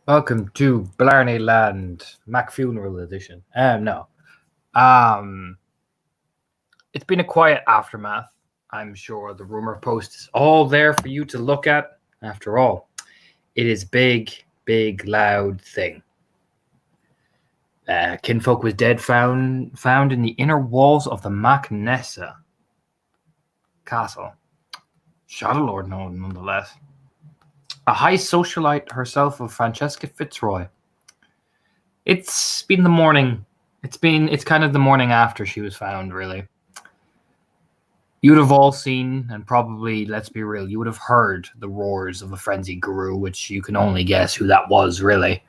Welcome to Blarney Land, Mac Funeral Edition. No. Um, it's been a quiet aftermath. I'm sure the rumor post is all there for you to look at. After all, it is big, loud thing. Kinfolk was dead, found in the inner walls of the Mac Nessa castle. Shadowlord, nonetheless. A high socialite herself of Francesca Fitzroy. It's been the morning. It's kind of the morning after she was found, really. You'd have all seen, and probably, let's be real, you would have heard the roars of a frenzied guru, which you can only guess who that was, really.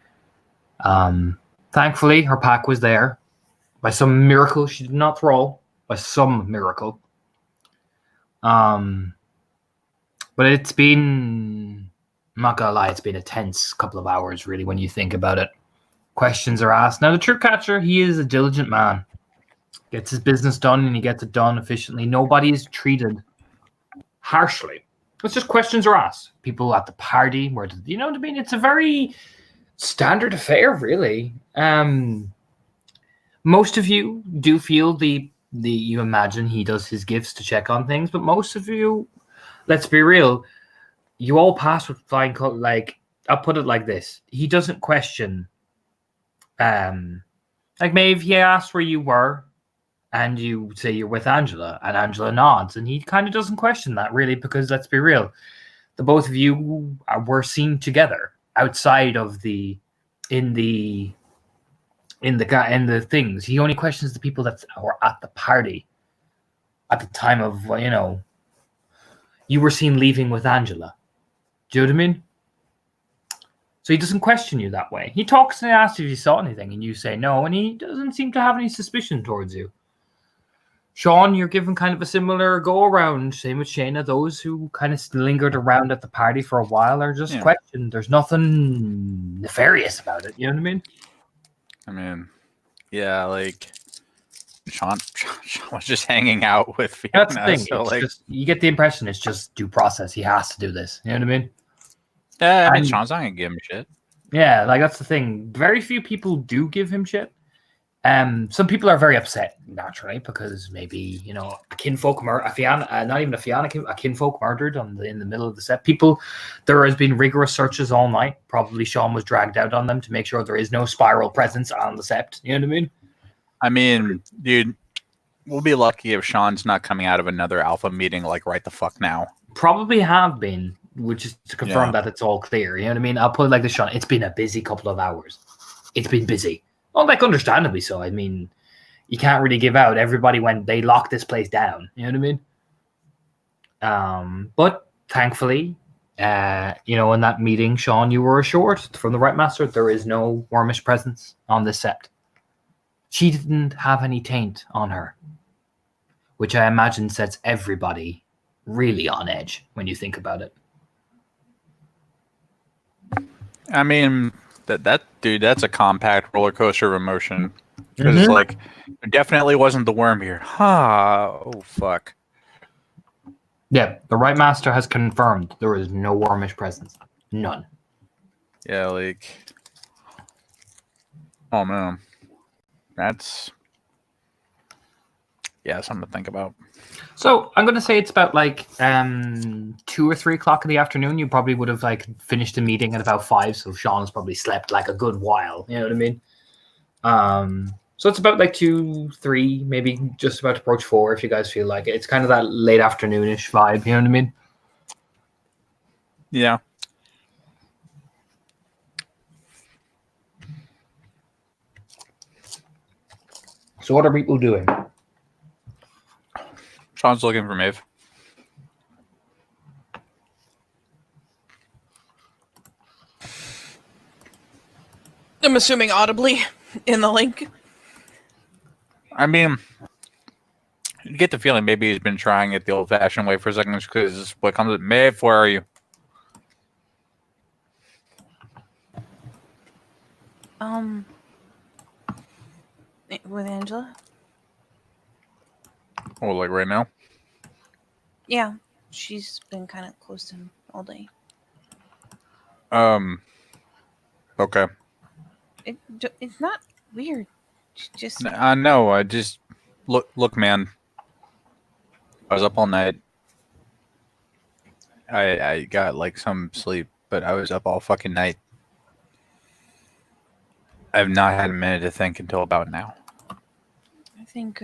Thankfully, her pack was there. By some miracle, she did not throw. By some miracle. But it's been, I'm not gonna lie, it's been a tense couple of hours, really, when you think about it. Questions are asked. Now, the True Catcher, he is a diligent man. Gets his business done, and he gets it done efficiently. Nobody is treated harshly. It's just questions are asked. People at the party, where you know what I mean? It's a very standard affair, really. Most of you do feel the you imagine he does his gifts to check on things, but most of you, let's be real, you all pass with flying colors. Like, I'll put it like this: he doesn't question. Like Maeve, he asked where you were, and you say you're with Angela, and Angela nods, and he kind of doesn't question that, really, because let's be real, the both of you were seen together outside of the things. He only questions the people that were at the party at the time of, you were seen leaving with Angela. Do you know what I mean? So he doesn't question you that way. He talks and asks if you saw anything, and you say no, and he doesn't seem to have any suspicion towards you. Sean, you're given kind of a similar go-around. Same with Shayna. Those who kind of lingered around at the party for a while are just questioned. There's nothing nefarious about it. You know what I mean? Yeah, like Sean was just hanging out with Fiona. That's the thing. So, just, you get the impression it's just due process. He has to do this. You know what I mean? Yeah, I mean, Sean's not gonna give him shit. Yeah, like that's the thing. Very few people do give him shit. Some people are very upset naturally because maybe a kinfolk a kinfolk murdered in the middle of the set. There has been rigorous searches all night. Probably Sean was dragged out on them to make sure there is no spiral presence on the sept. You know what I mean? I mean, dude, we'll be lucky if Sean's not coming out of another alpha meeting like right the fuck now. Probably have been, which is to confirm that it's all clear. You know what I mean? I'll put it like this, Sean. It's been a busy couple of hours. It's been busy. Well, like, understandably so. I mean, you can't really give out. Everybody they locked this place down. You know what I mean? But thankfully, in that meeting, Sean, you were assured from the Right Master there is no wormish presence on this sept. She didn't have any taint on her, which I imagine sets everybody really on edge when you think about it. I mean, that's a compact roller coaster of emotion. Because it's like, it definitely wasn't the worm here. Oh, fuck. Yeah, the Right Master has confirmed there is no wormish presence. None. Yeah, like... Oh, man. That's... Yeah, something to think about. So I'm going to say it's about 2 or 3 o'clock in the afternoon. You probably would have finished the meeting at about 5. So Sean's probably slept a good while. You know what I mean? So it's about 2, 3, maybe just about to approach 4 if you guys feel like it. It's kind of that late afternoonish vibe. You know what I mean? Yeah. So what are people doing? Sean's looking for Maeve. I'm assuming audibly in the link. I mean, you get the feeling maybe he's been trying it the old-fashioned way for a second because what comes with Maeve, where are you? With Angela? Oh, like right now? Yeah, she's been kind of close to him all day. Okay. It's not weird. Just No, I just look, man. I was up all night. I got like some sleep, but I was up all fucking night. I've not had a minute to think until about now. I think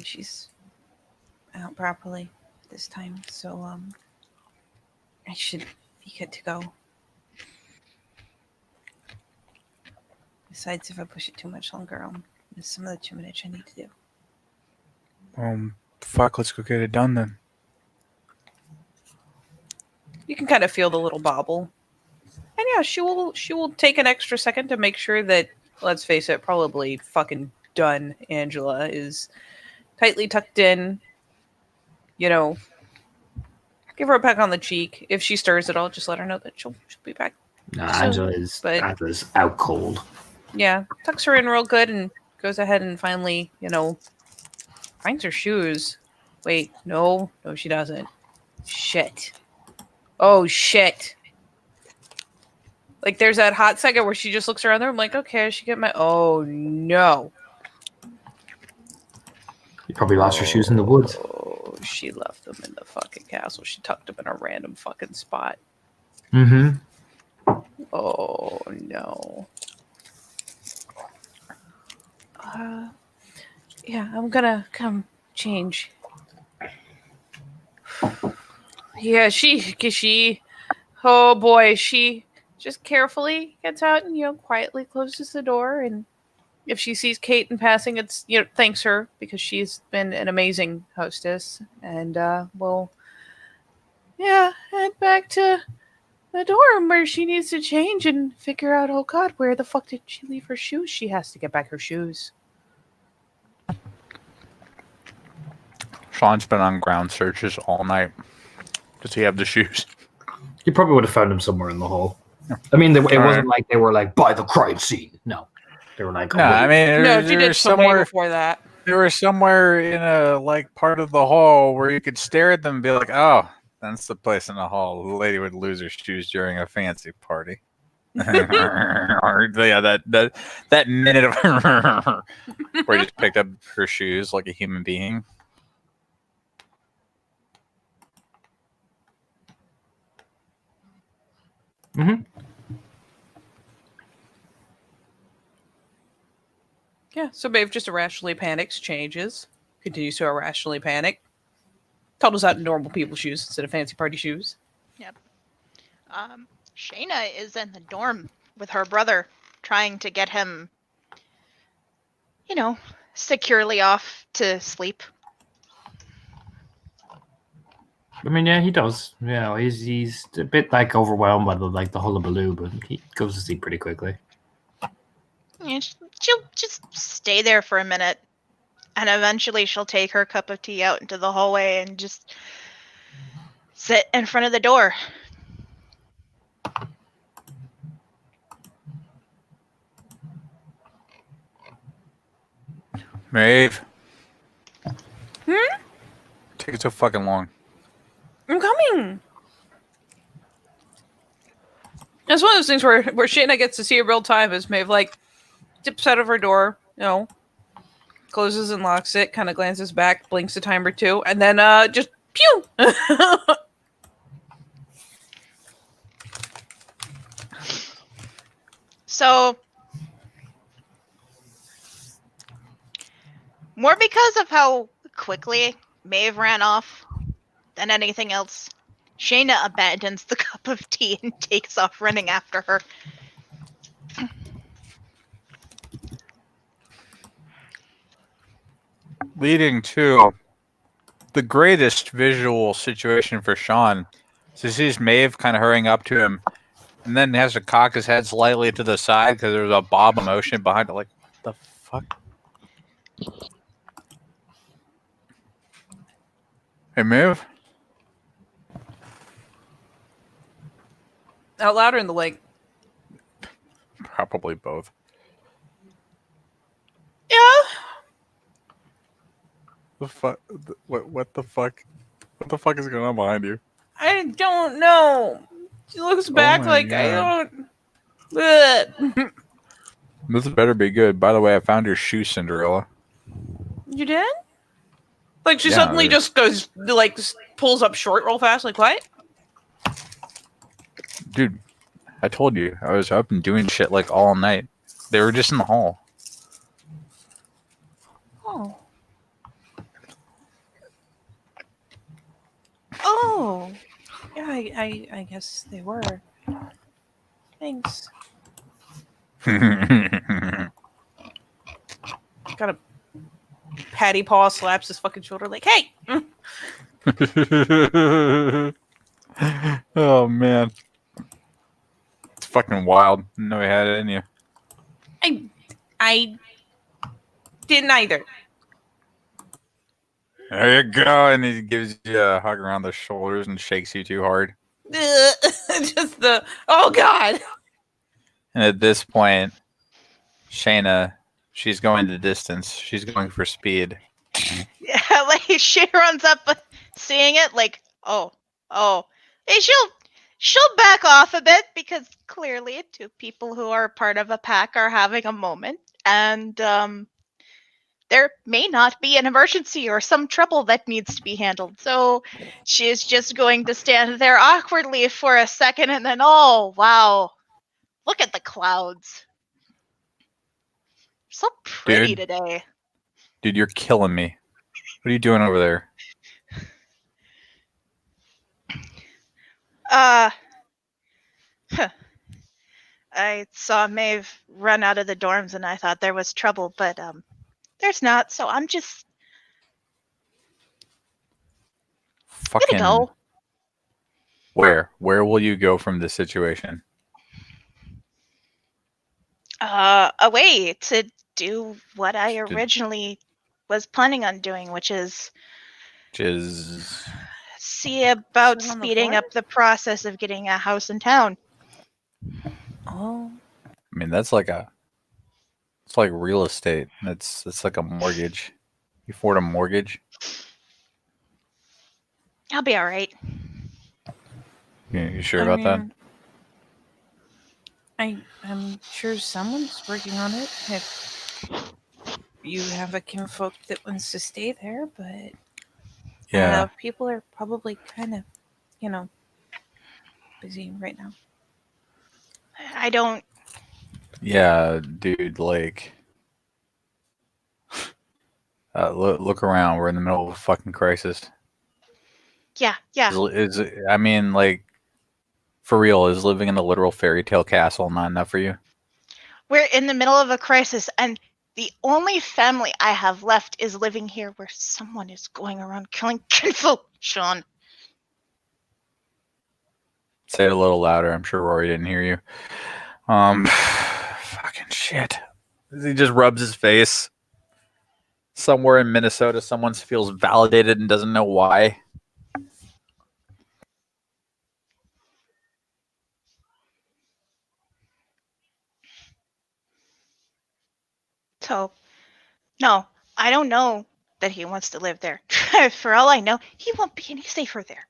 she's out properly this time, so I should be good to go. Besides, if I push it too much longer, I'll miss some of the 2 minutes I need to do. Fuck, let's go get it done then. You can kind of feel the little bobble. And yeah, she will take an extra second to make sure that, let's face it, probably fucking done Angela is tightly tucked in. You know, give her a peck on the cheek. If she stirs at all, just let her know that she'll be back. No, soon. Angela's out cold. Yeah, tucks her in real good and goes ahead and finally, finds her shoes. Wait, no, she doesn't. Shit. Oh, shit. Like, there's that hot second where she just looks around there. I'm like, okay, I should get my... Oh, no. You probably lost your shoes in the woods. Oh, she left them in the fucking castle. She tucked them in a random fucking spot. Mm-hmm. Oh, no. Yeah, I'm gonna come change. Yeah, oh boy, she just carefully gets out and, quietly closes the door. And if she sees Kate in passing, it's, thanks her because she's been an amazing hostess. And, we'll, head back to the dorm where she needs to change and figure out, oh God, where the fuck did she leave her shoes? She has to get back her shoes. Sean's been on ground searches all night. Does he have the shoes? You probably would have found them somewhere in the hall. I mean, it wasn't like they were like by the crime scene. No, they were like. No, I mean, she did somewhere before that. They were somewhere in a part of the hall where you could stare at them and be like, "Oh, that's the place in the hall. The lady would lose her shoes during a fancy party." Yeah, that minute of where he just picked up her shoes like a human being. Mm-hmm. Yeah, so Maeve just irrationally panics, changes, continues to irrationally panic. Toddles out in normal people's shoes instead of fancy party shoes. Yep. Shayna is in the dorm with her brother, trying to get him, securely off to sleep. I mean, yeah, he does. Yeah, he's a bit overwhelmed by the hullabaloo, but he goes to sleep pretty quickly. Yeah, she'll just stay there for a minute, and eventually she'll take her cup of tea out into the hallway and just sit in front of the door. Maeve. Take so fucking long. I'm coming. It's one of those things where Shayna gets to see it real time as Maeve dips out of her door, closes and locks it, kind of glances back, blinks a time or two, and then just pew. So, more because of how quickly Maeve ran off than anything else, Shayna abandons the cup of tea and takes off running after her. Leading to the greatest visual situation for Sean. So he sees Maeve kind of hurrying up to him, and then has to cock his head slightly to the side because there's a bob of motion behind it. Like, what the fuck? Hey, Maeve? Out louder in the lake. Probably both. Yeah. The fuck? What the fuck? What the fuck is going on behind you? I don't know. She looks back my like God. I don't. Ugh. This better be good. By the way, I found your shoe, Cinderella. You did? Like she Yeah, suddenly they're- just goes like just pulls up short real fast. Like what? Dude, I told you. I was up and doing shit like all night. They were just in the hall. Oh. Oh. Yeah, I guess they were. Thanks. Got a patty paw slaps his fucking shoulder like, hey! Oh, man. It's fucking wild. No, he had it in you. I didn't either. There you go. And he gives you a hug around the shoulders and shakes you too hard. Just the oh god. And at this point, Shayna, she's going the distance. She's going for speed. Yeah, like she runs up, seeing it, like, oh. Hey, she'll back off a bit because clearly two people who are part of a pack are having a moment, and there may not be an emergency or some trouble that needs to be handled. So she's just going to stand there awkwardly for a second, and then, oh wow, look at the clouds. So pretty Dude. today. Dude, you're killing me. What are you doing over there? I saw Maeve run out of the dorms and I thought there was trouble, but there's not, so I'm just Fucking gonna go. Where? Where will you go from this situation? Away to do what I originally was planning on doing, which is see about Sit on the speeding floor? up the process of getting a house in town. Oh. I mean, it's like real estate. It's like a mortgage. You afford a mortgage? I'll be all right. You sure about that? I'm sure someone's working on it. If you have a kinfolk that wants to stay there, but Yeah. people are probably kind of, busy right now. I don't. Yeah, dude, like look around. We're in the middle of a fucking crisis. Yeah. I mean, like, for real, is living in a literal fairy tale castle not enough for you? We're in the middle of a crisis, and the only family I have left is living here where someone is going around killing kinfolk, Sean. Say it a little louder. I'm sure Rory didn't hear you. Fucking shit. He just rubs his face. Somewhere in Minnesota, someone feels validated and doesn't know why. So, no, I don't know that he wants to live there. For all I know, he won't be any safer there.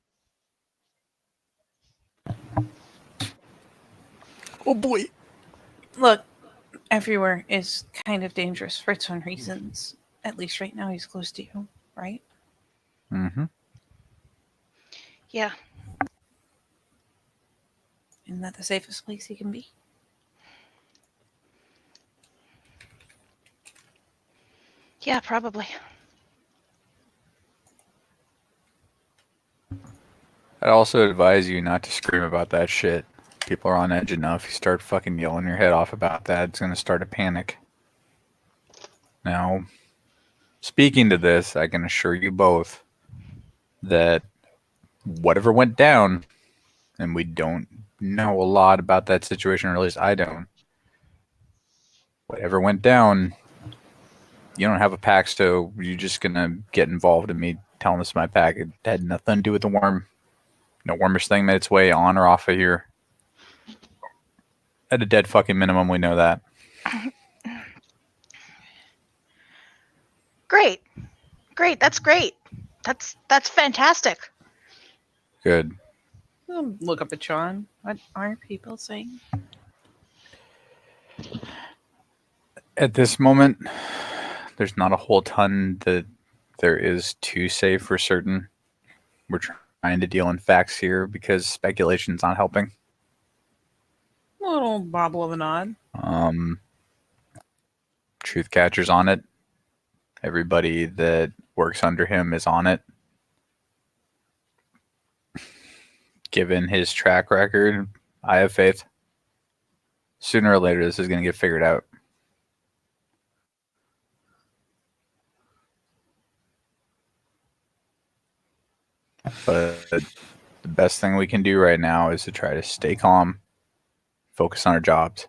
Oh boy. Look, everywhere is kind of dangerous for its own reasons. At least right now he's close to you, right? Mm-hmm. Yeah. Isn't that the safest place he can be? Yeah, probably. I'd also advise you not to scream about that shit. People are on edge enough. You start fucking yelling your head off about that, it's going to start a panic. Now, speaking to this, I can assure you both that whatever went down, and we don't know a lot about that situation, or at least I don't. Whatever went down, you don't have a pack, so you're just going to get involved in me telling this my pack. It had nothing to do with the worm. No wormish thing made its way on or off of here. At a dead fucking minimum, we know that. Great. That's great. That's fantastic. Good. Look up at Sean. What are people saying? At this moment, there's not a whole ton that there is to say for certain. We're trying to deal in facts here because speculation's not helping. Little bobble of a nod. Truth Catcher's on it. Everybody that works under him is on it. Given his track record, I have faith. Sooner or later, this is going to get figured out. But the best thing we can do right now is to try to stay calm, focus on our jobs.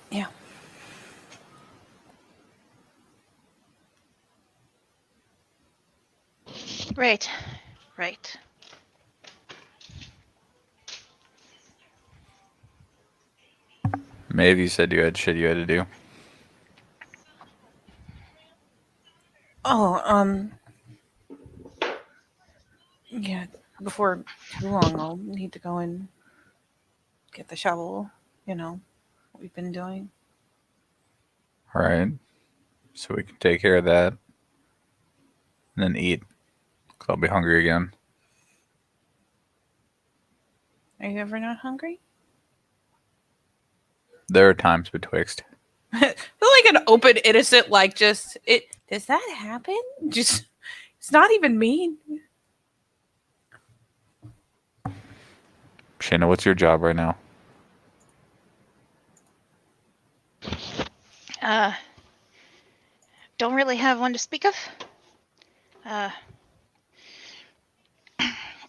Yeah. Right. Right. Maeve, you said you had shit you had to do. Oh, yeah, before too long, I'll need to go and get the shovel, what we've been doing. All right. So we can take care of that. And then eat. 'Cause I'll be hungry again. Are you ever not hungry? There are times betwixt. Like an open, innocent, does that happen? Just, it's not even mean. Shayna, what's your job right now? Don't really have one to speak of.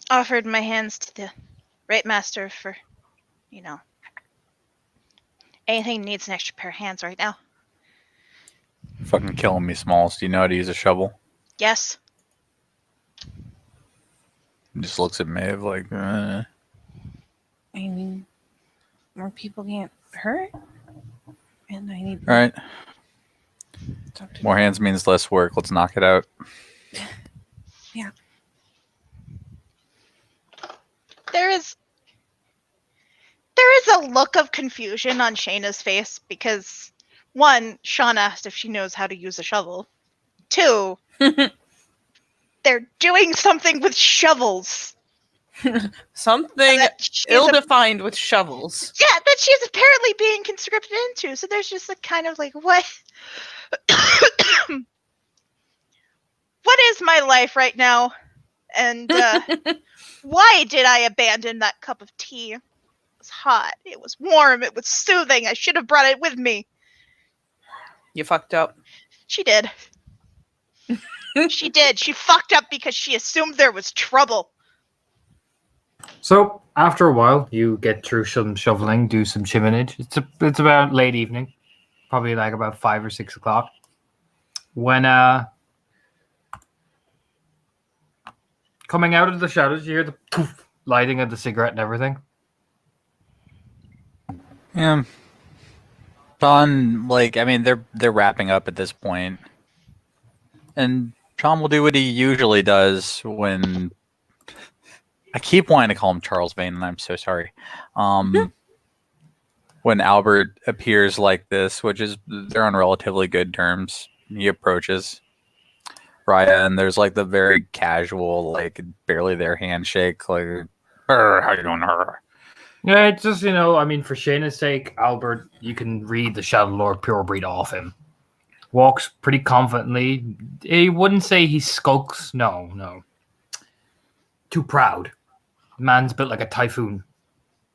Offered my hands to the Right Master for, anything needs an extra pair of hands right now. Fucking killing me, Smalls. Do you know how to use a shovel? Yes. He just looks at Maeve like, I mean, more people can't hurt. And I need All right. to talk to More hands means less work. Let's knock it out. Yeah. There is a look of confusion on Shayna's face because, one, Sean asked if she knows how to use a shovel. Two, they're doing something with shovels. Something that she's ill-defined with shovels. Yeah, that she's apparently being conscripted into. So there's just a kind of like, what? What is my life right now? And why did I abandon that cup of tea? It was hot. It was warm. It was soothing. I should have brought it with me. You fucked up. She did. She did. She fucked up because she assumed there was trouble. So after a while, you get through some shoveling, do some chiminage. It's about late evening, probably like about 5 or 6 o'clock. When coming out of the shadows, you hear the poof, lighting of the cigarette and everything. Yeah. Sean, they're wrapping up at this point. And Sean will do what he usually does when... I keep wanting to call him Charles Vane, and I'm so sorry. When Albert appears like this, which is... They're on relatively good terms. He approaches Raya, and there's the very casual, barely there handshake, how you doing, her? Yeah, it's just, for Shayna's sake, Albert, you can read the Shadow Lord Purebreed off him. Walks pretty confidently. He wouldn't say he skulks. No. Too proud. Man's built like a typhoon.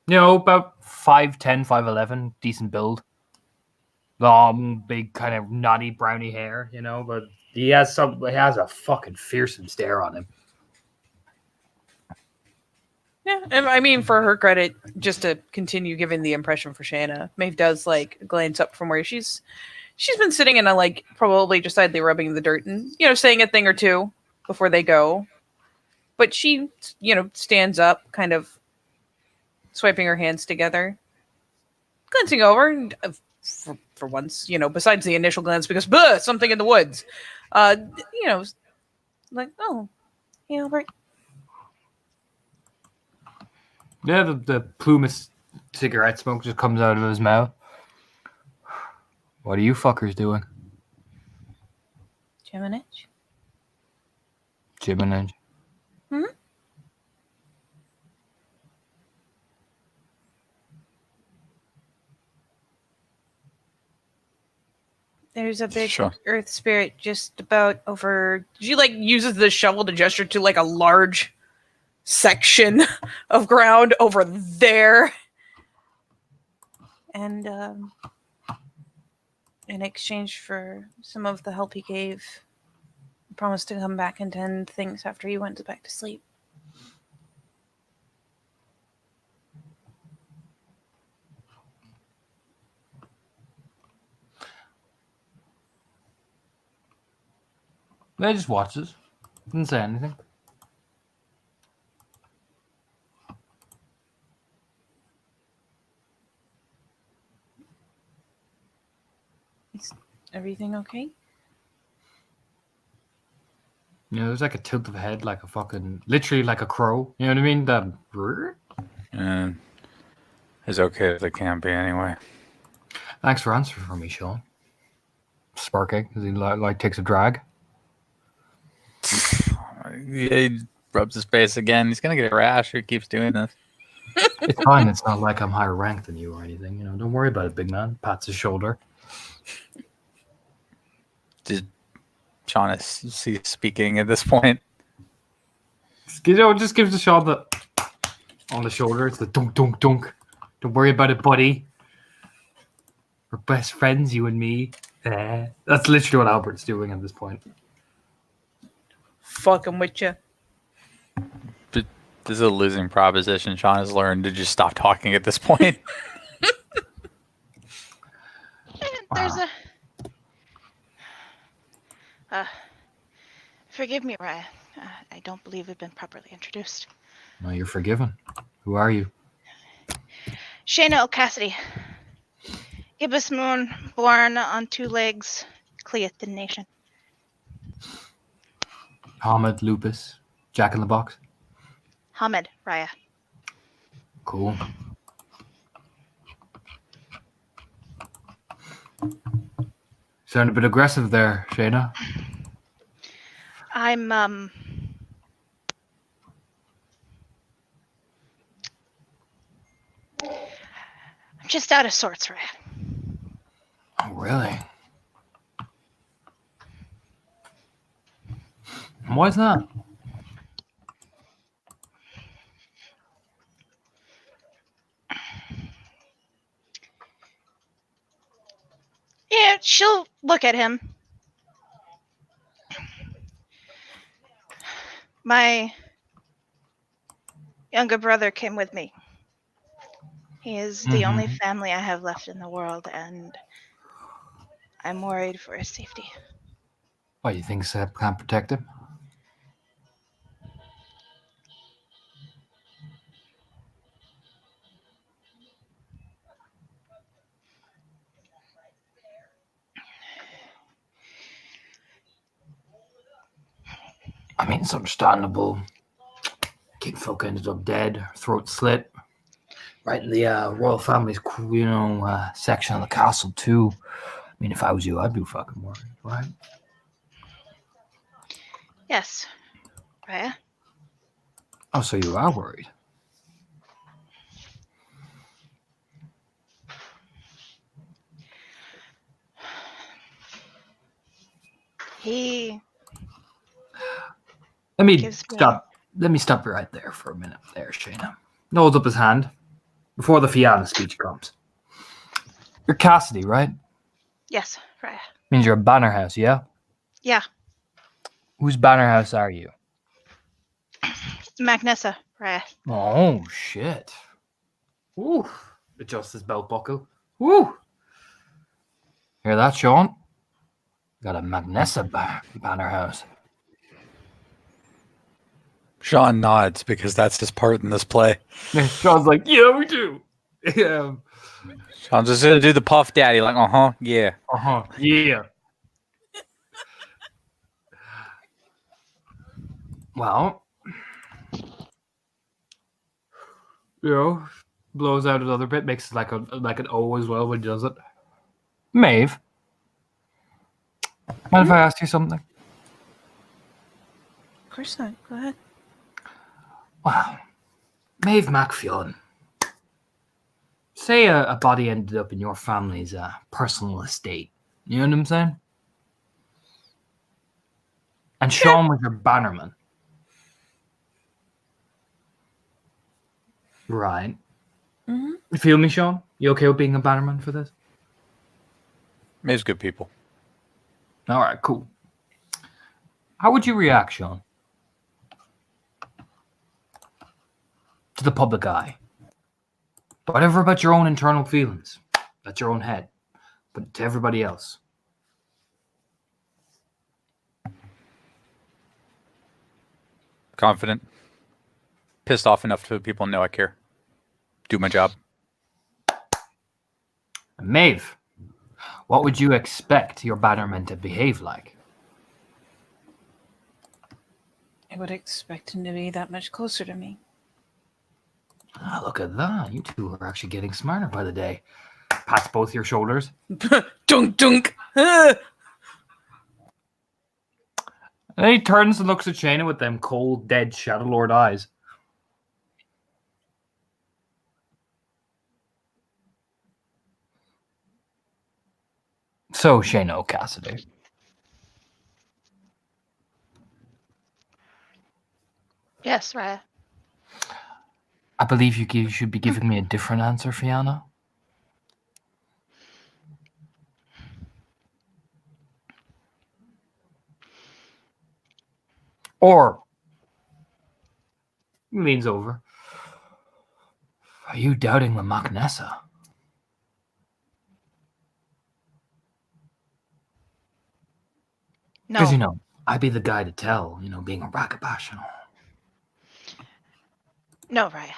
About 5'10", 5'11", decent build. Long, big, kind of knotty, browny hair, but he has a fucking fearsome stare on him. Yeah, I mean, for her credit, just to continue giving the impression for Shayna, Maeve does glance up from where she's been sitting and probably just idly rubbing the dirt and saying a thing or two before they go. But she stands up, kind of swiping her hands together, glancing over and, for once, besides the initial glance because something in the woods, oh, hey Albert. Yeah, the plume of cigarette smoke just comes out of his mouth. What are you fuckers doing? Jiminich? Jibbing and There's a big Sure. earth spirit just about over. She like uses the shovel to gesture to like a large section of ground over there, and in exchange for some of the help he gave, he promised to come back and tend things after he went back to sleep. they just watches. Didn't say anything. Is everything okay? You know, there's like a tilt of head, like a fucking, literally like a crow. You know what I mean? The And it's okay if they can't be anyway. thanks for answering for me, Sean. Sparky, because he like takes a drag. He rubs his face again. He's gonna get a rash. Who keeps doing this? It's fine. It's not like I'm higher ranked than you or anything. You know, don't worry about it, big man. Pats his shoulder. Just Sean is speaking at this point. You know, just gives the shot on the shoulder. It's the dunk, dunk, dunk. Don't worry about it, buddy. We're best friends, you and me. That's literally what Albert's doing at this point. Fucking with you. But this is a losing proposition. Sean has learned to just stop talking at this point. There's forgive me, Raya. I don't believe we've been properly introduced. No, you're forgiven. Who are you? Shayna O'Cassidy. Gibbous Moon, born on 2 legs, Cleathan Nation. Hamid, Lupus, Jack in the Box. Hamid, Raya. Cool. Sound a bit aggressive there, Shayna. I'm just out of sorts, Raya. Oh, really? Why is that? Yeah, she'll look at him. My younger brother came with me. He is the only family I have left in the world, and I'm worried for his safety. Why, you think Seb can't protect him? I mean, it's understandable. Kinfolk ended up dead, throat slit. Right in the royal family's, section of the castle, too. I mean, if I was you, I'd be fucking worried, right? Yes, Raya. Oh, so you are worried. He Let me gives me- stop. Let me stop you right there for a minute there, Shayna. Holds up his hand before the Fianna speech comes. You're Cassidy, right? Yes, Raya. Means you're a Banner House, yeah? Yeah, Whose Banner House are you? Magnessa, Raya. Oh, shit. Ooh. Adjusts his belt buckle. Woo. Hear that, Sean? Got a Magnessa Banner House. Sean nods because that's his part in this play. Sean's like, yeah, we do. Yeah. Sean's just gonna do the puff daddy, like, yeah. Yeah. Well, blows out another bit, makes like an O as well when he does it. Maeve, mind if I ask you something? Of course not. Go ahead. Wow. Maeve MacFionn. Say a body ended up in your family's personal estate. You know what I'm saying? And Sean was your bannerman. Right. Mm-hmm. You feel me, Sean? You okay with being a bannerman for this? Maeve's good people. All right, cool. How would you react, Sean, to the public eye? Whatever about your own internal feelings. That's your own head. But to everybody else. Confident. Pissed off enough to people know I care. Do my job. Maeve, what would you expect your bannerman to behave like? I would expect him to be that much closer to me. Ah, look at that. You two are actually getting smarter by the day. Pats both your shoulders. Dunk, dunk. And then he turns and looks at Shayna with them cold, dead Shadow Lord eyes. So, Shayna Cassidy. Yes, Raya. I believe you should be giving me a different answer, Fianna. Or, he leans over. Are you doubting the Mach Nessa? No. Because, I'd be the guy to tell, being a Rakabash and all. No, Raya.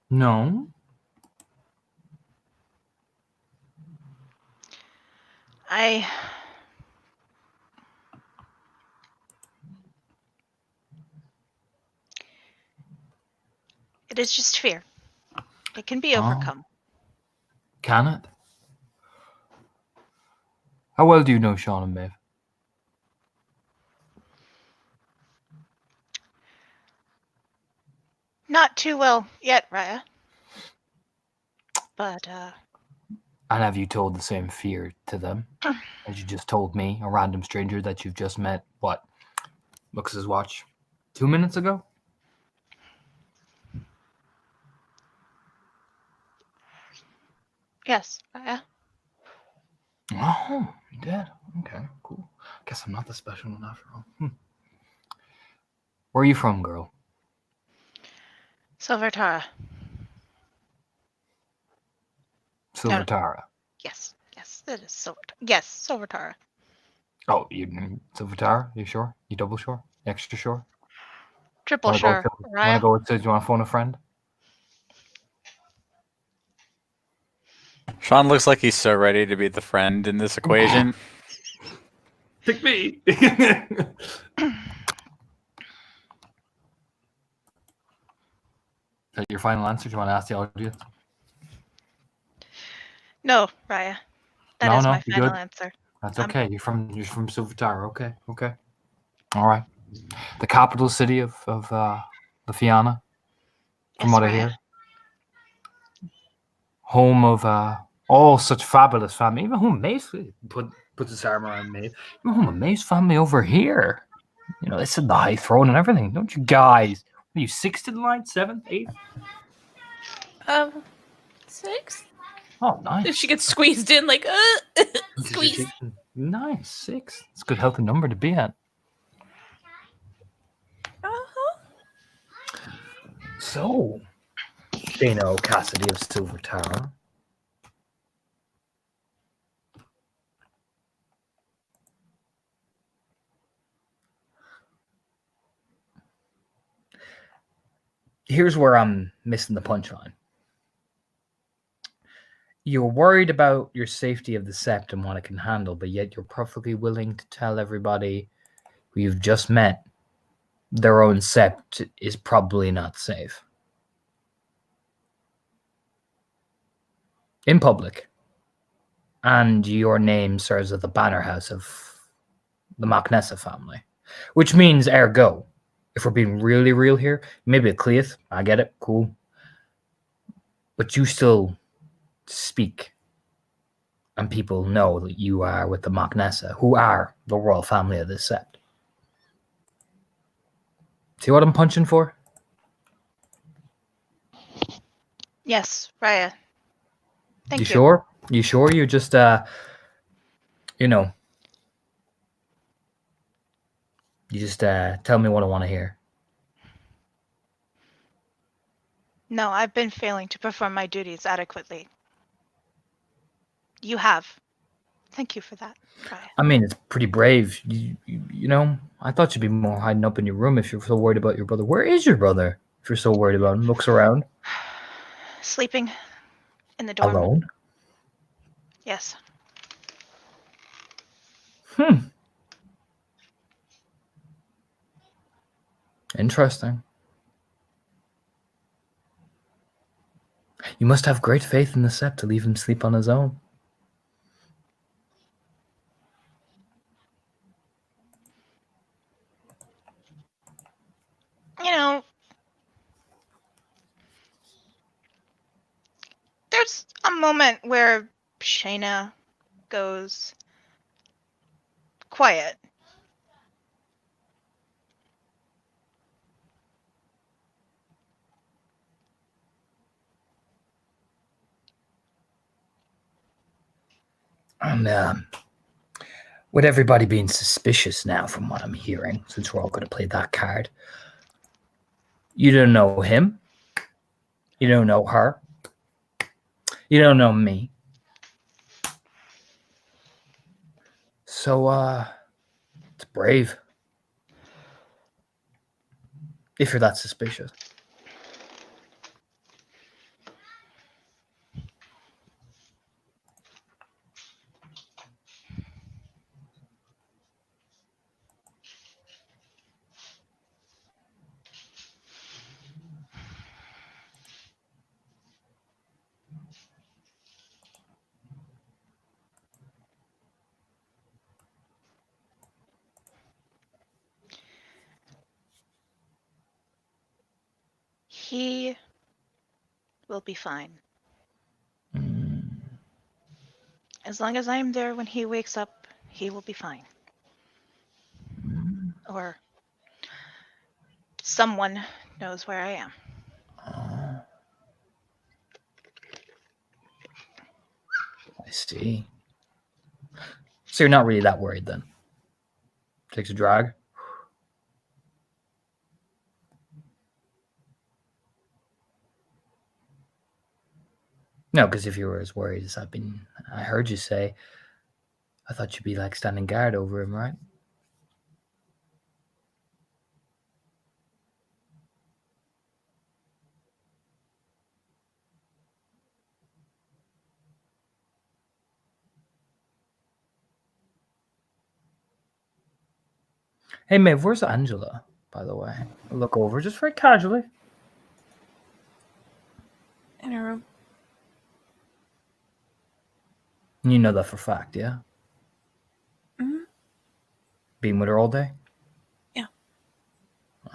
No? It is just fear. It can be overcome. Can it? How well do you know Sean and Maeve? Not too well yet, Raya. But, And have you told the same fear to them as you just told me, a random stranger that you've just met, what, looks at his watch, 2 minutes ago? yes, Raya. Oh, you did? Okay, cool. Guess I'm not the special one after all. Where are you from, girl? Silvertara. Silvertara. Yes, that is Silvertara. Yes, Silvertara. Oh, you Silvertara? You sure? You double sure? Extra sure? Triple sure, Want Raya. to go with, do you want to phone a friend? Sean looks like he's so ready to be the friend in this equation. Pick me. Is that your final answer? Do you want to ask the audience? No, Raya. That is my final answer. That's okay. You're from Silvertara. Okay. All right. The capital city of the Fianna, from Yes, what I Raya. hear. Home of all such fabulous family. Even home of Mace puts his arm around Mace. Even home of Mace family over here. They sit in the high throne and everything. Don't you guys? Are you 6th in line? 7th? 8th? 6. Oh, nice. She gets squeezed in like, squeeze. Nice. 6th. It's a good healthy number to be at. Uh-huh. So, Shayna Cassidy of Silvertara. Here's where I'm missing the punchline. You're worried about your safety of the Sept and what it can handle, but yet you're perfectly willing to tell everybody who you've just met their own Sept is probably not safe. in public, and your name serves as the banner house of the Macnessa family, which means, ergo, if we're being really real here, maybe a Cleith, I get it, cool, but you still speak, and people know that you are with the Macnessa, who are the royal family of this sept. See what I'm punching for? Yes, Raya. Thank you. Sure? You sure? You just, you know, you just tell me what I want to hear. No, I've been failing to perform my duties adequately. You have. Thank you for that, Raya. I mean, it's pretty brave. You know, I thought you'd be more hiding up in your room if you're so worried about your brother. Where is your brother? If you're so worried about him, looks around. Sleeping in the dorm. Alone? Yes. Interesting. You must have great faith in the Sept to leave him sleep on his own. You know, there's a moment where Shayna goes quiet. And with everybody being suspicious now, from what I'm hearing, since we're all going to play that card, you don't know him. You don't know her. You don't know me. So, it's brave. If you're that suspicious. He will be fine. As long as I'm there when he wakes up, he will be fine. Or someone knows where I am. I see. So you're not really that worried then? Takes a drag? No, because if you were as worried as I heard you say, I thought you'd be like standing guard over him, right? Hey, Maeve, where's Angela, by the way? I'll look over just very casually. In her room. You know that for a fact, yeah? Mhm. Been with her all day? Yeah.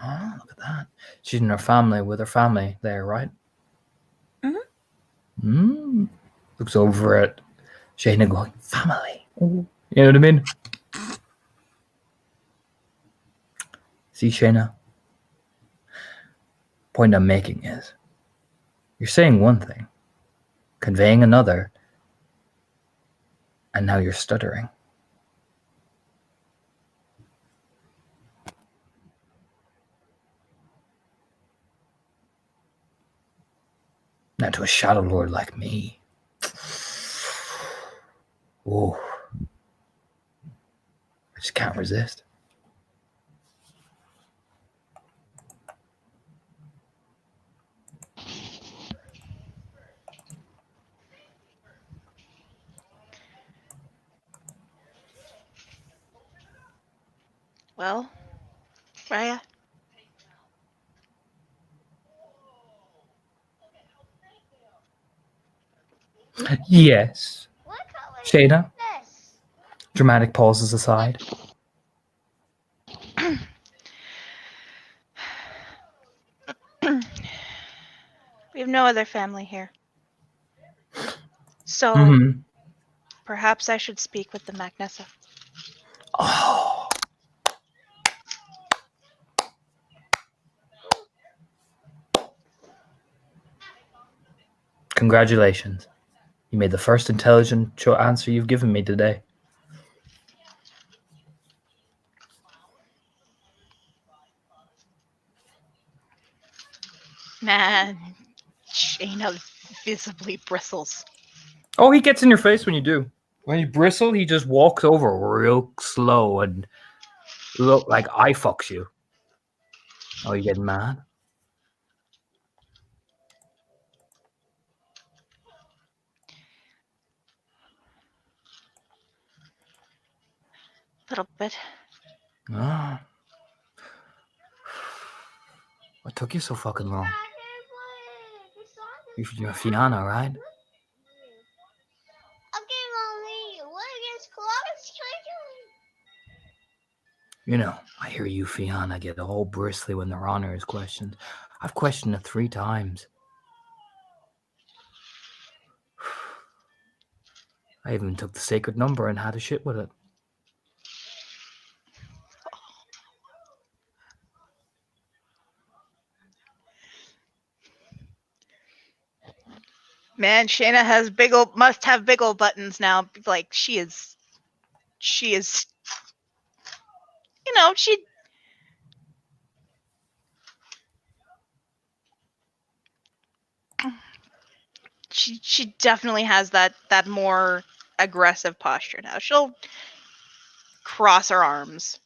Oh, look at that. She's in her family, with her family there, right? Looks over at Shayna going, family. You know what I mean? See, Shayna? Point I'm making is, you're saying one thing, conveying another, and now you're stuttering. Now to a Shadow Lord like me. Whoa. I just can't resist. Well, Raya? Yes. What color Shayna, is this? dramatic pauses aside. We have no other family here. So Mm-hmm. perhaps I should speak with the Magnessa. Oh. Congratulations. You made the first intelligent answer you've given me today. Man, Shayna visibly bristles. Oh, he gets in your face when you do. When you bristle, he just walks over real slow and look like I fucks you. Oh, you getting mad? Little bit. Oh. What took you so fucking long? You're Fiona, right? Okay, Mommy. What against Columbus Country? You know, I hear you, Fiona, get all bristly when their honor is questioned. I've questioned it 3 times. I even took the sacred number and had a shit with it. Man, Shayna has must have big old buttons now. Like she is, you know, she definitely has that more aggressive posture now. She'll cross her arms.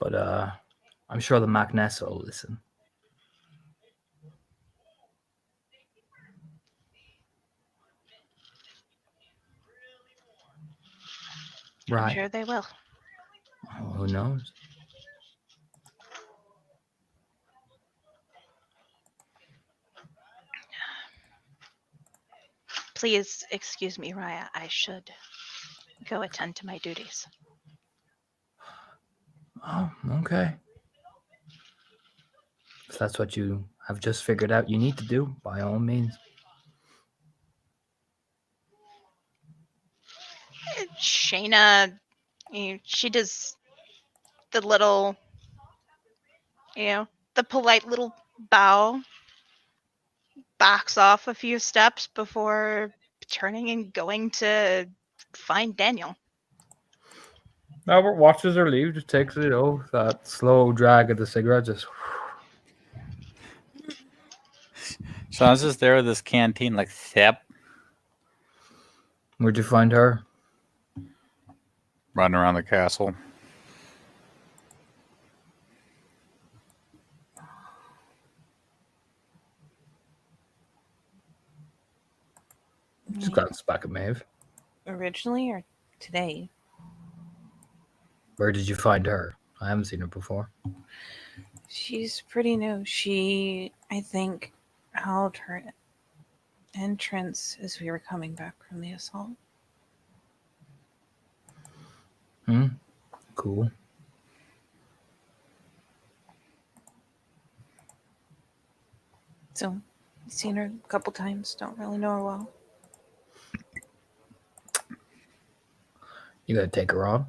But I'm sure the Magnessa will listen. Right. I'm sure they will. Oh, who knows? Please excuse me, Raya. I should go attend to my duties. Oh, okay. If that's what you have just figured out you need to do, by all means. Shayna, she does the little, the polite little bow, backs off a few steps before turning and going to find Daniel. Albert watches her leave, just takes it, that slow drag of the cigarette, just... Sean's just there with this canteen, like, yep. Where'd you find her? Running around the castle. Just got back at Maeve. Originally or today? Where did you find her? I haven't seen her before. She's pretty new. She, I think, held her entrance as we were coming back from the assault. Cool. So, seen her a couple times. Don't really know her well. You gotta take her on.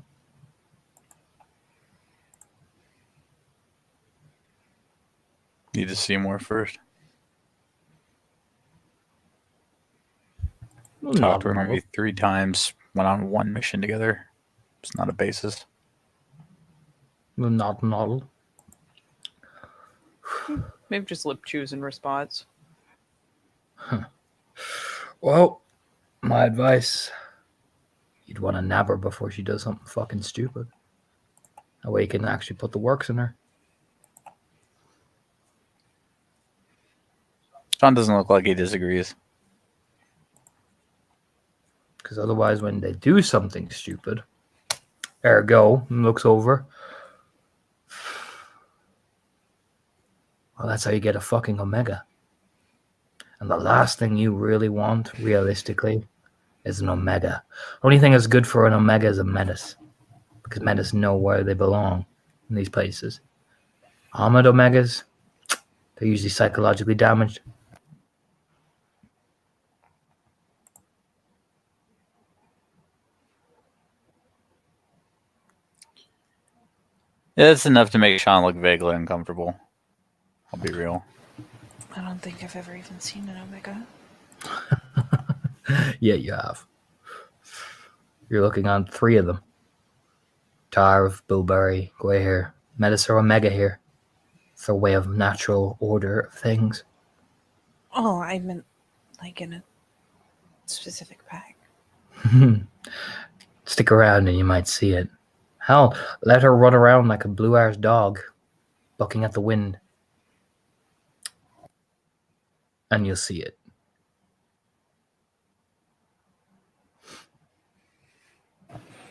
Need to see more first. Well, Talked to her not maybe 3 times. Went on one mission together. It's not a basis. Not model. Maybe just lip chews in response. Well, my advice: you'd want to nab her before she does something fucking stupid. That way you can actually put the works in her. Sean doesn't look like he disagrees. Because otherwise, when they do something stupid, ergo, looks over. Well, that's how you get a fucking Omega. And the last thing you really want, realistically, is an Omega. Only thing that's good for an Omega is a Metis. Because Metis know where they belong in these places. Armored Omegas, they're usually psychologically damaged. Yeah, that's enough to make Sean look vaguely uncomfortable. I'll be real. I don't think I've ever even seen an Omega. Yeah, you have. You're looking on 3 of them. Tarv, Bilberry, Grey Hair, Metis or Omega here. It's a way of natural order of things. Oh, I meant like in a specific pack. Stick around and you might see it. Hell, let her run around like a blue-ass dog, bucking at the wind. And you'll see it.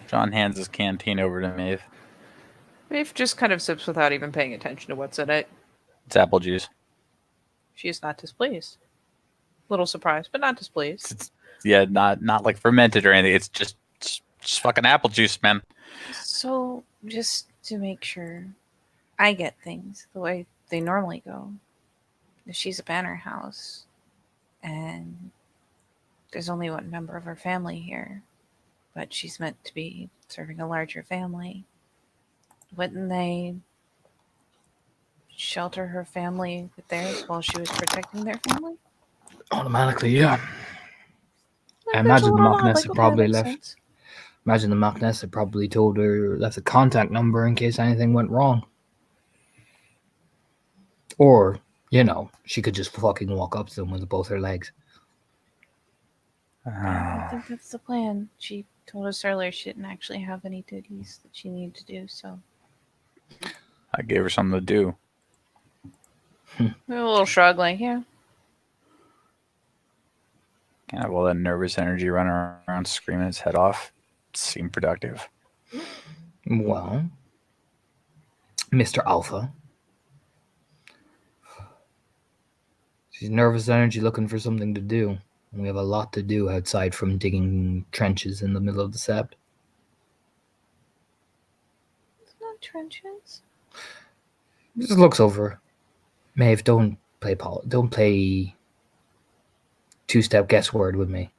Sean hands his canteen over to Maeve. Maeve just kind of sips without even paying attention to what's in it. It's apple juice. She is not displeased. Little surprised, but not displeased. It's not like fermented or anything. It's just fucking apple juice, man. So, just to make sure I get things the way they normally go, if she's a banner house and there's only one member of her family here, but she's meant to be serving a larger family, wouldn't they shelter her family with theirs while she was protecting their family? Automatically, yeah. Like, I there's a imagine the little Mach odd, Ness like, probably that makes left. sense. Imagine the Mach Ness had probably told her, left a contact number in case anything went wrong. Or, she could just fucking walk up to them with both her legs. I think that's the plan. She told us earlier she didn't actually have any duties that she needed to do, so. I gave her something to do. A little shrug, like, yeah. Kind of all that nervous energy running around screaming his head off seemed productive. Well, Mr. Alpha. She's nervous energy looking for something to do. We have a lot to do outside from digging trenches in the middle of the Sept. It's not trenches. Just looks over. Maeve, don't play two-step guess word with me.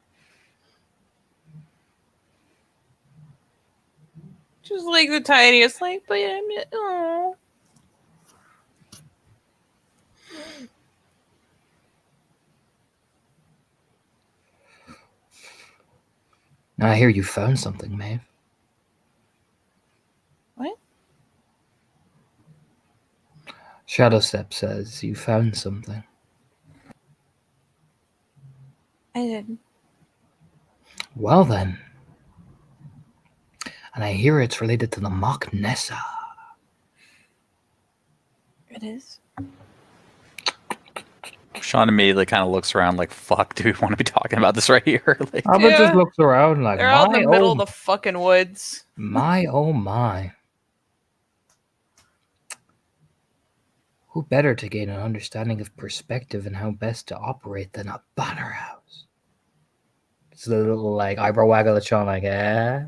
Just like the tiniest, like, but oh. I hear you found something, Maeve. What? Shadowstep says you found something. I did. Well then. And I hear it's related to the Mach Nessa. It is. Sean immediately kind of looks around like, fuck, do we want to be talking about this right here? Like, Albert just Yeah. looks around like, They're out in the middle oh, of the fucking woods. my, oh my. Who better to gain an understanding of perspective and how best to operate than a banner house? It's a little like eyebrow waggle at Sean, like, eh?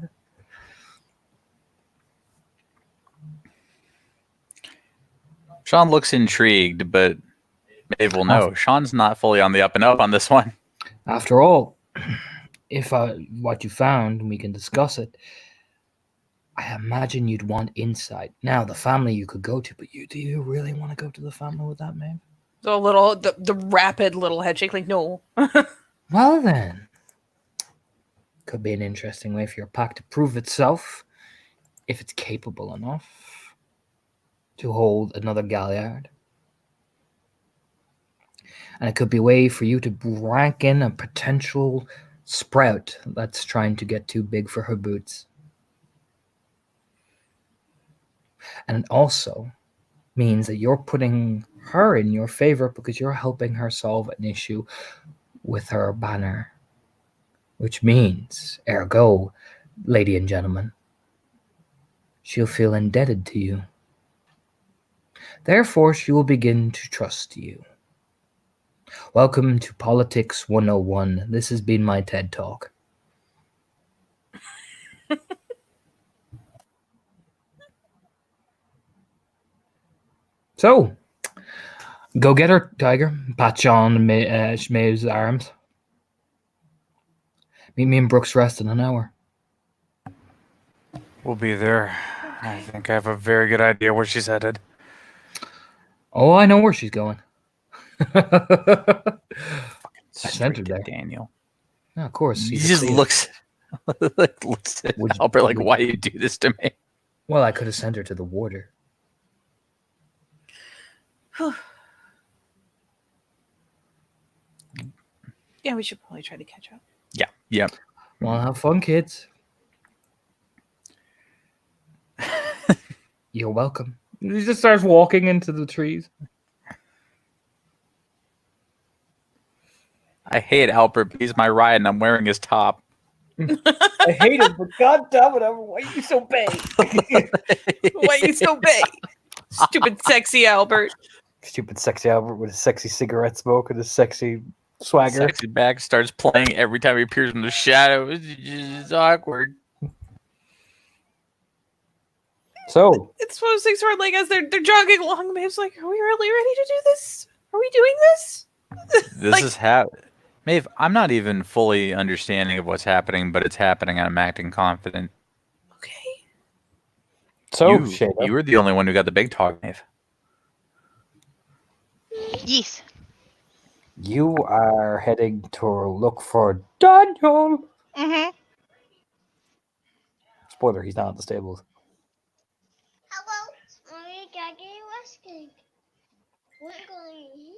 Sean looks intrigued, but Maeve will know. Sean's not fully on the up and up on this one. After all, if what you found, we can discuss it. I imagine you'd want insight. Now, the family you could go to, but do you really want to go to the family with that, man? The little, the rapid little head shake, like, no. Well then, could be an interesting way for your pack to prove itself, if it's capable enough to hold another Galliard. And it could be a way for you to rank in a potential sprout that's trying to get too big for her boots. And it also means that you're putting her in your favor because you're helping her solve an issue with her banner. Which means, ergo, lady and gentlemen, she'll feel indebted to you. Therefore, she will begin to trust you. Welcome to Politics 101. This has been my TED Talk. So, go get her, Tiger. Pat Sean Maeve's arms. Meet me in Brooks Rest in an hour. We'll be there. I think I have a very good idea where she's headed. Oh, I know where she's going. I Straight sent her to there. Daniel. Yeah, of course. He he's a just Cleo. looks at Would you- Albert like, would- why you do this to me? Well, I could have sent her to the warder. Yeah, we should probably try to catch up. Yeah. Yep. Well, have fun, kids. You're welcome. He just starts walking into the trees. I hate Albert, but he's my ride and I'm wearing his top. I hate it, but god damn it, why are you so big? Why are you so big? Stupid sexy Albert. Stupid sexy Albert with a sexy cigarette smoke and a sexy swagger. Sexy back starts playing every time he appears in the shadows. It's awkward. So, It's one of those things where, like, as they're jogging along, Maeve's like, "Are we really ready to do this? Are we doing this?" This Like- is Maeve, I'm not even fully understanding of what's happening, but it's happening and I'm acting confident. Okay. Shayla, You were the only one who got the big talk, Maeve. Yes. you are heading to look for Daniel. Mm-hmm. Spoiler, he's not at the stables. Hello, mommy, daddy, asking. What going on?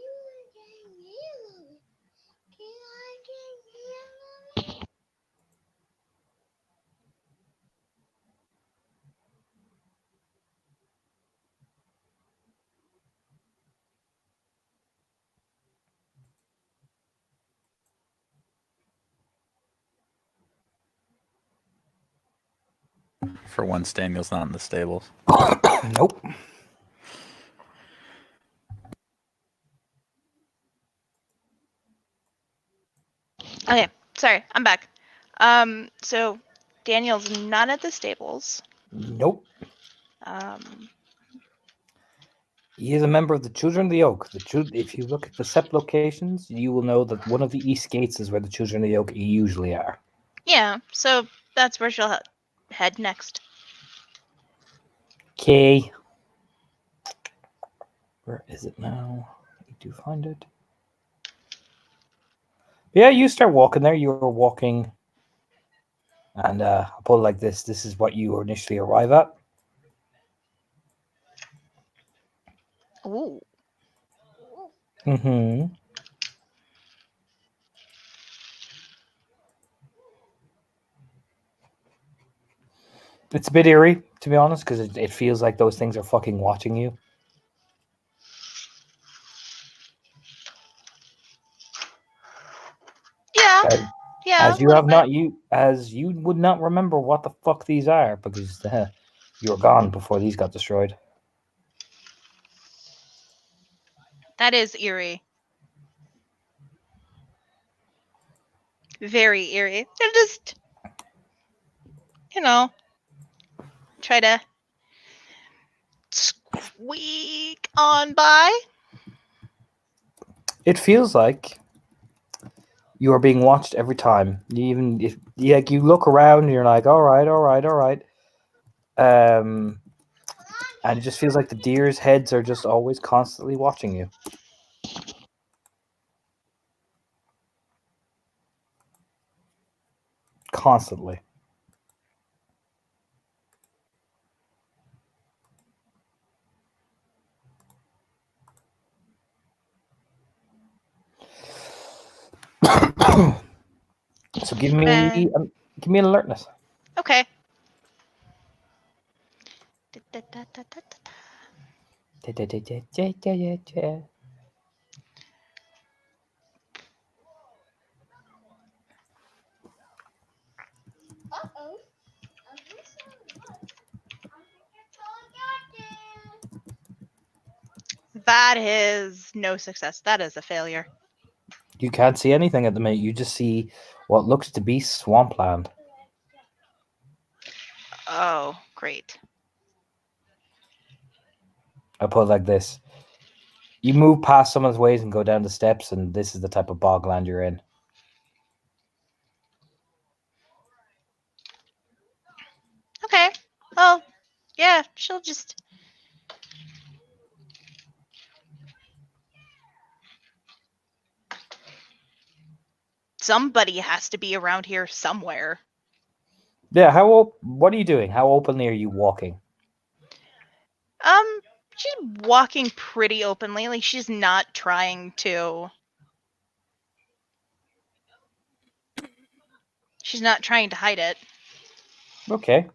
For once, Daniel's not in the stables. Nope. Okay, sorry, I'm back. So Daniel's not at the stables. Nope. Um, He is a member of the Children of the Oak. If you look at the SEP locations, you will know that one of the east gates is where the Children of the Oak usually are. yeah, so that's where she'll head next. Okay. Where is it now? I need to find it. Yeah, you start walking there. You're walking, and I'll put it like this. This is what you initially arrive at. Ooh. Mm-hmm. It's a bit eerie, to be honest, because it feels like those things are fucking watching you. Yeah, As, yeah. as a you little have bit. not as you would not remember what the fuck these are because you were gone before these got destroyed. That is eerie. Very eerie. They're just, try to squeak on by. It feels like you are being watched every time. You look around and you're like, all right. And it just feels like the deer's heads are just always constantly watching you. Constantly. So give me an alertness. Okay. Uh-oh. That is no success. That is a failure. You can't see anything at the minute. You just see what looks to be swampland. Oh, great. I'll put it like this. You move past someone's ways and go down the steps, and this is the type of bogland you're in. Okay. Well, yeah, she'll just. Somebody has to be around here somewhere. Yeah, what are you doing? How openly are you walking? She's walking pretty openly. Like, she's not trying to. She's not trying to hide it. Okay.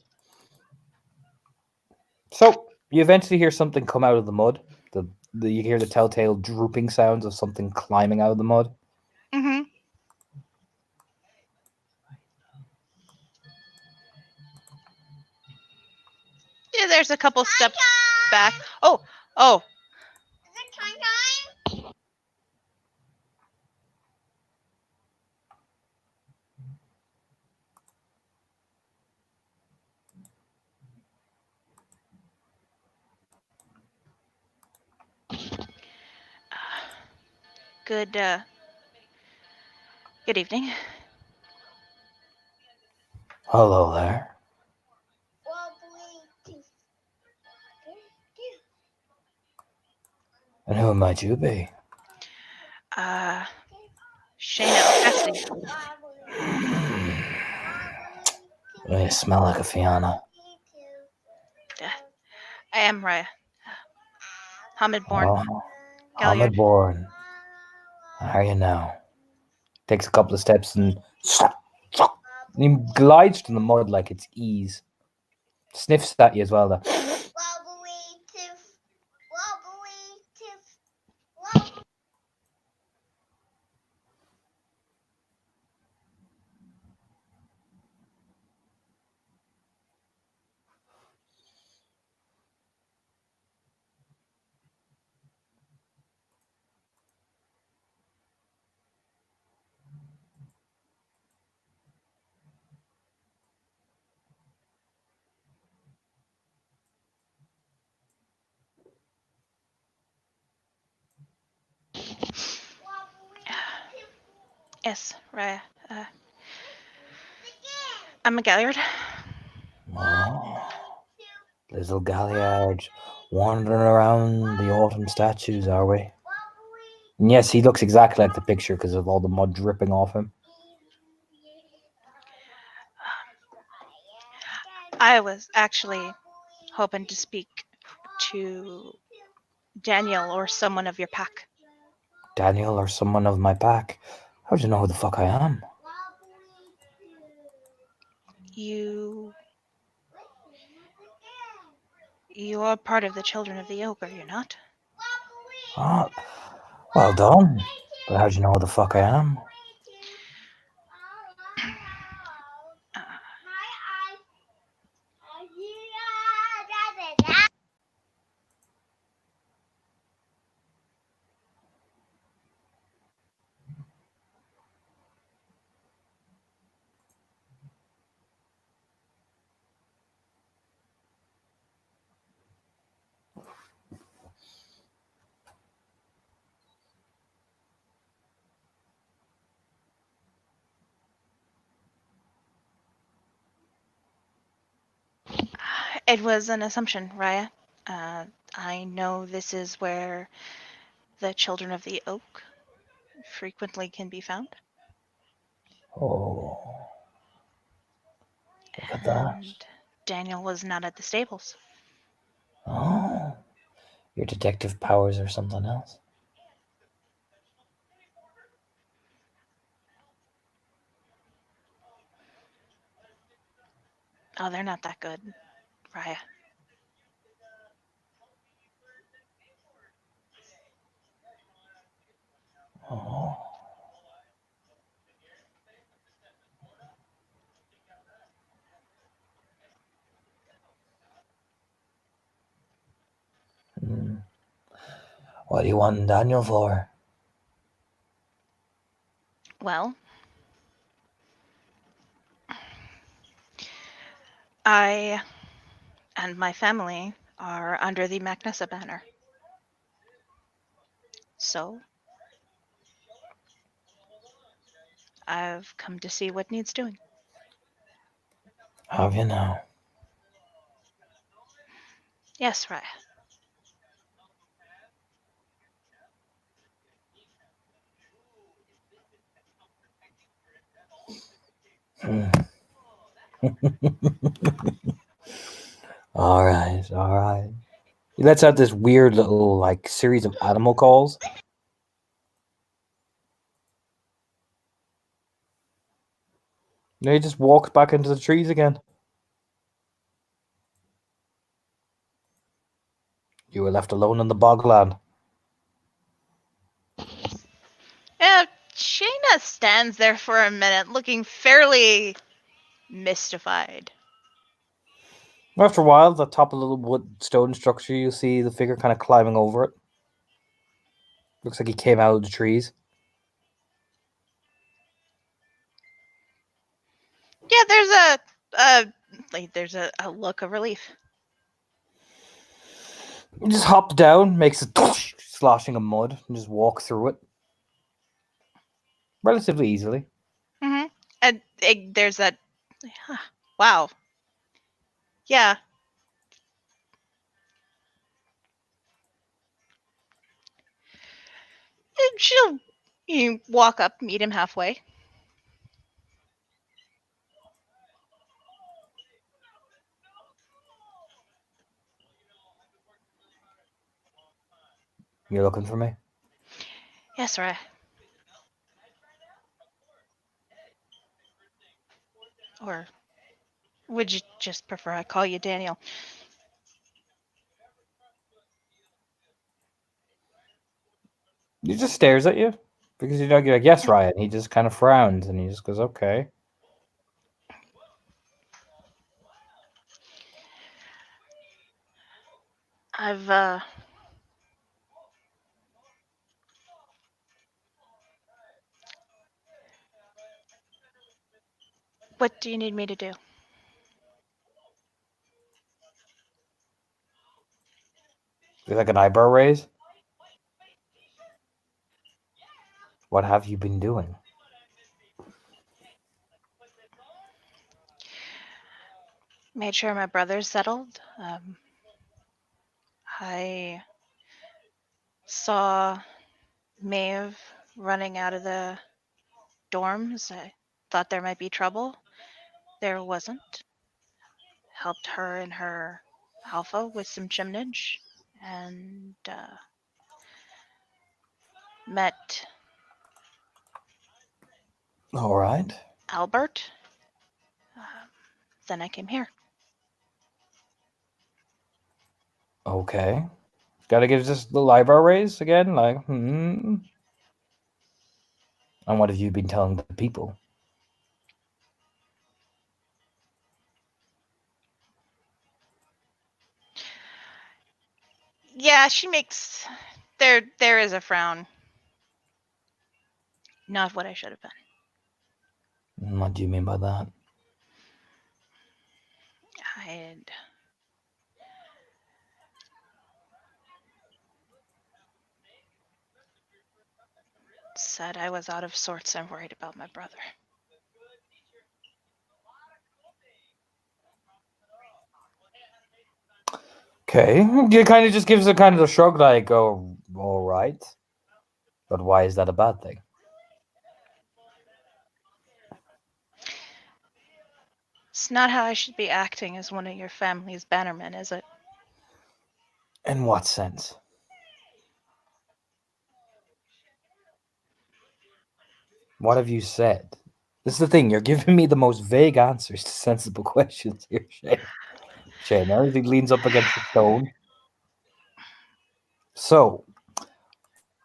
So you eventually hear something come out of the mud. You hear the telltale drooping sounds of something climbing out of the mud. Mm-hmm. Yeah, there's a couple steps back. Oh. Is it time? Good evening. Hello there. Wobbly. And who might you be? Shayna Cassidy. You smell like a Fianna. I am Raya. Hamid born. Oh, Galliard. Hamid born. How are you now? Takes a couple of steps and he glides to the mud like it's ease. Sniffs at you as well, though. Wobbly tooth. Wobbly tooth. Yes, Raya. I'm a Galliard. Oh, little Galliard wandering around the autumn statues, are we? And yes, he looks exactly like the picture because of all the mud dripping off him. I was actually hoping to speak to Daniel or someone of your pack. Daniel or someone of my pack. How do you know who the fuck I am? You are part of the Children of the Oak, are you not? Oh, well done. But how do you know who the fuck I am? It was an assumption, Raya. I know this is where the Children of the Oak frequently can be found. Oh, look at that. And Daniel was not at the stables. Oh, your detective powers or something else. Oh, they're not that good, Raya. Oh. What do you want Daniel for? Well, I and my family are under the Magnessa banner. So, I've come to see what needs doing. Have you now? Yes, Raya. All right. He lets out this weird little like series of animal calls. And he just walks back into the trees again. You were left alone in the bogland. Yeah, Shayna stands there for a minute, looking fairly mystified. After a while, the top of the little wood stone structure, you see the figure kind of climbing over it. Looks like he came out of the trees. Yeah, there's a look of relief. He just hops down, makes a sloshing of mud, and just walks through it. Relatively easily. Mm-hmm. And there's that. Wow. Yeah. And you walk up, meet him halfway. You looking for me? Yes, Raya. Or would you just prefer I call you Daniel? He just stares at you. Because you're like, yes, Ryan. He just kind of frowns and he just goes, okay. What do you need me to do? There's like an eyebrow raise. What have you been doing? Made sure my brother's settled. I saw Maeve running out of the dorms. I thought there might be trouble. There wasn't. Helped her and her alpha with some chimnage. And met All right. Albert. Then I came here. Okay. Gotta give this little eyebrow raise again. Like, And what have you been telling the people? Yeah, she makes. There is a frown. Not what I should have been. What do you mean by that? I had said I was out of sorts and worried about my brother. Okay. He kind of just gives a kind of a shrug, like, oh, all right. But why is that a bad thing? It's not how I should be acting as one of your family's bannermen, is it? In what sense? What have you said? This is the thing. You're giving me the most vague answers to sensible questions here, Shane. Shane, he leans up against the stone. So,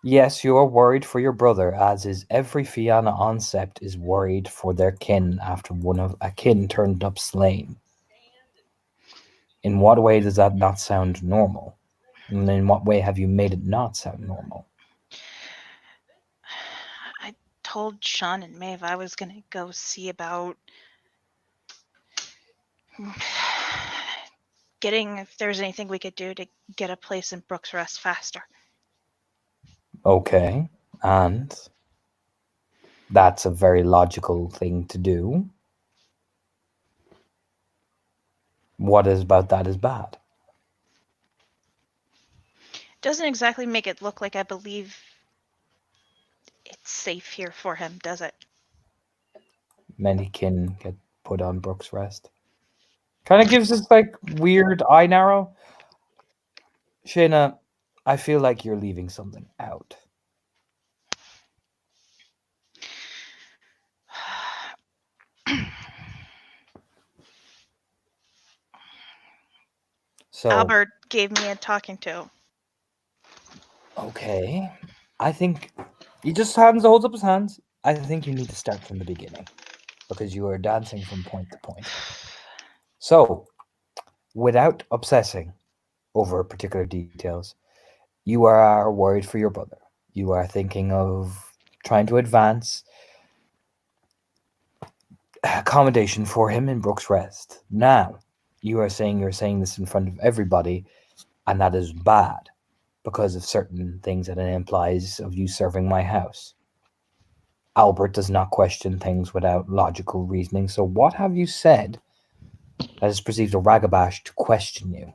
yes, you are worried for your brother, as is every Fianna on Sept is worried for their kin after one of a kin turned up slain. In what way does that not sound normal? And in what way have you made it not sound normal? I told Sean and Maeve I was gonna go see about getting if there's anything we could do to get a place in Brooks Rest faster. Okay, and that's a very logical thing to do. What is about that is bad? Doesn't exactly make it look like I believe it's safe here for him, does it? Many can get put on Brooks Rest. Kind of gives this like weird eye narrow. Shayna, I feel like you're leaving something out. So Albert gave me a talking to. okay, I think he just holds up his hands. I think you need to start from the beginning because you are dancing from point to point. So, without obsessing over particular details, you are worried for your brother. You are thinking of trying to advance accommodation for him in Brooks Rest. Now, you're saying this in front of everybody, and that is bad because of certain things that it implies of you serving my house. Albert does not question things without logical reasoning. So what have you said that has perceived a Ragabash to question you?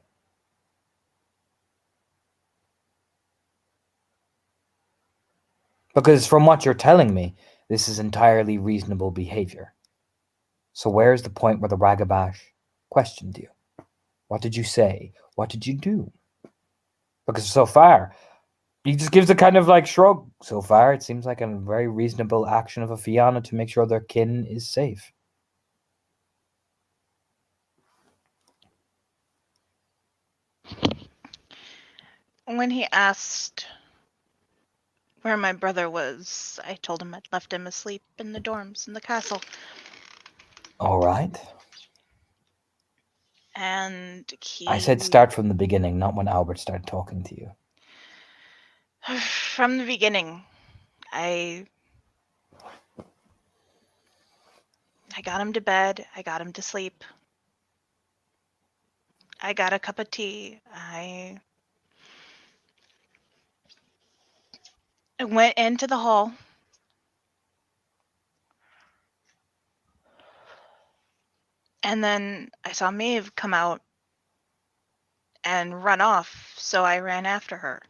Because from what you're telling me, this is entirely reasonable behavior. So where's the point where the Ragabash questioned you? What did you say? What did you do? Because so far, he just gives a kind of like shrug. So far, it seems like a very reasonable action of a Fianna to make sure their kin is safe. When he asked where my brother was, I told him I'd left him asleep in the dorms in the castle. All right. And he... I said start from the beginning, not when Albert started talking to you. From the beginning, I got him to bed. I got him to sleep. I got a cup of tea. I went into the hall. And then I saw Maeve come out and run off, so I ran after her.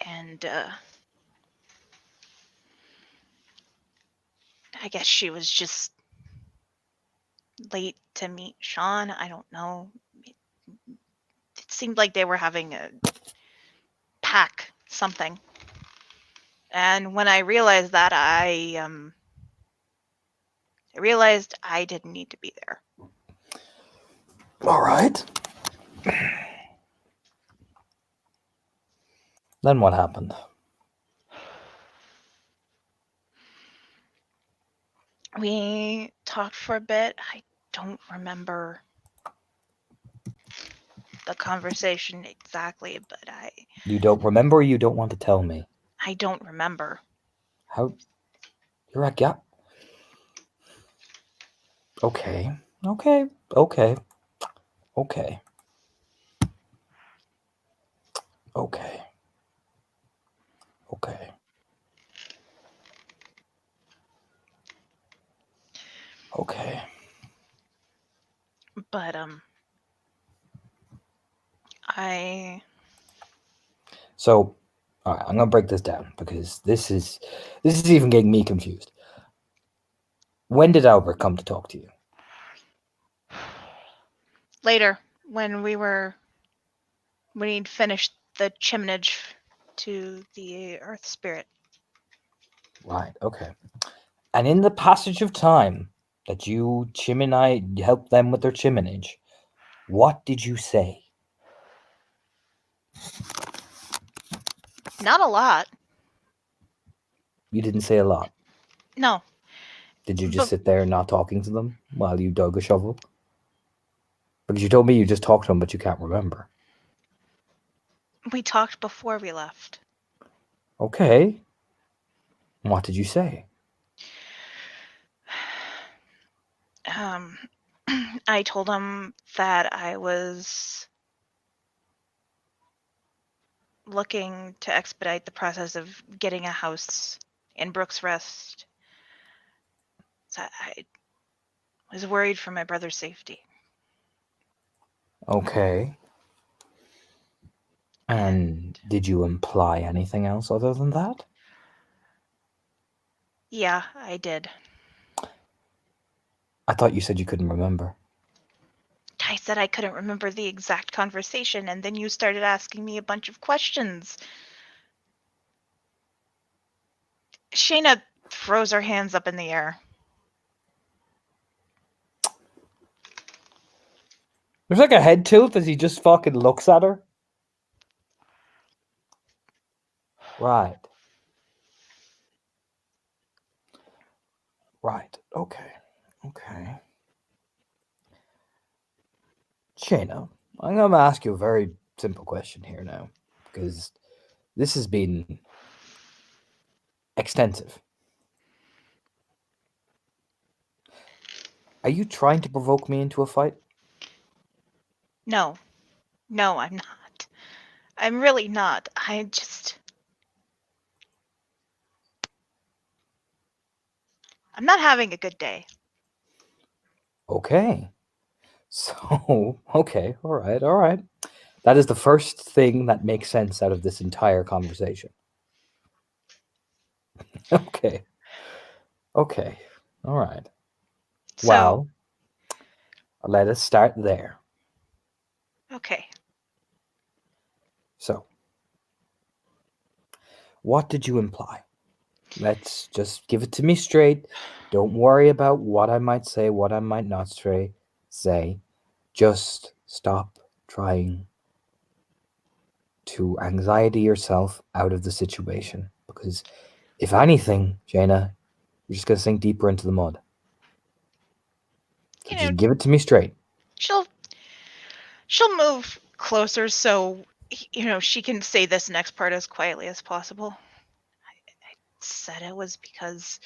And I guess she was just late to meet Sean. I don't know. It seemed like they were having a pack something. And when I realized that, I realized I didn't need to be there. All right. Then what happened? We talked for a bit. I don't remember the conversation exactly, but You don't remember or you don't want to tell me? I don't remember. How? You're a gap. Okay. Okay. Okay. Okay. Okay. Okay. Okay. But So, all right, I'm gonna break this down because this is even getting me confused. When did Albert come to talk to you? later, when we'd finished the chiminage to the Earth Spirit. Right. Okay. And in the passage of time that you helped them with their chiminage, what did you say? Not a lot. You didn't say a lot. No. Did you just sit there not talking to them while you dug a shovel? Because you told me you just talked to him, but you can't remember. We talked before we left. Okay. What did you say? I told him that I was looking to expedite the process of getting a house in Brooks Rest. So I was worried for my brother's safety. Okay. And did you imply anything else other than that? Yeah, I did. I thought you said you couldn't remember. I said I couldn't remember the exact conversation, and then you started asking me a bunch of questions. Shayna throws her hands up in the air. There's like a head tilt as he just fucking looks at her. Right. Right. Okay. Okay. Shayna, I'm going to ask you a very simple question here now, because this has been extensive. Are you trying to provoke me into a fight? No. No, I'm not. I'm really not. I'm not having a good day. Okay. So, okay, all right, all right. That is the first thing that makes sense out of this entire conversation. Okay. Okay. All right. So, Well, let us start there. okay. So, what did you imply? Let's just give it to me straight. Don't worry about what I might say, what I might not say. Just stop trying to anxiety yourself out of the situation. Because if anything, Jaina, you're just going to sink deeper into the mud. So You just know, give it to me straight. she'll move closer so she can say this next part as quietly as possible. I said it was because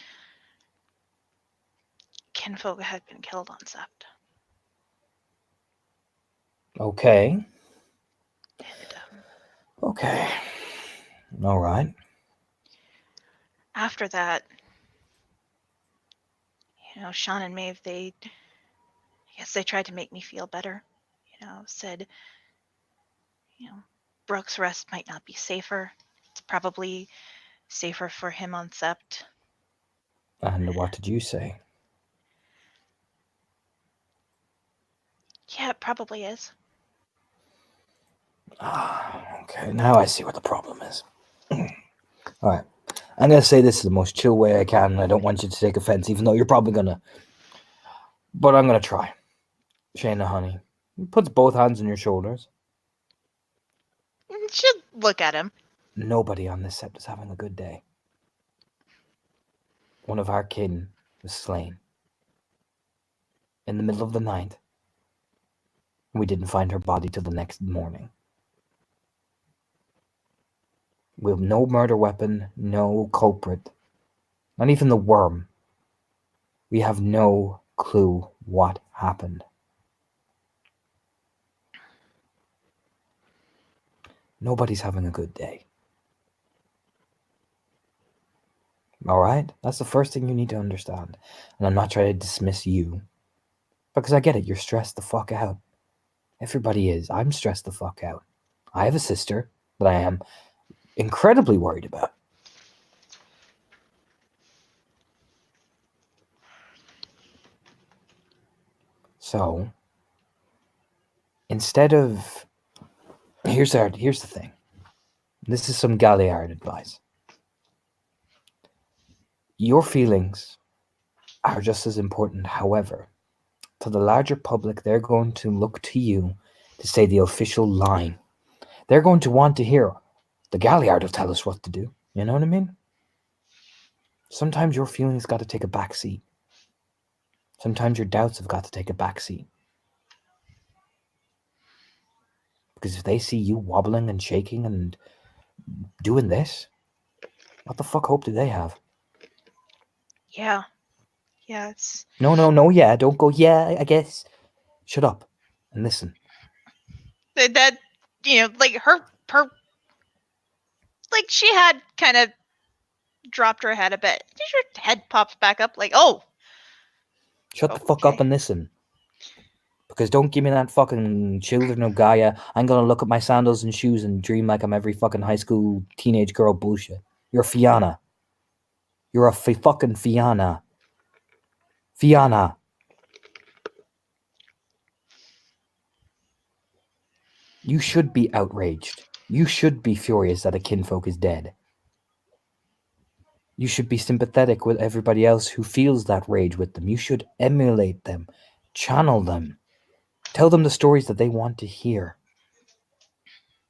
kinfolk had been killed on Sept. Okay. And Okay. All right. after that, Sean and Maeve, I guess they tried to make me feel better. Said, Brooks Rest might not be safer. It's probably safer for him on Sept. And what did you say? Yeah, it probably is. Okay, now I see what the problem is. All right. I'm going to say this the most chill way I can, and I don't want you to take offense, even though you're probably going to. But I'm going to try. Shayna, honey, puts both hands on your shoulders. She'll look at him. Nobody on this set is having a good day. One of our kin was slain in the middle of the night. We didn't find her body till the next morning. We have no murder weapon, no culprit, not even the worm. We have no clue what happened. Nobody's having a good day. All right? That's the first thing you need to understand. And I'm not trying to dismiss you. Because I get it. You're stressed the fuck out. Everybody is. I'm stressed the fuck out. I have a sister that I am incredibly worried about. So, instead of... Here's the thing. This is some Galliard advice. Your feelings are just as important. However, to the larger public, they're going to look to you to say the official line. They're going to want to hear the Galliard will tell us what to do. You know what I mean? Sometimes your feelings got to take a back seat. Sometimes your doubts have got to take a back seat. Because if they see you wobbling and shaking and doing this, what the fuck hope do they have? Yeah. Yeah, it's No, yeah, don't go, yeah, I guess. Shut up and listen. that like her like she had kind of dropped her head a bit. Her head pops back up like, oh, Shut the fuck up Okay. and listen. Because don't give me that fucking Children of Gaia. I'm gonna look at my sandals and shoes and dream like I'm every fucking high school teenage girl bullshit. You're Fiona. You're a fucking Fiona. Fiona. You should be outraged. You should be furious that a kinfolk is dead. You should be sympathetic with everybody else who feels that rage with them. You should emulate them, channel them, tell them the stories that they want to hear,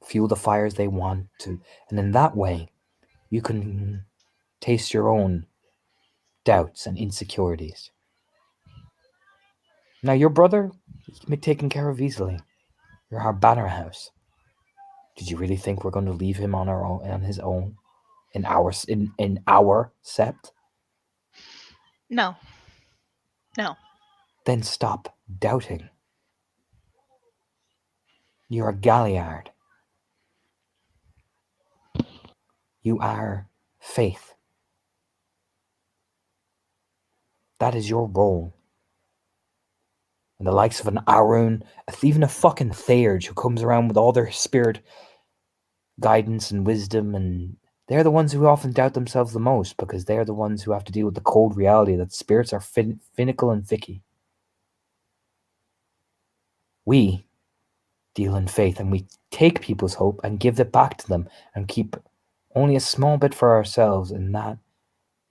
fuel the fires they want to, and in that way, you can taste your own doubts and insecurities. Now, your brother, he can be taken care of easily. You're our banner house. Did you really think we're going to leave him on our own, on his own, in our sept? no. Then stop doubting. You're a Galliard. You are faith. That is your role. And the likes of an Arun, even a fucking Theurge who comes around with all their spirit guidance and wisdom, and they're the ones who often doubt themselves the most because they're the ones who have to deal with the cold reality that spirits are finical and ficky. We deal in faith and we take people's hope and give it back to them and keep only a small bit for ourselves, in that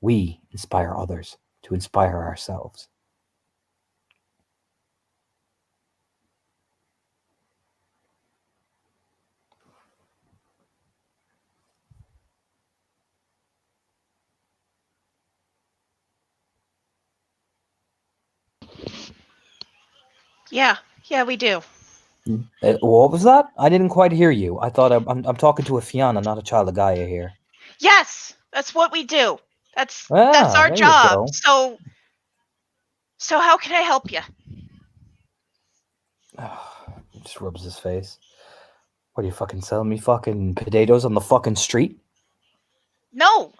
we inspire others to inspire ourselves. Yeah, we do. What was that? I didn't quite hear you. I thought I'm talking to a Fiona, not a child of Gaia here. Yes, that's what we do. That's Ah, our there you job. go. So how can I help you? He just rubs his face. What are you fucking selling me fucking potatoes on the fucking street? No.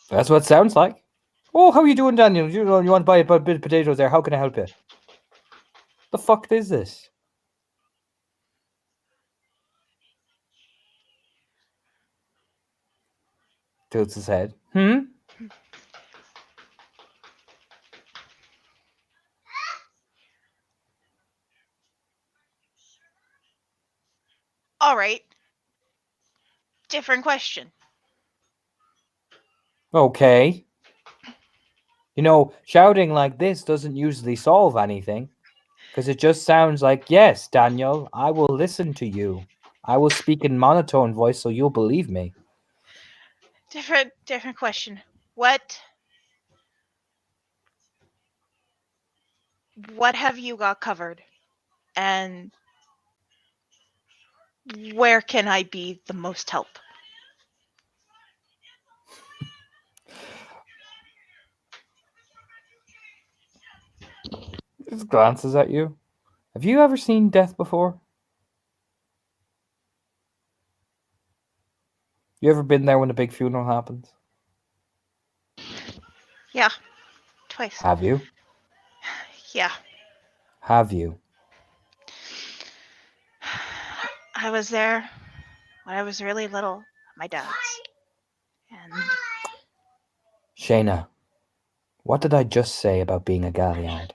That's what it sounds like. Oh, how are you doing, Daniel? You want to buy a bit of potatoes there? How can I help you? The fuck is this? Tilts his head. All right. Different question. Okay. You know, shouting like this doesn't usually solve anything. Because it just sounds like, yes, Daniel, I will listen to you. I will speak in monotone voice so you'll believe me. Different question. What have you got covered? And where can I be the most help? He just glances at you. Have you ever seen death before? You ever been there when a big funeral happens? Yeah. Twice. Have you? Yeah. Have you? I was there when I was really little at my dad's. And Shayna, what did I just say about being a Galliard?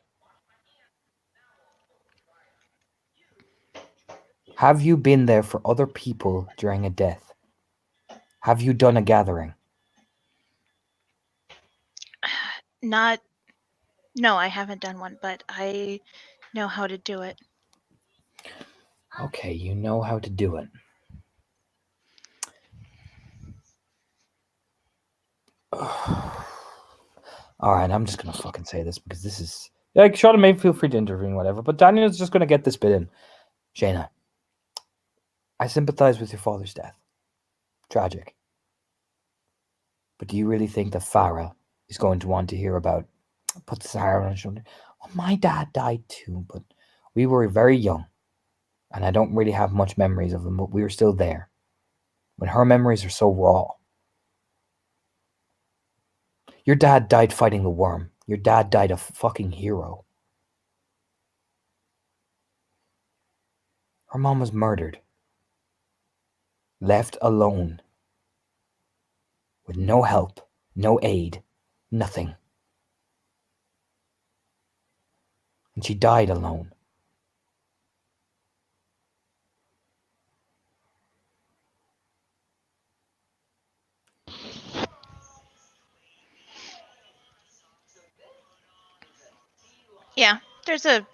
Have you been there for other people during a death? Have you done a gathering? no, I haven't done one, but I know how to do it. Okay, you know how to do it. Alright, I'm just gonna fucking say this because this is... Like, Shauna may feel free to intervene, whatever, but Daniel's just gonna get this bit in. Shayna, I sympathize with your father's death. Tragic. But do you really think that Farah is going to want to hear about, put Sahara on his shoulder? Well, my dad died too, but we were very young. And I don't really have much memories of them, but we were still there. When her memories are so raw. Your dad died fighting the worm. Your dad died a fucking hero. Her mom was murdered. Left alone. With no help, no aid, nothing. And she died alone. Yeah, there's a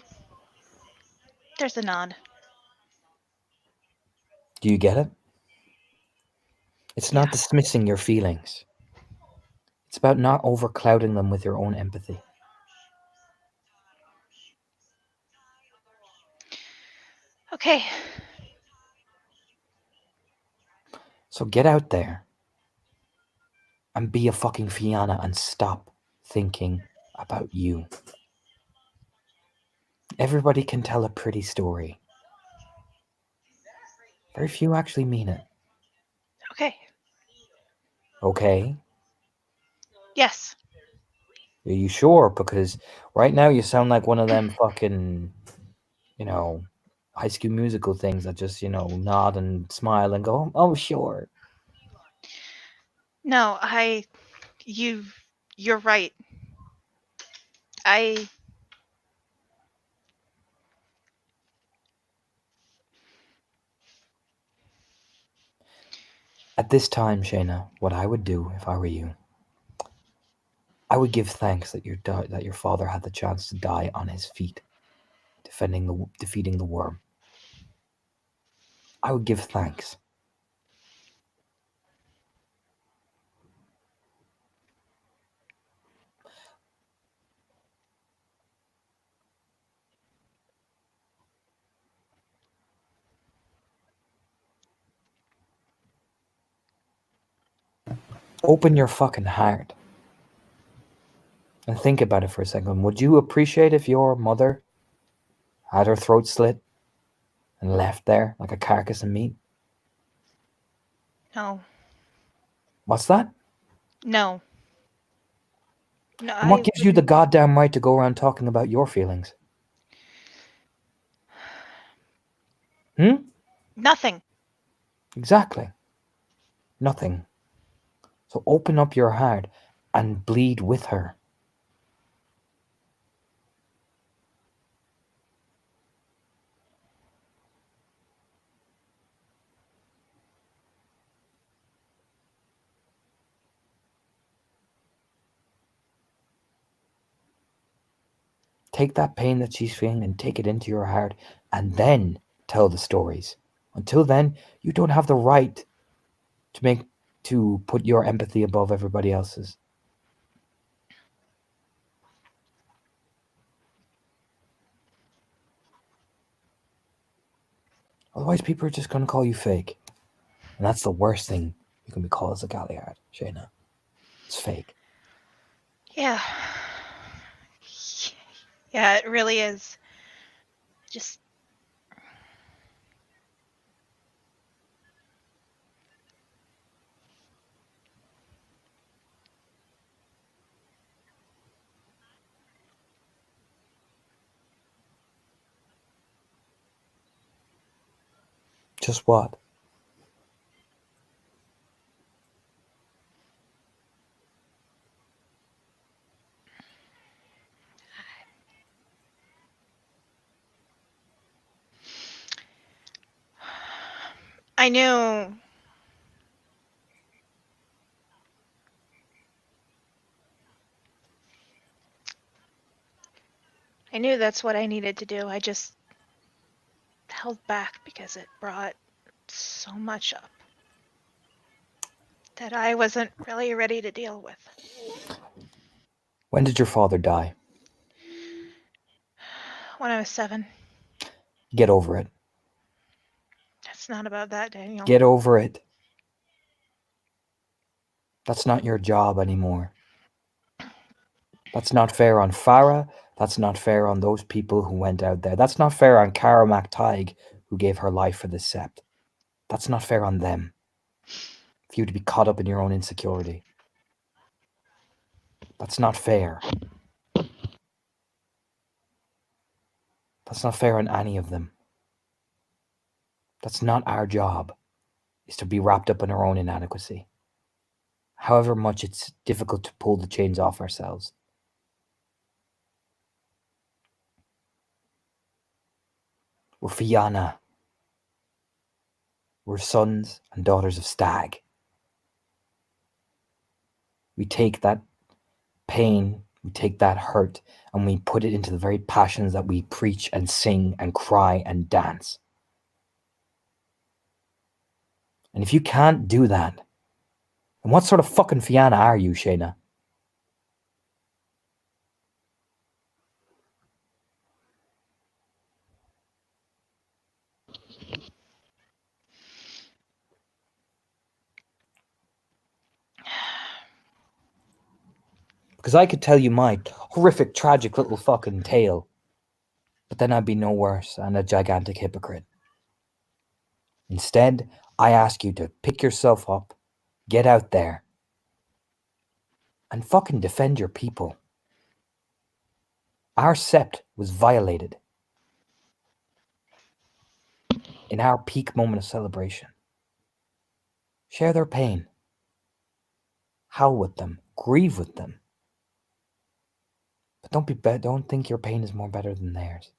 nod. Do you get it? It's not dismissing your feelings. It's about not overclouding them with your own empathy. Okay. So get out there and be a fucking Fianna and stop thinking about you. Everybody can tell a pretty story. Very few actually mean it. Okay. Okay? Yes. Are you sure? Because right now you sound like one of them fucking, High School Musical things that just, nod and smile and go, oh, sure. No, you're right. At this time, Shayna, what I would do if I were you, I would give thanks that your father had the chance to die on his feet, defeating the worm. I would give thanks. Open your fucking heart and think about it for a second. Would you appreciate if your mother had her throat slit and left there like a carcass of meat? No. What's that? No. No. And what gives you the goddamn right to go around talking about your feelings? Nothing. Exactly. Nothing. So open up your heart and bleed with her. Take that pain that she's feeling and take it into your heart and then tell the stories. Until then, you don't have the right to put your empathy above everybody else's. Otherwise, people are just going to call you fake. And that's the worst thing you can be called as a Galliard, Shayna. It's fake. Yeah. Yeah, it really is. Just Just what? I knew that's what I needed to do. I just held back because it brought so much up that I wasn't really ready to deal with. When did your father die? When I was 7. Get over it. It's not about that, Daniel. Get over it. That's not your job anymore. That's not fair on Farah. That's not fair on those people who went out there. That's not fair on Cara MacTaig, who gave her life for the Sept. That's not fair on them. For you to be caught up in your own insecurity. That's not fair. That's not fair on any of them. That's not our job, is to be wrapped up in our own inadequacy. However much it's difficult to pull the chains off ourselves. We're Fianna. We're sons and daughters of Stag. We take that pain, we take that hurt, and we put it into the very passions that we preach and sing and cry and dance. And if you can't do that, then what sort of fucking Fianna are you, Shayna? Because I could tell you my horrific, tragic little fucking tale, but then I'd be no worse and a gigantic hypocrite. Instead, I ask you to pick yourself up, get out there, and fucking defend your people. Our Sept was violated in our peak moment of celebration. Share their pain. Howl with them. Grieve with them. But don't think your pain is more better than theirs.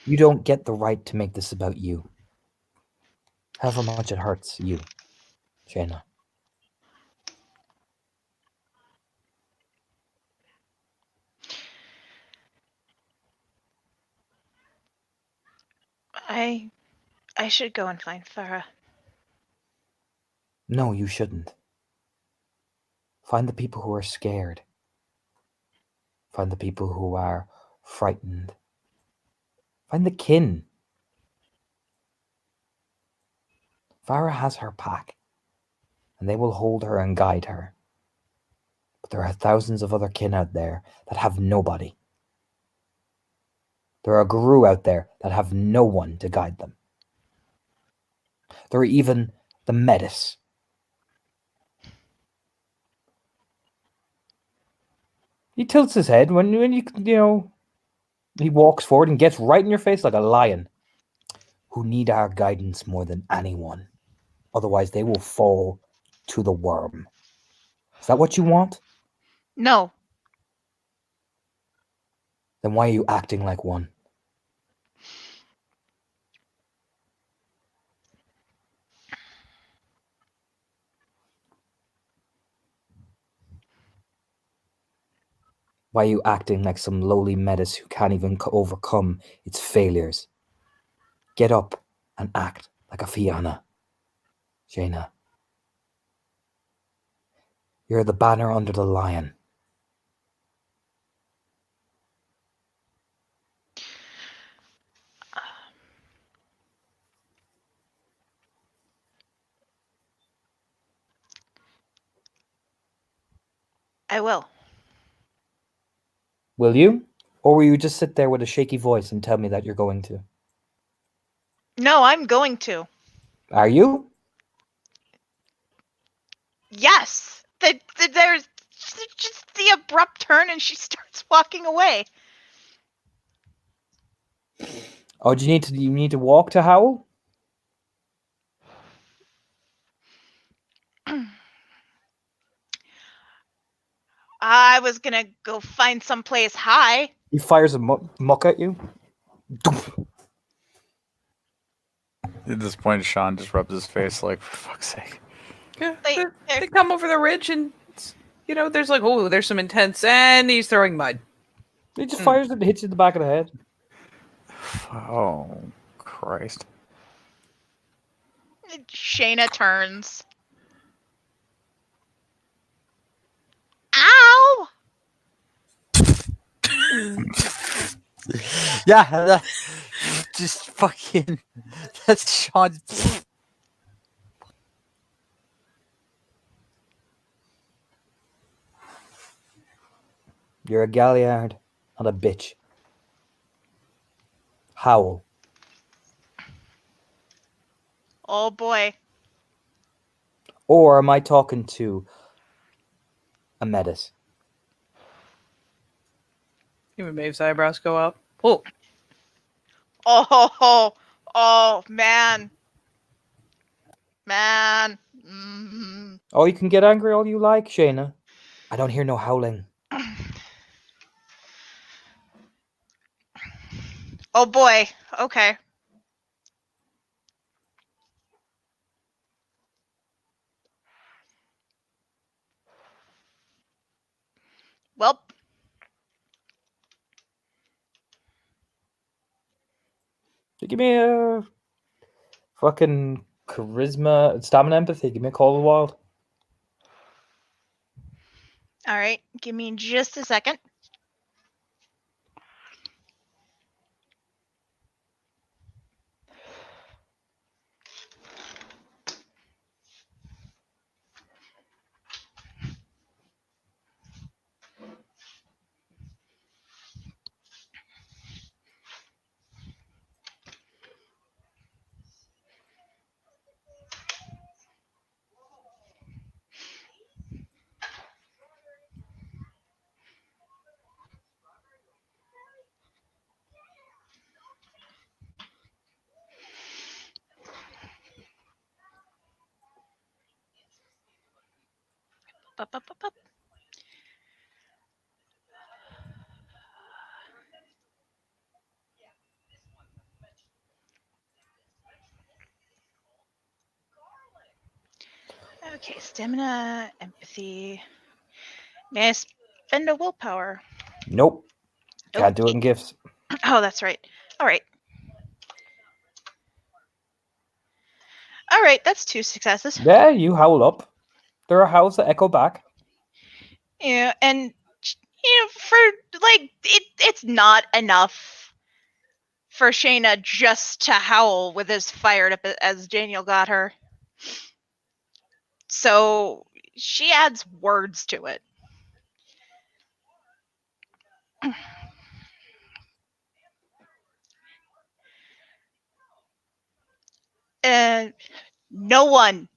You don't get the right to make this about you. However much it hurts you, Shayna. I should go and find Farah. No, you shouldn't. Find the people who are scared. Find the people who are frightened. Find the kin. Farah has her pack, and they will hold her and guide her. But there are thousands of other kin out there that have nobody. There are Guru out there that have no one to guide them. There are even the Metis. He tilts his head when he walks forward and gets right in your face like a lion. Who need our guidance more than anyone. Otherwise, they will fall to the worm. Is that what you want? No. Then why are you acting like one? Why are you acting like some lowly Metis who can't even overcome its failures? Get up and act like a Fianna. Shayna. You're the banner under the lion. I will. Will you? Or will you just sit there with a shaky voice and tell me that you're going to? No, I'm going to. Are you? Yes. There's just the abrupt turn and she starts walking away. Oh, do you need to walk to Howl? I was gonna go find someplace high. He fires a muck at you. At this point, Sean just rubs his face like, for fuck's sake. Yeah, They- they come over the ridge and, there's like, oh, there's some intense, and he's throwing mud. He just fires it and hits you in the back of the head. Oh, Christ. Shayna turns. Ow! Yeah, just fucking. That's Sean. You're a galliard, not a bitch. Howl. Oh boy. Or am I talking to a Metis? Even Maeve's eyebrows go up. Oh, Oh, man. Man. Mm. Oh, you can get angry all you like, Shayna. I don't hear no howling. Oh boy. Okay. Well, Give me a fucking charisma, stamina, empathy. Give me a call of the wild. all right. Give me just a second. Up, up, up, up. Okay, stamina, empathy. May I spend a willpower? Nope. Can't do it Okay. in gifts. Oh, that's right. All right. All right, that's 2 successes. Yeah, you howl up. There are howls that echo back. Yeah, and for like it's not enough for Shayna just to howl with as fired up as Daniel got her. So she adds words to it. And no one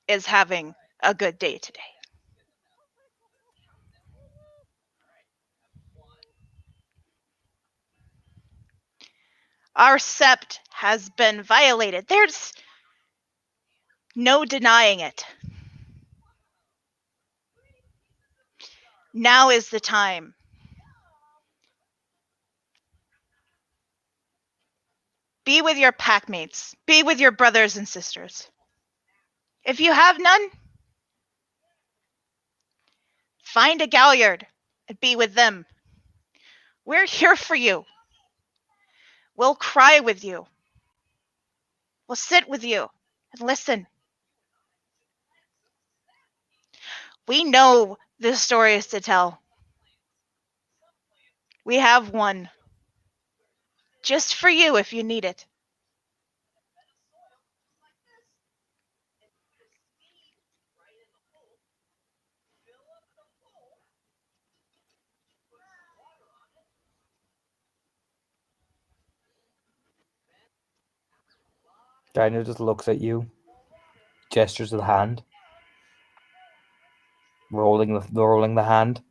is having a good day today. Our sept has been violated. There's no denying it. Now is the time. Be with your packmates. Be with your brothers and sisters. If you have none, find a galliard and be with them. We're here for you. We'll cry with you. We'll sit with you and listen. We know the stories to tell. We have one. Just for you if you need it. Daniel just looks at you, gestures with the hand, rolling the hand.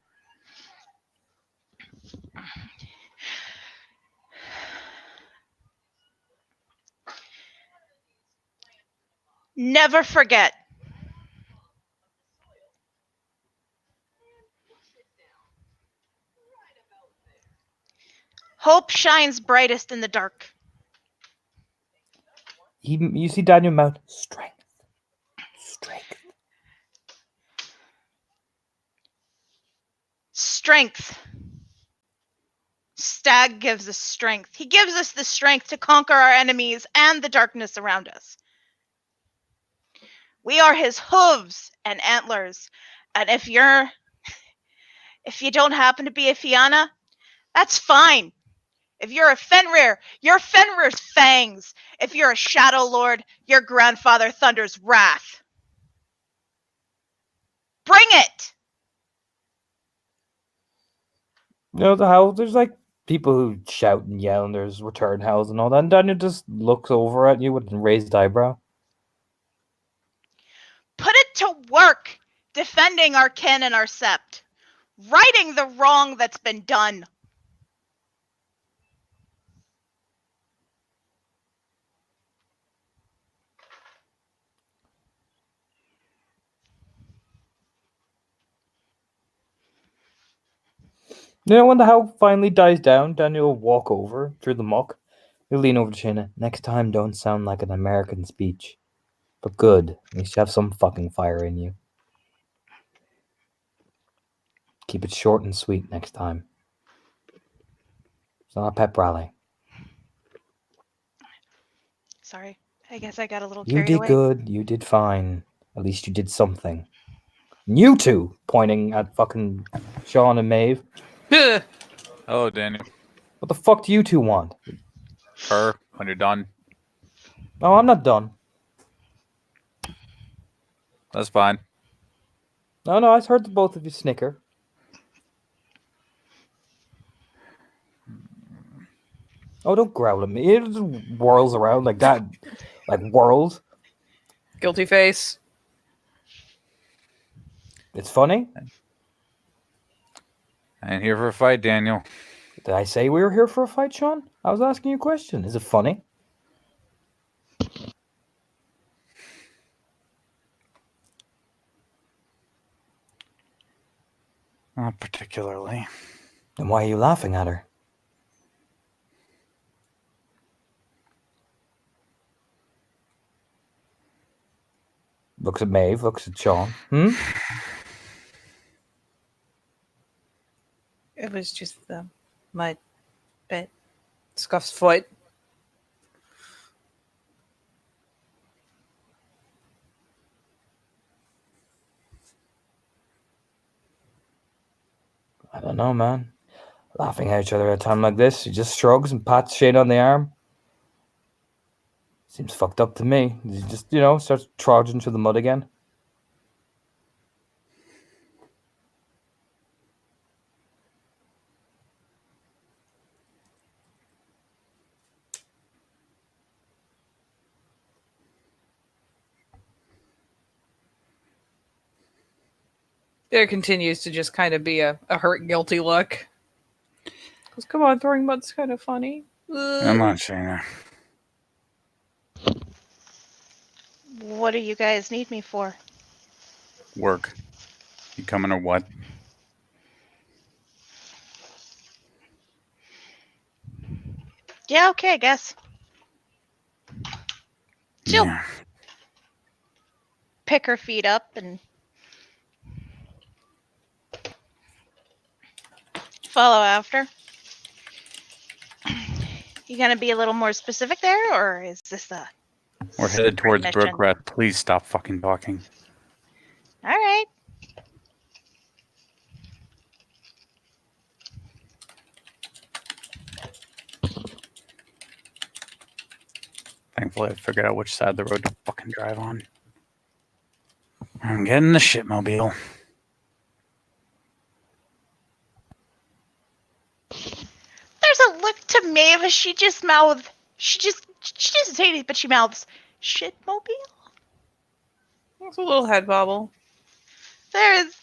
Never forget. Hope shines brightest in the dark. You see Daniel mount strength. Strength. Stag gives us strength. He gives us the strength to conquer our enemies and the darkness around us. We are his hooves and antlers. And if you don't happen to be a Fianna, that's fine. If you're a Fenrir, you're Fenrir's fangs. If you're a Shadow Lord, you're Grandfather Thunder's wrath. Bring it! You know how there's like people who shout and yell and there's return howls and all that, and Daniel just looks over at you with a raised eyebrow. Put it to work, defending our kin and our sept. Righting the wrong that's been done. You know, when the howl finally dies down, Daniel will walk over through the muck. He'll lean over to Shayna. Next time, don't sound like an American speech. But good. At least you have some fucking fire in you. Keep it short and sweet next time. It's not a pep rally. Sorry, I guess I got a little You carried did away. good. You did fine. At least you did something. And you two, pointing at fucking Sean and Maeve. Hello, Daniel. What the fuck do you two want? Her, when you're done. No, I'm not done. That's fine. No, I heard the both of you snicker. Oh, don't growl at me. It just whirls around like that. Like whirls. Guilty face. It's funny. I ain't here for a fight, Daniel. Did I say we were here for a fight, Sean? I was asking you a question. Is it funny? Not particularly. Then why are you laughing at her? Looks at Maeve, looks at Sean. It was just the mud bit. Scuff's foot. I don't know, man. Laughing at each other at a time like this. He just shrugs and pats Shane on the arm. Seems fucked up to me. He just, starts trudging through the mud again. There continues to just kind of be a hurt, guilty look. Because come on, throwing mud's kind of funny. I'm not saying that. What do you guys need me for? Work. You coming or what? Yeah, okay, I guess. She'll Yeah. pick her feet up and follow after. You gonna be a little more specific there, or is this the... We're headed towards mission? Brookrat. Please stop fucking talking. All right. Thankfully, I figured out which side of the road to fucking drive on. I'm getting the shitmobile. There's a look to Maeve as she just mouthed. She doesn't say anything, but she mouths, "Shitmobile." It's a little head bobble. There's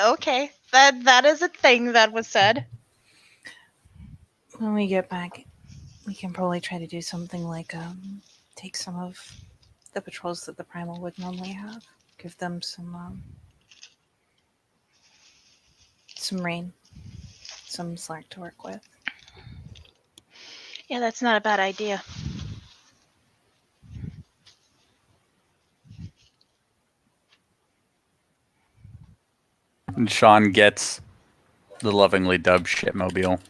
okay. That is a thing that was said. When we get back, we can probably try to do something like take some of the patrols that the Primal would normally have, give them some rain, some slack to work with. Yeah, that's not a bad idea. And Sean gets the lovingly dubbed shitmobile.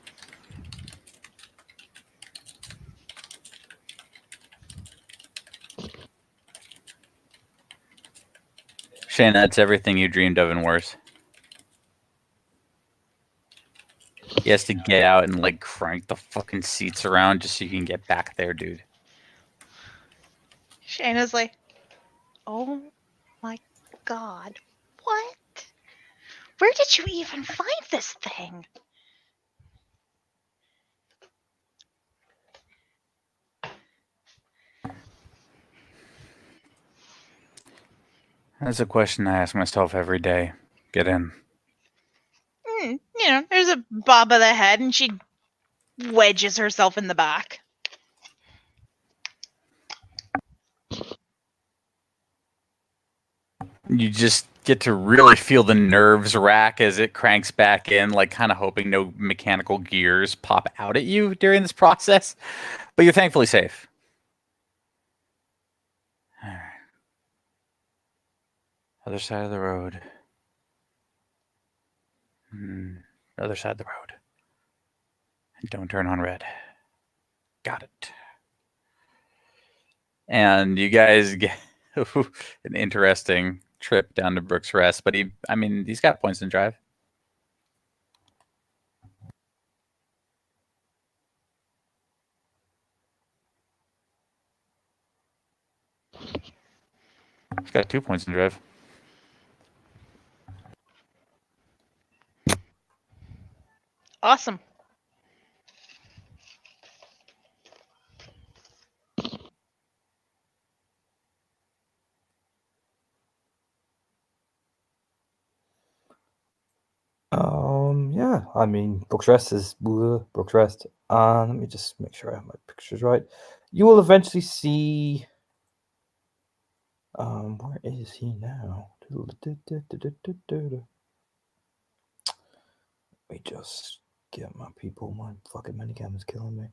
Shane, that's everything you dreamed of and worse. He has to get out and like crank the fucking seats around just so you can get back there, dude. Shayna's like, oh my god, what? Where did you even find this thing? That's a question I ask myself every day. Get in. You know, there's a bob of the head and she wedges herself in the back. You just get to really feel the nerves rack as it cranks back in, like kind of hoping no mechanical gears pop out at you during this process. But you're thankfully safe. All right. Other side of the road. Other side of the road. And don't turn on red. Got it. And you guys get an interesting trip down to Brooks Rest, but he's got points in drive. He's got 2 points in drive. Awesome. Yeah, I mean, Brooks Rest is Brooks Rest. Let me just make sure I have my pictures right. You will eventually see. Where is he now? Let me just get my people. My fucking minicam is killing me.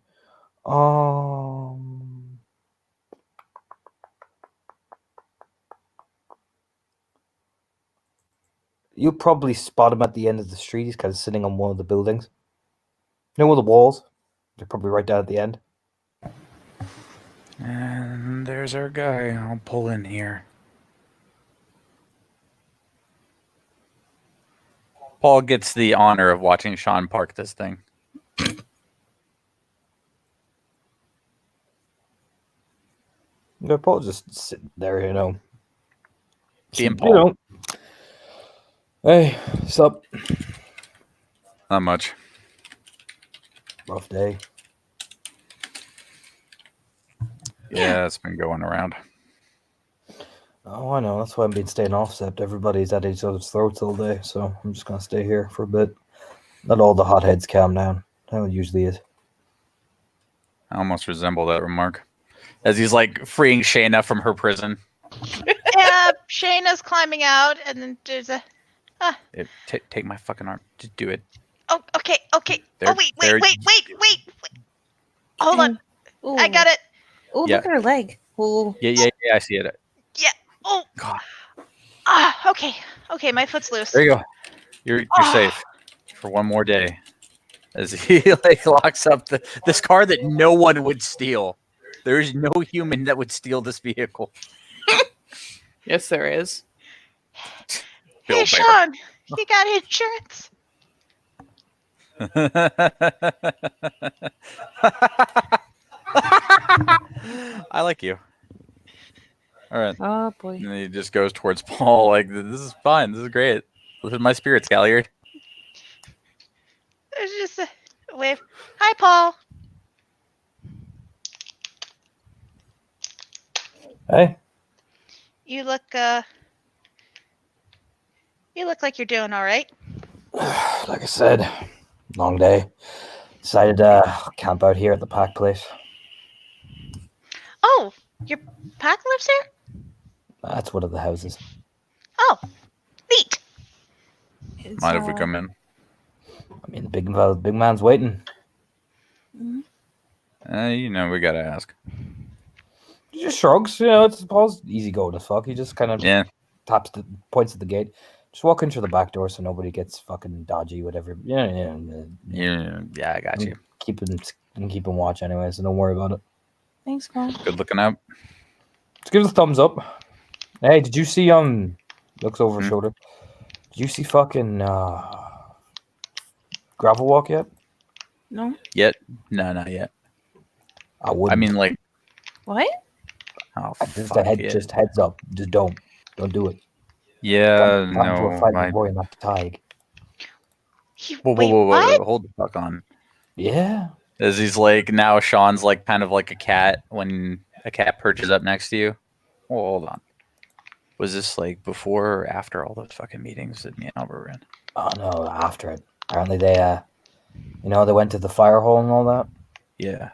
You'll probably spot him at the end of the street. He's kind of sitting on one of the buildings. You know, all the walls? They're probably right down at the end. And there's our guy. I'll pull in here. Paul gets the honor of watching Sean park this thing. Yeah, Paul's just sitting there, you know. Being Paul. You know. Hey, what's up? Not much. Rough day. Yeah, it's been going around. Oh, I know. That's why I've been staying offset. Everybody's at each other's throats all day, so I'm just going to stay here for a bit. Let all the hotheads calm down. How it usually is. I almost resemble that remark. As he's like freeing Shayna from her prison. Yeah, Shayna's climbing out, and then there's a. Take my fucking arm. Just do it. Oh, okay. There- Oh, wait. there- Hold on. Ooh. I got it. Ooh, Yeah. look at her leg. Ooh. Yeah, I see it. Oh. God. Okay, my foot's loose. There you go. You're safe for one more day. As he like locks up this car that no one would steal. There is no human that would steal this vehicle. Yes, there is. Bill Hey, Baker. Sean, you got insurance? I like you. All right. Oh boy. And then he just goes towards Paul like, this is fine. This is great. Listen to my spirits, Galliard. There's just a wave. Hi, Paul. Hey. You look like you're doing all right. Like I said, long day. Decided to camp out here at the pack place. Oh, your pack lives here? That's one of the houses. Oh, neat. Mind if we come in? I mean, the big man's waiting. We gotta ask. He just shrugs. You know, it's Paul's easy going as fuck. He just kind of Yeah. points at the gate. Just walk in through the back door so nobody gets fucking dodgy, whatever. Yeah. Yeah, I got you. Keep him watch anyway, so don't worry about it. Thanks, Paul. Good looking out. Just give it a thumbs up. Hey, did you see Looks over her Hmm. shoulder. Did you see fucking Gravel Walk yet? No. Yet? No, not yet. I wouldn't. I mean, like, What? oh, just a fuck head, it. just heads up. Just don't do it. Yeah, Got into a no. fight with Roy and not Tig. Wait, what? Hold the fuck on. Yeah. As he's like, now Sean's like kind of like a cat when a cat perches up next to you. Well, hold on. Was this like before or after all those fucking meetings that me and Albert were in? Oh no, after it. Apparently they they went to the fire hole and all that, Yeah.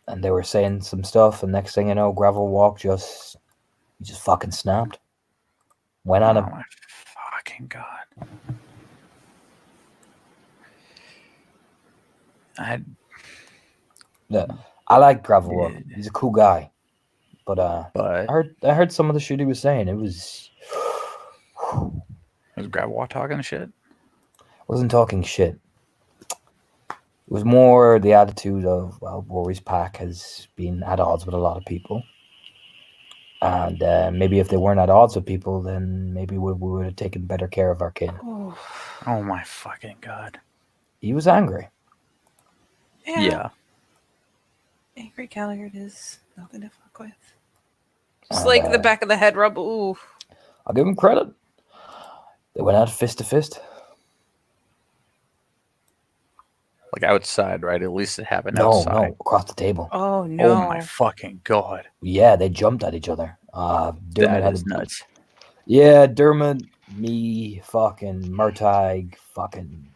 and they were saying some stuff, and next thing you know, Gravel Walk just fucking snapped. Went on Oh a my fucking god. I like Gravel Walk. He's a cool guy. But But I heard some of the shit he was saying. It was was Grabwall talking shit? wasn't talking shit. It was more the attitude of, well, Rory's pack has been at odds with a lot of people. And maybe if they weren't at odds with people, then maybe we would have taken better care of our kin. Oh. Oh my fucking god. He was angry. Yeah. Angry Gallagher is nothing to fuck with. Just And, like the back of the head rub. Ooh. I'll give him credit. They went out fist to fist. Like outside, right? At least it happened No, outside. across the table. Oh no. Oh my fucking god. Yeah, they jumped at each other. Dermot That had is a- nuts. Yeah, Dermot, me, fucking Murtag, fucking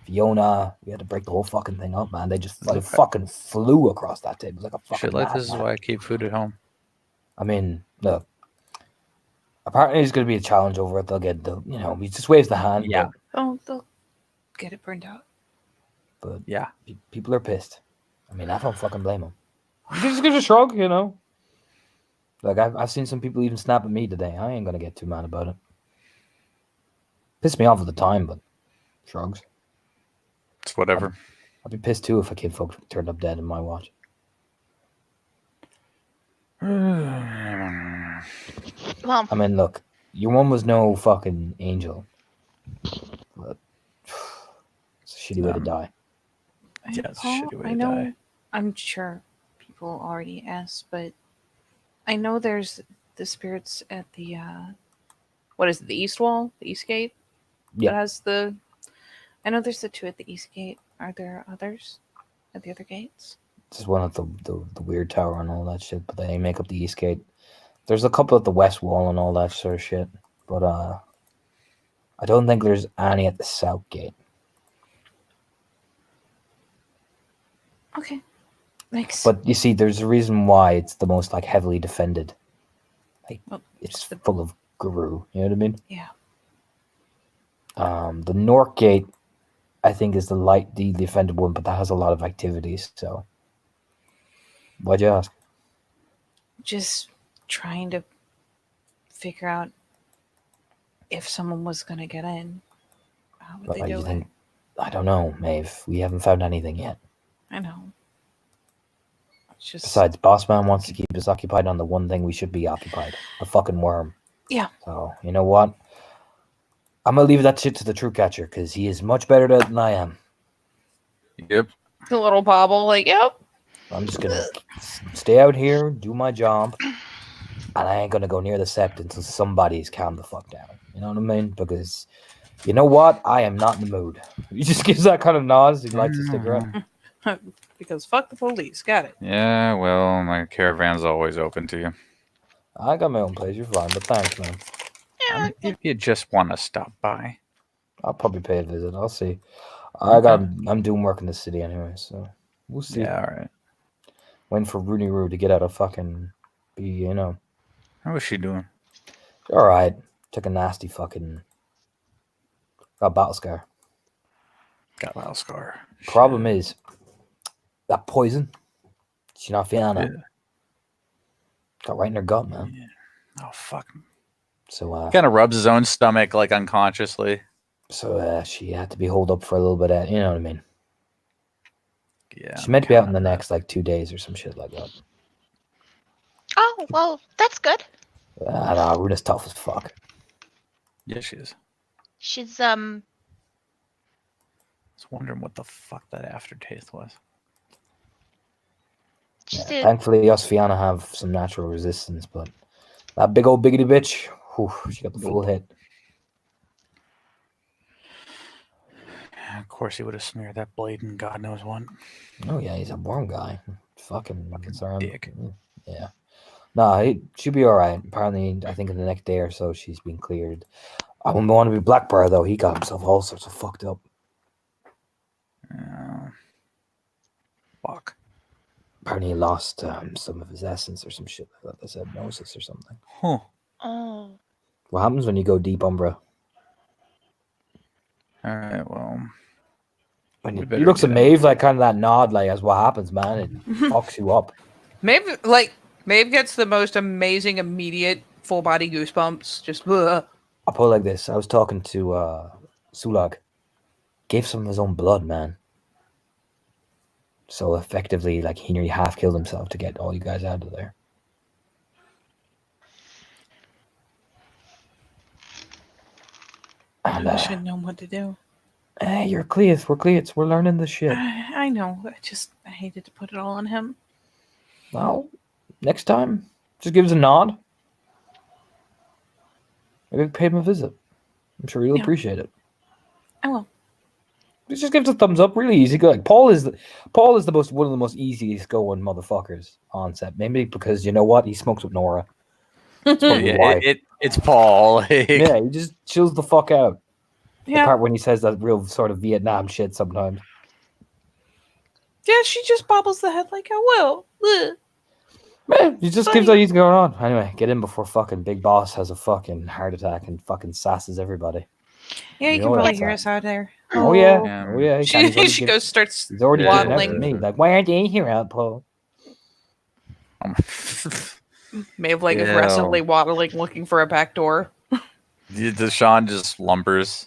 Fiona. We had to break the whole fucking thing up, man. They just Okay. fucking flew across that table like a fucking Shit like this is madman. why I keep food at home. I mean, look. Apparently, there's going to be a challenge over it. They'll get he just waves the hand. Yeah. Oh, they'll get it burned out. But Yeah. people are pissed. I mean, I don't fucking blame them. You just give a shrug, Like, I've seen some people even snap at me today. I ain't going to get too mad about it. Pissed me off at the time, but shrugs. It's whatever. I'd be pissed too if a kid folk turned up dead in my watch. Well, I mean, look, your mom was no fucking angel. But it's a shitty way to die. Yeah, it's a Paul, shitty way I to know. die. I'm sure people already asked, but I know there's the spirits at the what is it, the east wall, the east gate? Yeah. That has the. I know there's the two at the east gate. Are there others at the other gates? This is one of the weird tower and all that shit, but they make up the east gate. There's a couple at the west wall and all that sort of shit, but I don't think there's any at the south gate. Okay, makes. But you see, there's a reason why it's the most like heavily defended. Like Well, it's full of guru. You know what I mean? Yeah. The north gate, I think, is the defended one, but that has a lot of activities. So, why'd you ask? Just trying to figure out if someone was gonna get in. How would they Like, do you it? think? I don't know, Maeve. We haven't found anything yet. I know. It's just Besides, Bossman wants to keep us occupied on the one thing we should be occupied, the fucking worm. Yeah. So, you know what? I'm going to leave that shit to the true catcher, because he is much better than I am. Yep. the little bobble. Like, yep. I'm just going to stay out here, do my job, and I ain't going to go near the sept until somebody's calmed the fuck down. You know what I mean? Because, you know what? I am not in the mood. He just gives that kind of nods. He lights a cigarette. Because fuck the police. Got it. Yeah, well, my caravan's always open to you. I got my own place. You're fine, but thanks, man. yeah, If you just want to stop by. I'll probably pay a visit. I'll see. I'm doing work in the city anyway, so we'll see. Yeah, all right. Waiting for Rooney Roo to get out of fucking How was she doing? All right. Took a nasty fucking got battle scar. Got a battle scar. Problem is that poison. She's not feeling it. Yeah. Got right in her gut, man. Oh, fuck. So Kind of rubs his own stomach, like, unconsciously. she had to be holed up for a little bit. You know what I mean? Yeah. She's meant to be out in the next like 2 days or some shit like that. oh well, that's good. Nah, Runa's tough as fuck. Yeah, she is. She's I was wondering what the fuck that aftertaste was. she's Yeah, a, thankfully, us Fianna have some natural resistance, but that big old biggity bitch, whew, she got the full hit. Of course, he would have smeared that blade in God knows what. Oh yeah, he's a warm guy. Fucking gets around. dick. Yeah. Nah, she'll be all right. Apparently, I think in the next day or so, she's been cleared. I wouldn't want to be Blackbriar though. He got himself all sorts of fucked up. Fuck. Apparently, he lost some of his essence or some shit like that. They said hypnosis or something. Huh. oh. What happens when you go deep, Umbra? All right. Well, When We you better look at get Maeve, like kind of that nod, like as what happens, man. It fucks you up. Maeve gets the most amazing immediate full body goosebumps. Just ugh. I'll put it like this. I was talking to Sulag. Gave some of his own blood, man. So effectively, like he nearly half killed himself to get all you guys out of there. And I should know what to do. hey, you're Cleats. We're Cleats. We're learning this shit. I know. I hated to put it all on him. Well, next time, just give us a nod. Maybe pay him a visit. I'm sure he'll Yeah. appreciate it. I will. Just give us a thumbs up. Really easy. Like Paul is one of the most easiest going motherfuckers on set. Maybe because you know what, he smokes with Nora. That's probably yeah, why. it's Paul. Like, Yeah, he just chills the fuck out. The Yeah. part when he says that real sort of Vietnam shit sometimes. Yeah, she just bobbles the head like I will. Ugh. Man, he just gives Funny. out he's going on. Anyway, get in before fucking Big Boss has a fucking heart attack and fucking sasses everybody. Yeah, You you know can what probably that's hear at. us out there. Oh yeah, Yeah. oh yeah. She starts He's already Yeah. giving out to me. Like, why aren't you here, out, Paul? Maeve like Ew. aggressively waddling, looking for a back door. Sean just lumbers.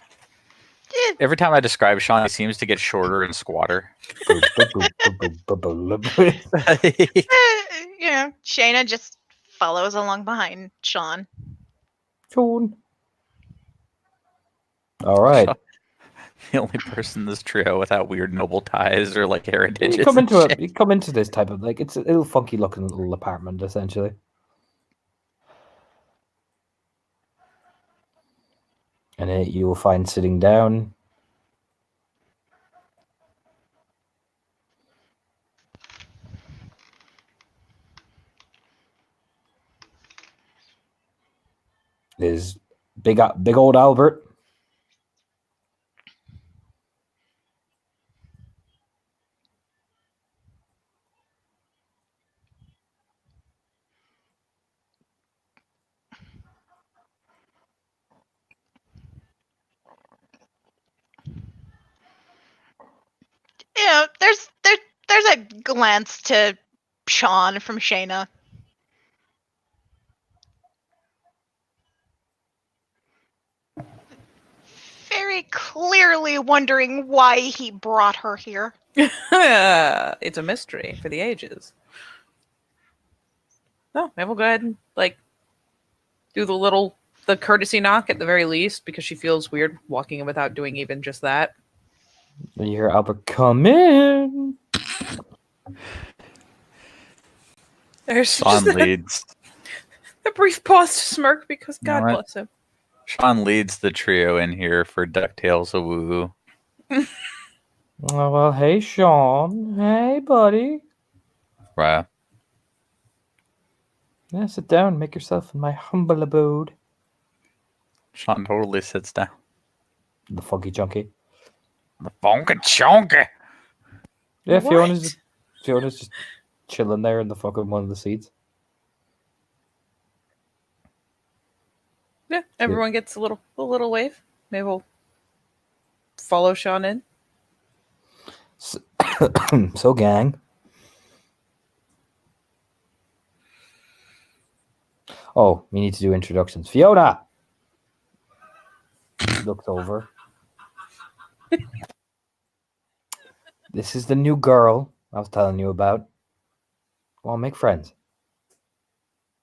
Eh, Every time I describe Sean, he seems to get shorter and squatter. you know, Shayna just follows along behind Sean. Sean. All right. The only person in this trio without weird noble ties or like heritage. You come into this type of like it's a little funky looking little apartment essentially. And you will find sitting down. Is big old Albert. You know, there's a glance to Sean from Shayna. Very clearly wondering why he brought her here. It's a mystery for the ages. No, maybe we'll go ahead and do the courtesy knock at the very least, because she feels weird walking in without doing even just that. When you hear Albert come in. There's Sean just leads. a brief pause to smirk because You know God what? bless him. Sean leads the trio in here for DuckTales of Woo. Oh, well, hey Sean. Hey buddy. Right. Yeah, sit down, make yourself in my humble abode. Sean totally sits down. The funky chunky. The funky chunky. Yeah, What? Fiona's just chilling there in the fucking one of the seats. Yeah, everyone gets a little wave. Maybe we'll follow Sean in. So gang. Oh, we need to do introductions. Fiona! She looks over. This is the new girl I was telling you about. Well, make friends.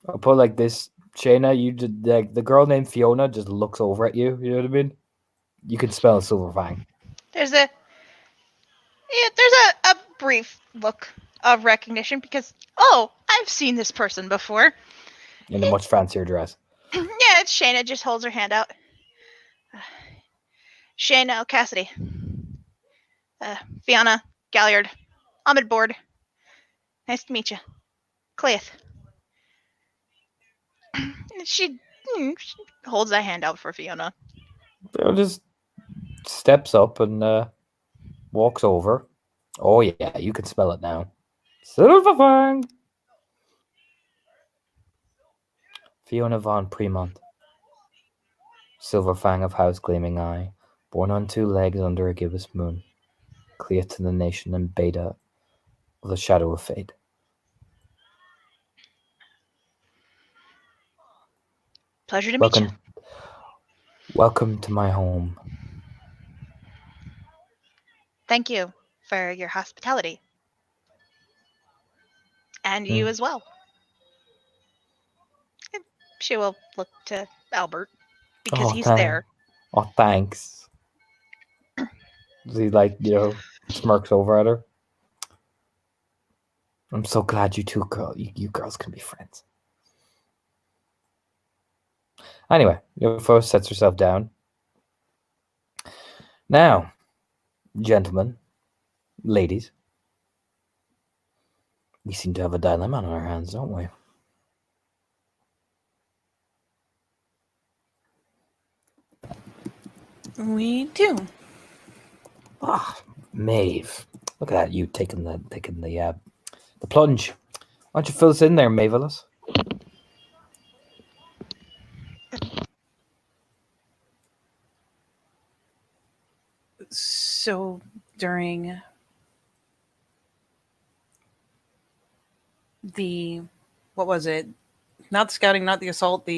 I'll put it like this. Shayna, you did the girl named Fiona just looks over at you. You know what I mean? You can spell Silverfang. There's a brief look of recognition because I've seen this person before. In a much fancier dress. Yeah, it's Shayna. Just holds her hand out. Shayna Cassidy. Fiona Galliard. Ahmed Board. Nice to meet you. Cleith. She holds that hand out for Fiona. Fiona just steps up and walks over. Oh yeah, you can spell it now. Silverfang. Fiona von Premont. Silverfang of House Gleaming Eye, born on 2 legs under a gibbous moon. Clear to the nation and beta of the shadow of fate. Pleasure to meet you. Welcome to my home. Thank you for your hospitality. And you as well. And she will look to Albert because he's there. Oh, thanks. He smirks over at her. I'm so glad you girls can be friends. Anyway, Yofo sets herself down. Now, gentlemen, ladies, we seem to have a dilemma on our hands, don't we? We do. Ah, Maeve. Look at that, you taking the plunge. Why don't you fill us in there, Mavelous? So during the what was it? Not the scouting, not the assault,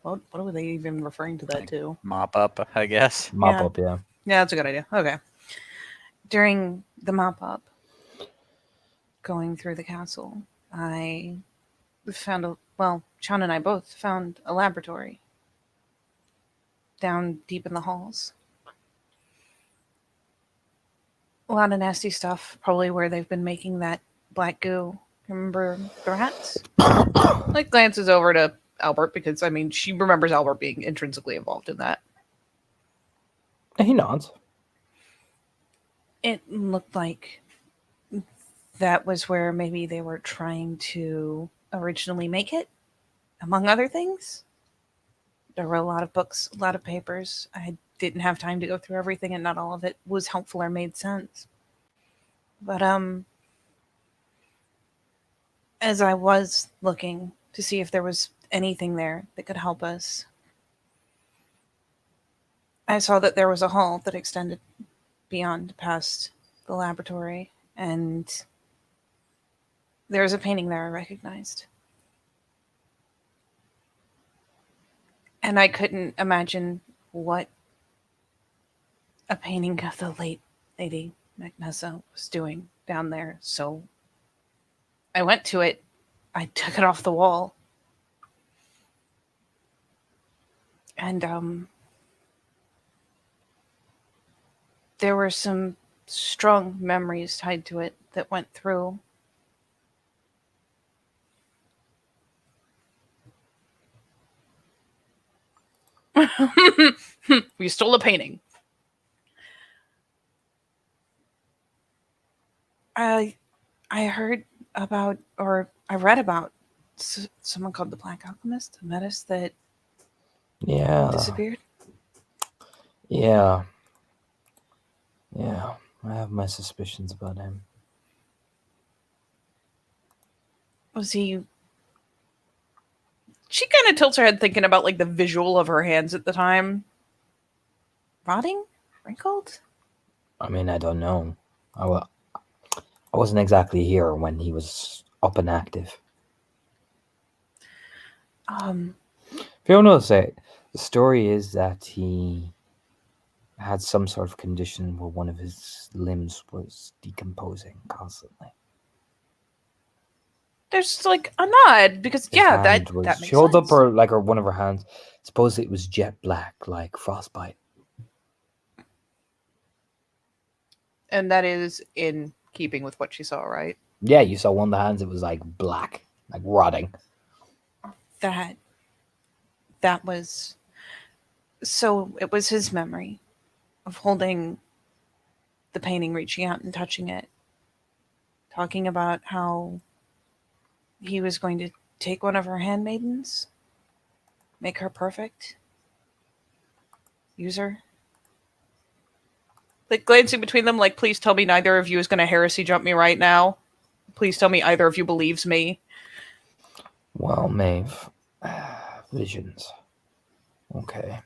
what were they even referring to that to? Mop up, I guess. Mop up, yeah. Yeah, that's a good idea. Okay. During the mop up, going through the castle, I found Sean and I both found a laboratory down deep in the halls. A lot of nasty stuff, probably where they've been making that black goo. Remember the rats? Like glances over to Albert because she remembers Albert being intrinsically involved in that. He nods. It looked like that was where maybe they were trying to originally make it, among other things. There were a lot of books, a lot of papers. I didn't have time to go through everything, and not all of it was helpful or made sense. But as I was looking to see if there was anything there that could help us, I saw that there was a hall that extended beyond past the laboratory, and there was a painting there I recognized. And I couldn't imagine what a painting of the late Lady Magnessa was doing down there, so I went to it. I took it off the wall. And there were some strong memories tied to it that went through. We stole a painting. I heard about, or I read about someone called the Black Alchemist, a menace that disappeared. Yeah. I have my suspicions about him. Was he? She kind of tilts her head thinking about the visual of her hands at the time. Rotting? Wrinkled? I don't know. I wasn't exactly here when he was up and active. Fiona will say the story is that he had some sort of condition where one of his limbs was decomposing constantly. there's like a nod because His yeah, hand that was, makes she holds up sense. her one of her hands. Suppose it was jet black, like frostbite. And that is in keeping with what she saw, right? Yeah, you saw one of the hands. It was like black, like rotting. That was so. It was his memory of holding the painting, reaching out and touching it, talking about how he was going to take one of her handmaidens, make her perfect, use her. Like glancing between them, like, please tell me neither of you is going to heresy jump me right now. Please tell me either of you believes me. Well, Maeve, visions. Okay,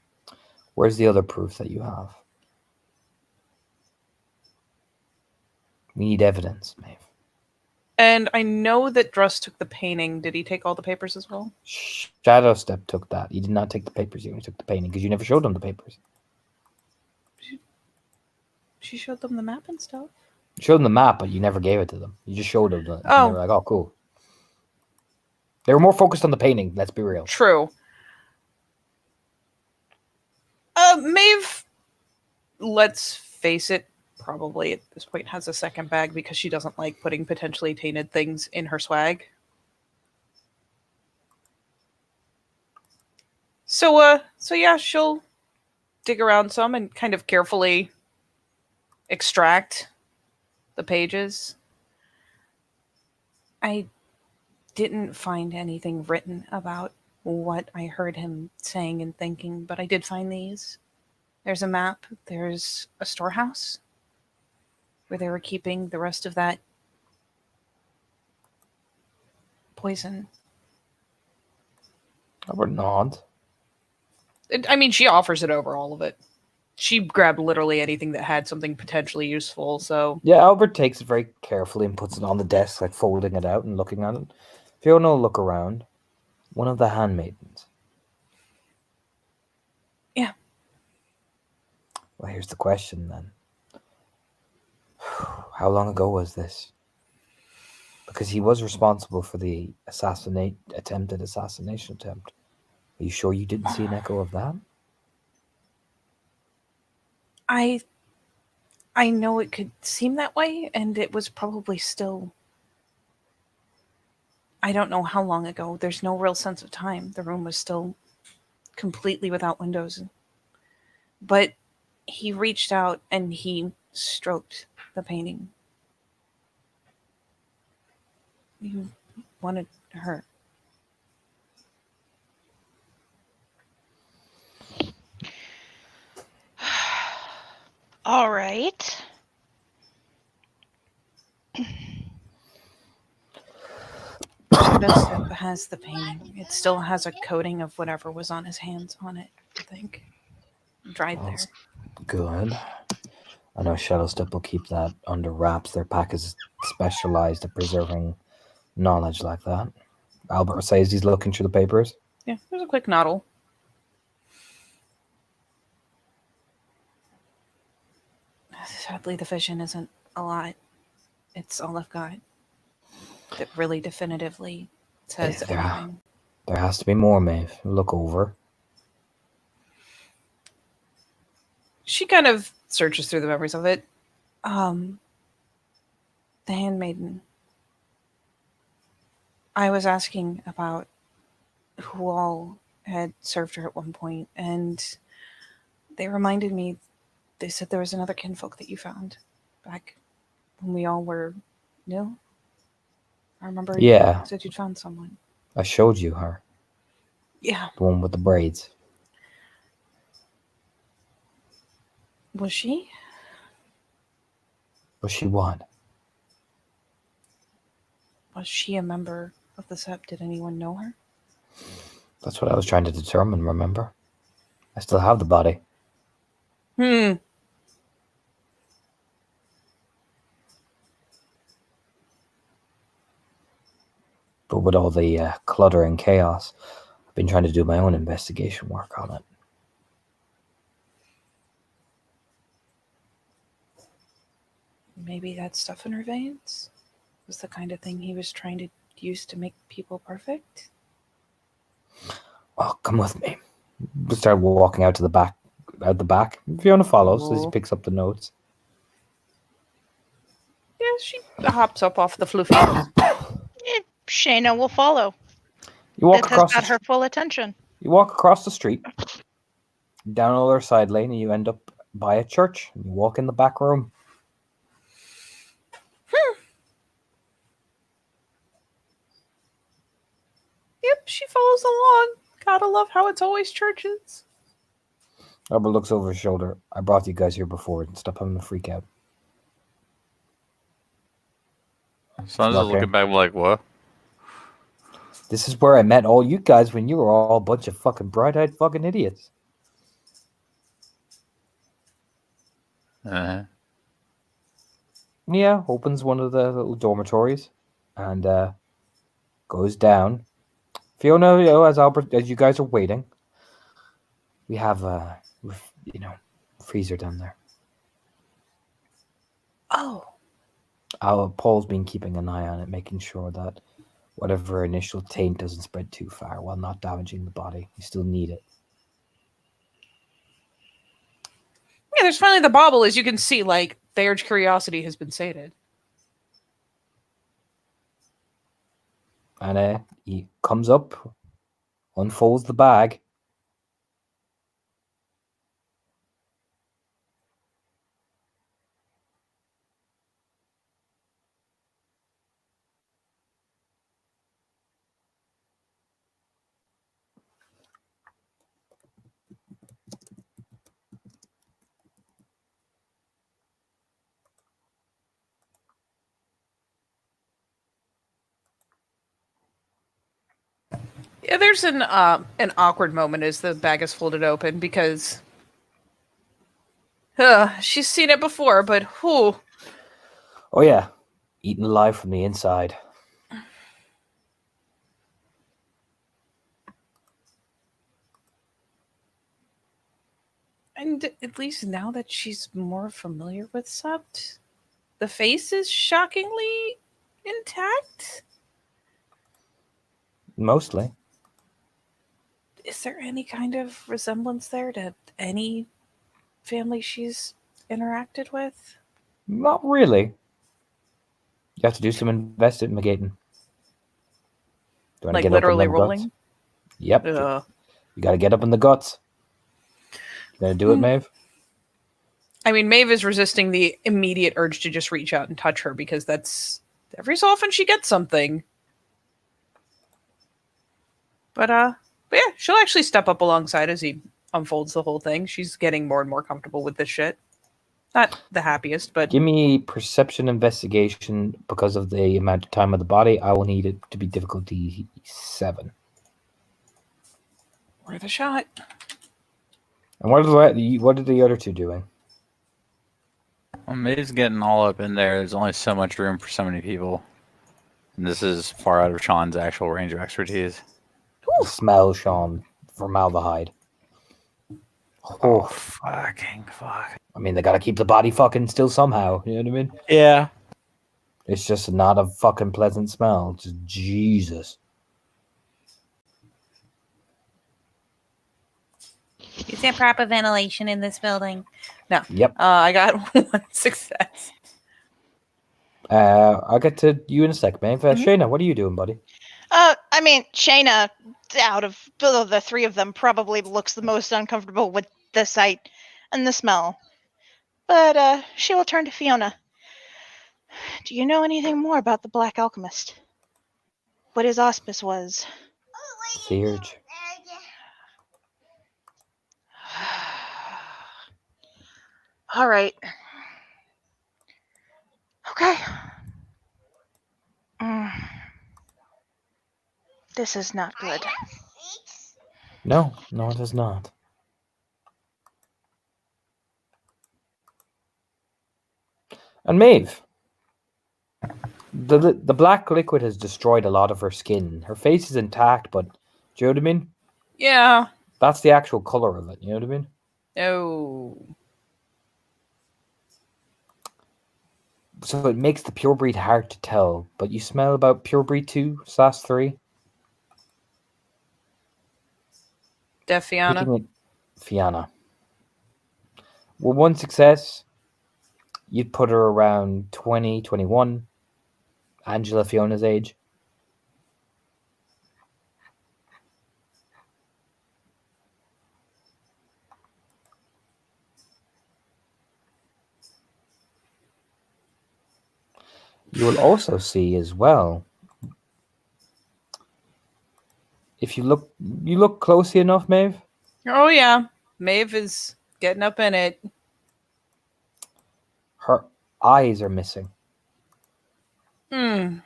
where's the other proof that you have? We need evidence, Maeve. And I know that Druss took the painting. Did he take all the papers as well? Shadowstep took that. He did not take the papers. He only took the painting because you never showed him the papers. She showed them the map and stuff. You showed them the map, but you never gave it to them. You just showed them. And they Oh. were like, "Oh, cool." They were more focused on the painting. Let's be real. True. Maeve, let's face it, probably at this point has a second bag because she doesn't like putting potentially tainted things in her swag. So yeah, she'll dig around some and kind of carefully extract the pages. I didn't find anything written about what I heard him saying and thinking, but I did find these. There's a map, there's a storehouse where they were keeping the rest of that poison. I would nod. I mean, she offers it over all of it. She grabbed literally anything that had something potentially useful, so... Yeah, Albert takes it very carefully and puts it on the desk, like folding it out and looking at it. Fiona will look around. One of the handmaidens. Yeah. Well, here's the question then. How long ago was this? Because he was responsible for the attempted assassination attempt. Are you sure you didn't see an echo of that? I know it could seem that way, and it was probably still... I don't know how long ago. There's no real sense of time. The room was still completely without windows. But he reached out and he stroked the painting. He wanted her. All right. Shadowstep has the painting. It still has a coating of whatever was on his hands on it, I think. Dried there. That's good. I know Shadowstep will keep that under wraps. Their pack is specialized at preserving knowledge like that. Albert says he's looking through the papers. Yeah, there's a quick noddle. Sadly, the vision isn't a lot. It's all I've got that really definitively says everything. There has to be more, Maeve. Look over. She kind of searches through the memories of it. The handmaiden. I was asking about who all had served her at one point, and they reminded me, they said there was another kinfolk that you found back when we all were new. I remember you said you'd found someone. I showed you her. Yeah. The one with the braids. Was she? Was she what? Was she a member of the Sept? Did anyone know her? That's what I was trying to determine, remember? I still have the body. But with all the clutter and chaos, I've been trying to do my own investigation work on it. Maybe that stuff in her veins was the kind of thing he was trying to used to make people perfect. Oh, come with me. We start walking out to the back. Out the back. Fiona follows as he Ooh. picks up the notes. Yeah, she hops up off the floofy. Shayna will follow. You walk This has across. got her full attention. You walk across the street, down another side lane, and you end up by a church. You walk in the back room. Yep, she follows along. Gotta love how it's always churches. Albert looks over his shoulder. I brought you guys here before. Stop having a freak out. Son's Okay. looking back like, what? This is where I met all you guys when you were all a bunch of fucking bright-eyed fucking idiots. Uh-huh. Yeah, opens one of the little dormitories and goes down. Fiona, as you guys are waiting, we have freezer down there. Oh, Paul's been keeping an eye on it, making sure that whatever initial taint doesn't spread too far while not damaging the body. You still need it. yeah. There's finally the bauble, as you can see. Like the urge curiosity has been sated. And he comes up, unfolds the bag. Yeah, there's an awkward moment as the bag is folded open because she's seen it before, but whew. Oh yeah, eaten alive from the inside. And at least now that she's more familiar with Sept, the face is shockingly intact. Mostly. Is there any kind of resemblance there to any family she's interacted with? Not really. You have to do some investigating. Do you want to Like get literally up in them rolling? guts? Yep. Ugh. You got to get up in the guts. You gonna do it, Maeve? I mean, Maeve is resisting the immediate urge to just reach out and touch her because that's every so often she gets something. But yeah, she'll actually step up alongside as he unfolds the whole thing. She's getting more and more comfortable with this shit. Not the happiest, but Give me perception investigation because of the amount of time of the body. I will need it to be difficulty 7. worth a shot. And what are the other two doing? Well, Maeve's getting all up in there. There's only so much room for so many people. And this is far out of Sean's actual range of expertise. Smell, Sean, formaldehyde. Oh, fucking fuck. I mean, they gotta keep the body fucking still somehow. You know what I mean? Yeah. It's just not a fucking pleasant smell. Just Jesus. Is there proper ventilation in this building? No. Yep. I got 1 success. I'll get to you in a sec, man. Shayna, what are you doing, buddy? I mean, Shayna, out of the three of them, probably looks the most uncomfortable with the sight and the smell. But she will turn to Fiona. Do you know anything more about the Black Alchemist? What his auspice was? Theurge. All right. Okay. This is not good. No, it is not. And Maeve, the black liquid has destroyed a lot of her skin. Her face is intact, but do you know what I mean? Yeah. That's the actual color of it. You know what I mean? Oh. So it makes the pure breed hard to tell, but you smell about pure breed 2/3. Defiana. Picking it, Fianna. With one success, you'd put her around 20, 21. Angela Fiona's age. You will also see as well, if you look closely enough, Maeve, Oh yeah, Maeve is getting up in it. her eyes are missing. Hmm.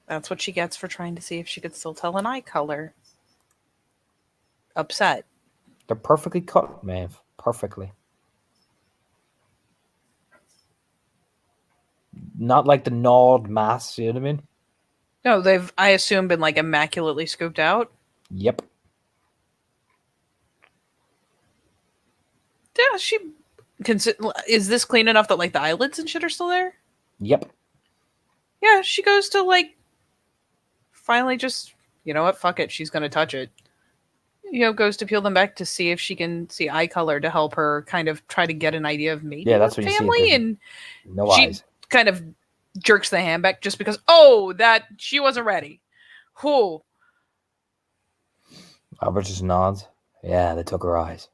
That's what she gets for trying to see if she could still tell an eye color. Upset. They're perfectly cut, Maeve. Perfectly. Not like the gnawed mass, you know what I mean? No, they've, I assume, been like immaculately scooped out. Yep. Yeah, she. Is this clean enough that like the eyelids and shit are still there? Yep. Yeah, she goes to like. Finally, just you know what? Fuck it. She's gonna touch it. Goes to peel them back to see if she can see eye color to help her kind of try to get an idea of maybe Yeah, that's what what you see. family, There's and no she eyes. kind of jerks the hand back just because. That she wasn't ready. Who? Albert just nods. Yeah, they took her eyes.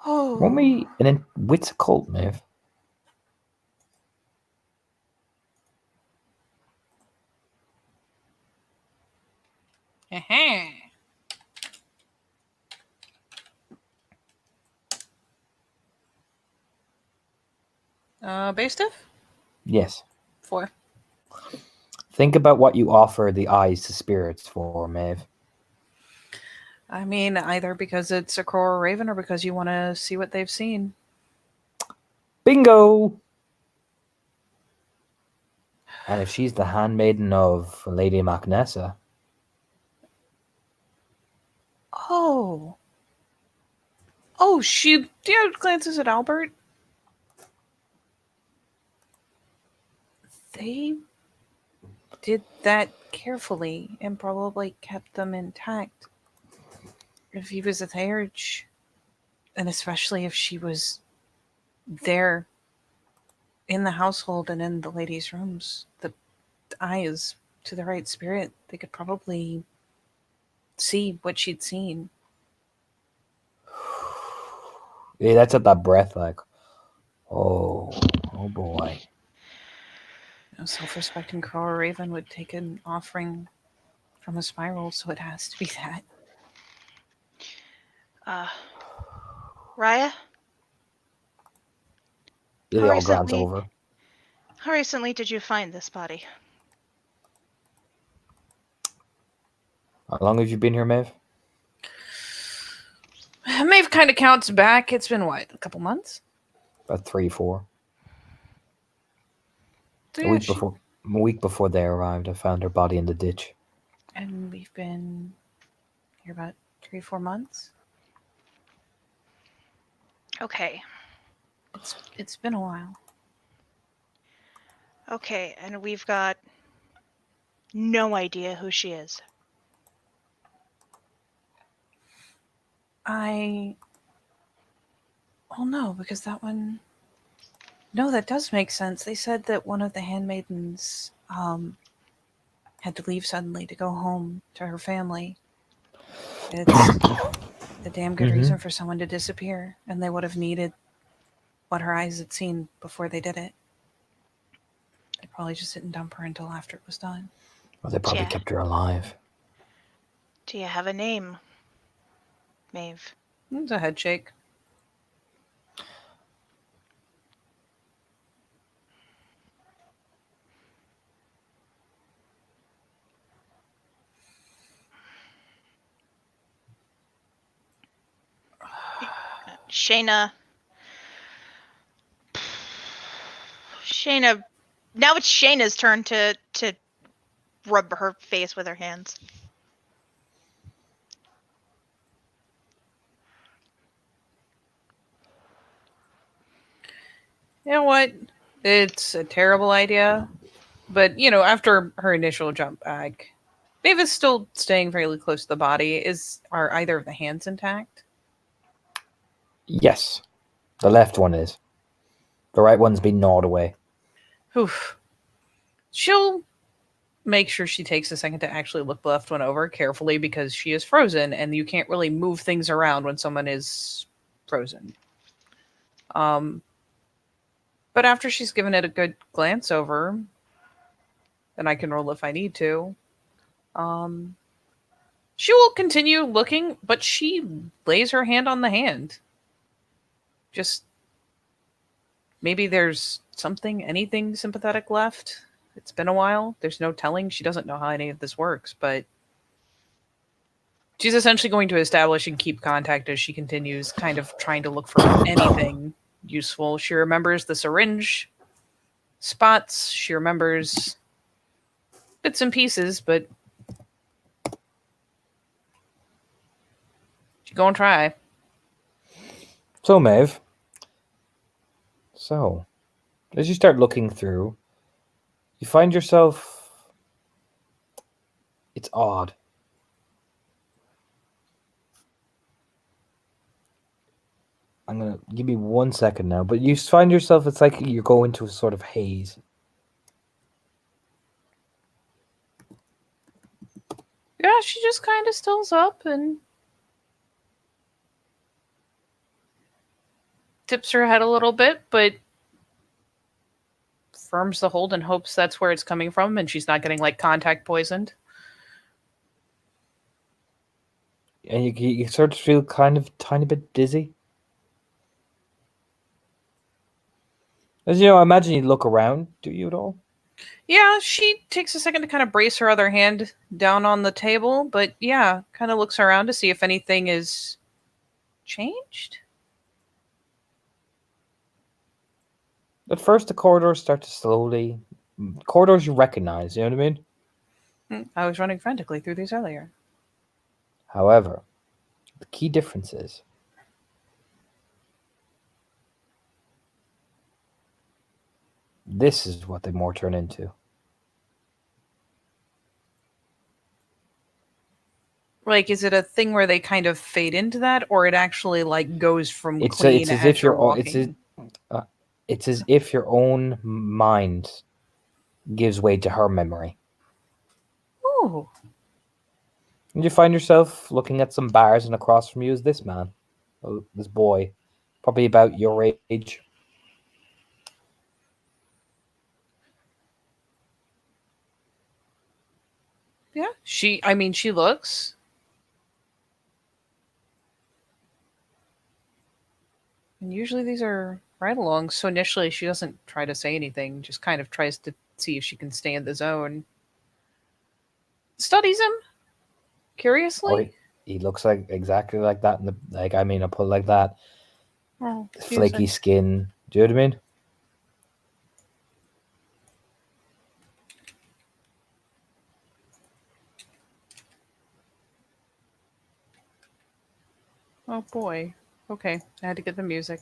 Oh. Won't we? And then wits occult, Maeve. Uh-huh. Base stuff? Yes. 4. Think about what you offer the eyes to spirits for, Maeve. I mean, either because it's a crow or a raven, or because you want to see what they've seen. Bingo! And if she's the handmaiden of Lady Macnessa, Oh, she glances at Albert. They did that carefully and probably kept them intact. If he was at age, and especially if she was there in the household and in the ladies' rooms, the eyes to the right spirit, they could probably see what she'd seen. yeah, that's at that breath, like, oh boy. A self-respecting crow or raven would take an offering from a spiral, so it has to be that. Raya, Illy all glance recently- over. how recently did you find this body? How long have you been here, Maeve? Maeve kind of counts back. It's been what, a couple months? About 3, 4. So, A yeah, week before they arrived, I found her body in the ditch. and we've been here about 3, 4 months. Okay. It's been a while. Okay, and we've got no idea who she is. Oh no, because that one. No, that does make sense. They said that one of the handmaidens had to leave suddenly to go home to her family. It's a damn good reason for someone to disappear, and they would have needed what her eyes had seen before they did it. They probably just didn't dump her until after it was done. Well, they probably Yeah. kept her alive. Do you have a name, Maeve? It's a head shake. Shayna. Now it's Shayna's turn to rub her face with her hands. You know what? It's a terrible idea. But, after her initial jump back, Maeve is still staying fairly close to the body. Are either of the hands intact? Yes, the left one is. The right one's been gnawed away. Oof. She'll make sure she takes a second to actually look the left one over carefully because she is frozen and you can't really move things around when someone is frozen. But after she's given it a good glance over, then I can roll if I need to. She will continue looking, but she lays her hand on the hand. Just maybe there's anything sympathetic left. It's been a while. There's no telling. She doesn't know how any of this works, but she's essentially going to establish and keep contact as she continues kind of trying to look for anything useful. She remembers the syringe spots. She remembers bits and pieces, but she's going to try. So, Maeve. So, as you start looking through, you find yourself... It's odd. I'm going to give you 1 second now, but you find yourself, it's like you go into a sort of haze. Yeah, she just kind of stills up and tips her head a little bit, but firms the hold and hopes that's where it's coming from and she's not getting contact poisoned. And you sort of feel kind of tiny bit dizzy. As I imagine you look around. Do you at all? Yeah, she takes a second to kind of brace her other hand down on the table, but yeah, kind of looks around to see if anything is changed. At first, the corridors start to slowly... Corridors you recognize, you know what I mean? I was running frantically through these earlier. However, the key difference is this is what they more turn into. Is it a thing where they kind of fade into that, or it actually goes from It's clean as as if you're your walking? it's as if your own mind gives way to her memory. Ooh. And you find yourself looking at some bars, and across from you is this man, this boy, probably about your age. Yeah, she looks. And usually these are ride-alongs, so initially she doesn't try to say anything, just kind of tries to see if she can stay in the zone. Studies him curiously. He looks exactly like that. I put it like that. Oh, Flaky skin. Do you know what I mean? Oh boy. Okay, I had to get the music.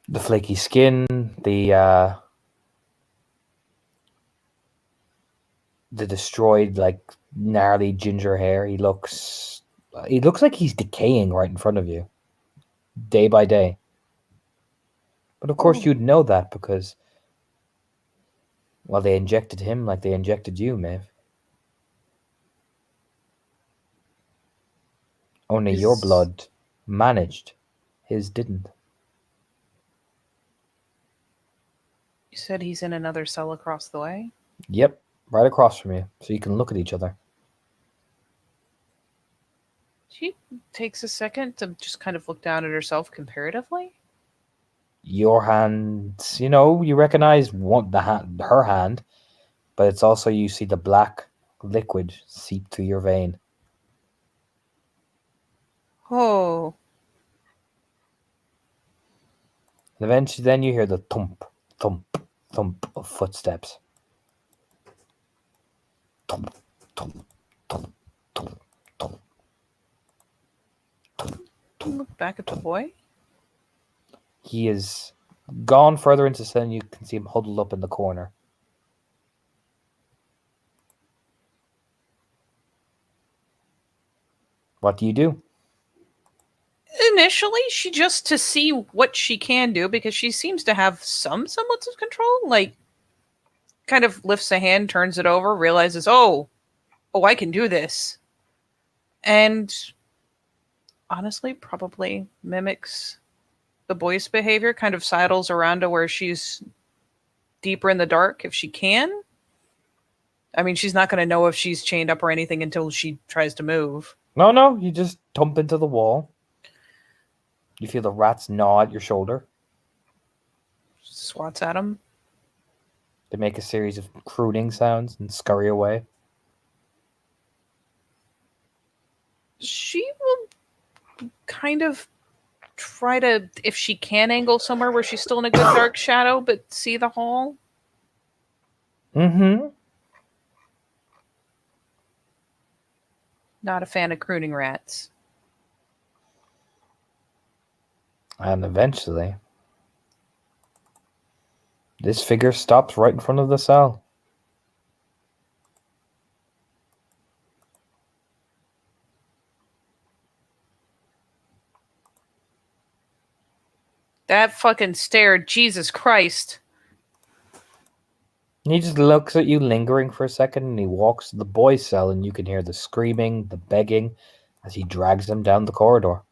The flaky skin, the destroyed, gnarly ginger hair. He looks like he's decaying right in front of you, day by day. But of course, you'd know that because, well, they injected him like they injected you, Maeve. Only your blood managed. His didn't. You said he's in another cell across the way? Yep, right across from you, so you can look at each other. She takes a second to just kind of look down at herself comparatively. Your hands, you recognize her hand, but it's also, you see the black liquid seep through your vein. Oh. And eventually then you hear the thump, thump, thump of footsteps. Thump, thump, thump, thump, thump, thump, thump, Look back at the boy. He is gone further into the cell, and you can see him huddled up in the corner. What do you do? Initially, she just to see what she can do because she seems to have some semblance of control. Like, kind of lifts a hand, turns it over, realizes, oh, I can do this, and honestly, probably mimics the boy's behavior. Kind of sidles around to where she's deeper in the dark if she can. I mean, she's not going to know if she's chained up or anything until she tries to move. No, you just thump into the wall. You feel the rats gnaw at your shoulder. Swats at him. They make a series of crooning sounds and scurry away. She will kind of try to, if she can, angle somewhere where she's still in a good dark shadow, but see the hall. Mm-hmm. Not a fan of crooning rats. And eventually, this figure stops right in front of the cell. That fucking stare, Jesus Christ. He just looks at you lingering for a second, and he walks to the boys' cell, and you can hear the screaming, the begging, as he drags them down the corridor.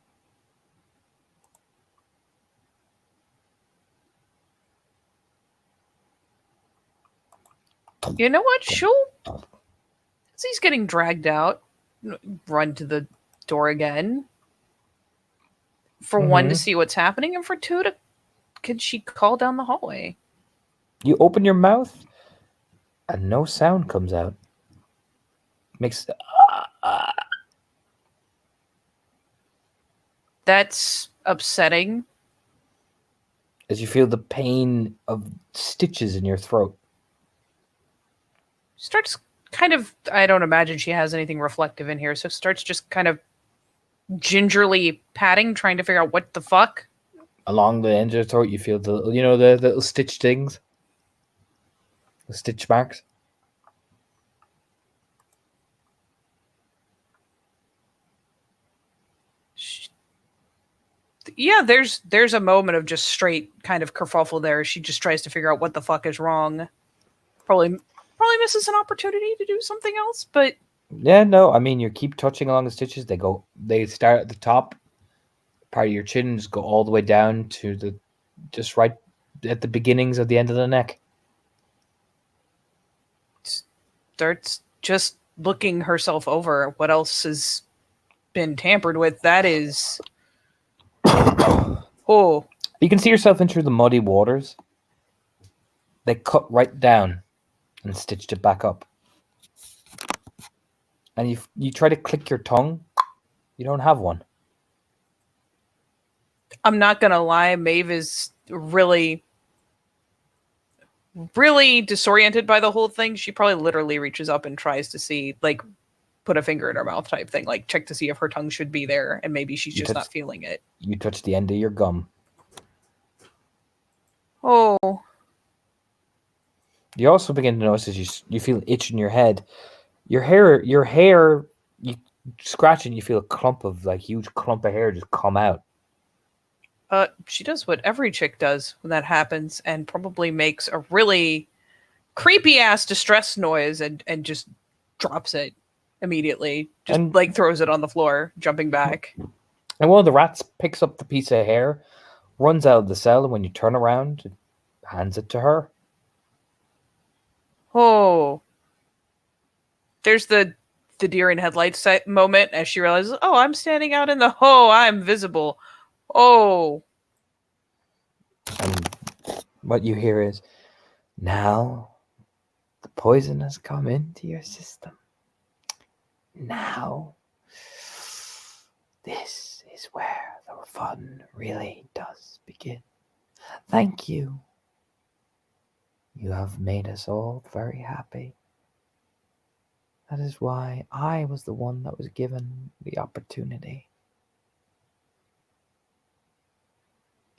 You know what? As he's getting dragged out, run to the door again. For one, to see what's happening, and for two, could she call down the hallway? You open your mouth, and no sound comes out. Makes That's upsetting. as you feel the pain of stitches in your throat. Starts kind of, I don't imagine she has anything reflective in here, so starts just kind of gingerly patting, trying to figure out what the fuck. Along the end of your throat, you feel the little stitch things, the stitch marks. Yeah, there's a moment of just straight kind of kerfuffle there. She just tries to figure out what the fuck is wrong. Probably misses an opportunity to do something else, but Yeah, no, I mean, you keep touching along the stitches. They start at the top part of your chin and just go all the way down to just right at the beginnings of the end of the neck. starts just looking herself over. What else has been tampered with? That is, oh, You can see yourself into the muddy waters. They cut right down and stitched it back up. And you try to click your tongue. You don't have one. I'm not gonna lie, Maeve is really, really disoriented by the whole thing. She probably literally reaches up and tries to see, like, put a finger in her mouth type thing, like check to see if her tongue should be there, and maybe she's just not feeling it. You touch the end of your gum. Oh, You also begin to notice as you feel itch in your head. Your hair, you scratch and you feel a huge clump of hair just come out. she does what every chick does when that happens, and probably makes a really creepy ass distress noise and just drops it immediately. Just And- like throws it on the floor, jumping back. And one of the rats picks up the piece of hair, runs out of the cell, and when you turn around, it hands it to her. Oh, there's the deer in headlights moment as she realizes, oh, I'm standing out in the I'm visible. Oh, And what you hear is, now the poison has come into your system. Now, this is where the fun really does begin. Thank you. You have made us all very happy. That is why I was the one that was given the opportunity.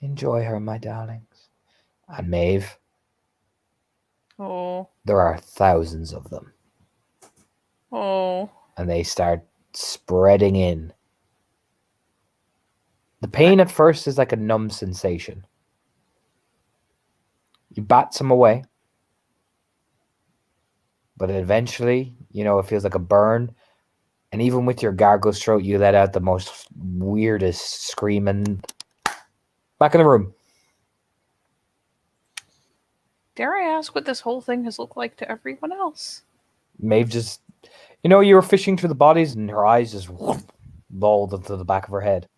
Enjoy her, my darlings. And Maeve, Oh. there are thousands of them. Oh. And they start spreading in. The pain at first is like a numb sensation. You bat some away. But eventually, it feels like a burn. And even with your gargle throat, you let out the most weirdest screaming. Back in the room. Dare I ask what this whole thing has looked like to everyone else? Maeve just, you were fishing through the bodies and her eyes just lolled into the back of her head.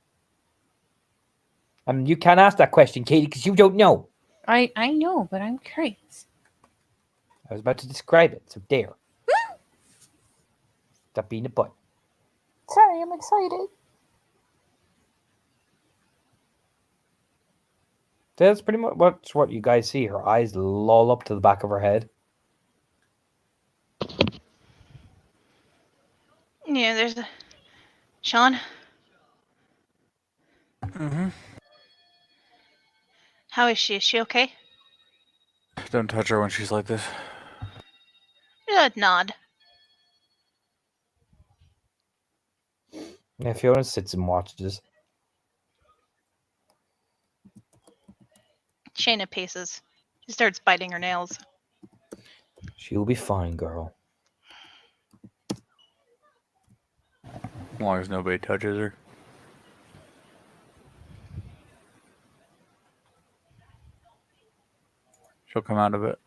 You can't ask that question, Katie, because you don't know. I know, but I'm curious. I was about to describe it, so there. Stop being a butt. Sorry, I'm excited. That's pretty much what you guys see. Her eyes loll up to the back of her head. Yeah, there's a Sean. Mm-hmm. How is she? Is she okay? Don't touch her when she's like this. Nod. Yeah, Fiona sits and watches. Shayna paces. She starts biting her nails. She'll be fine, girl. As long as nobody touches her. She'll come out of it.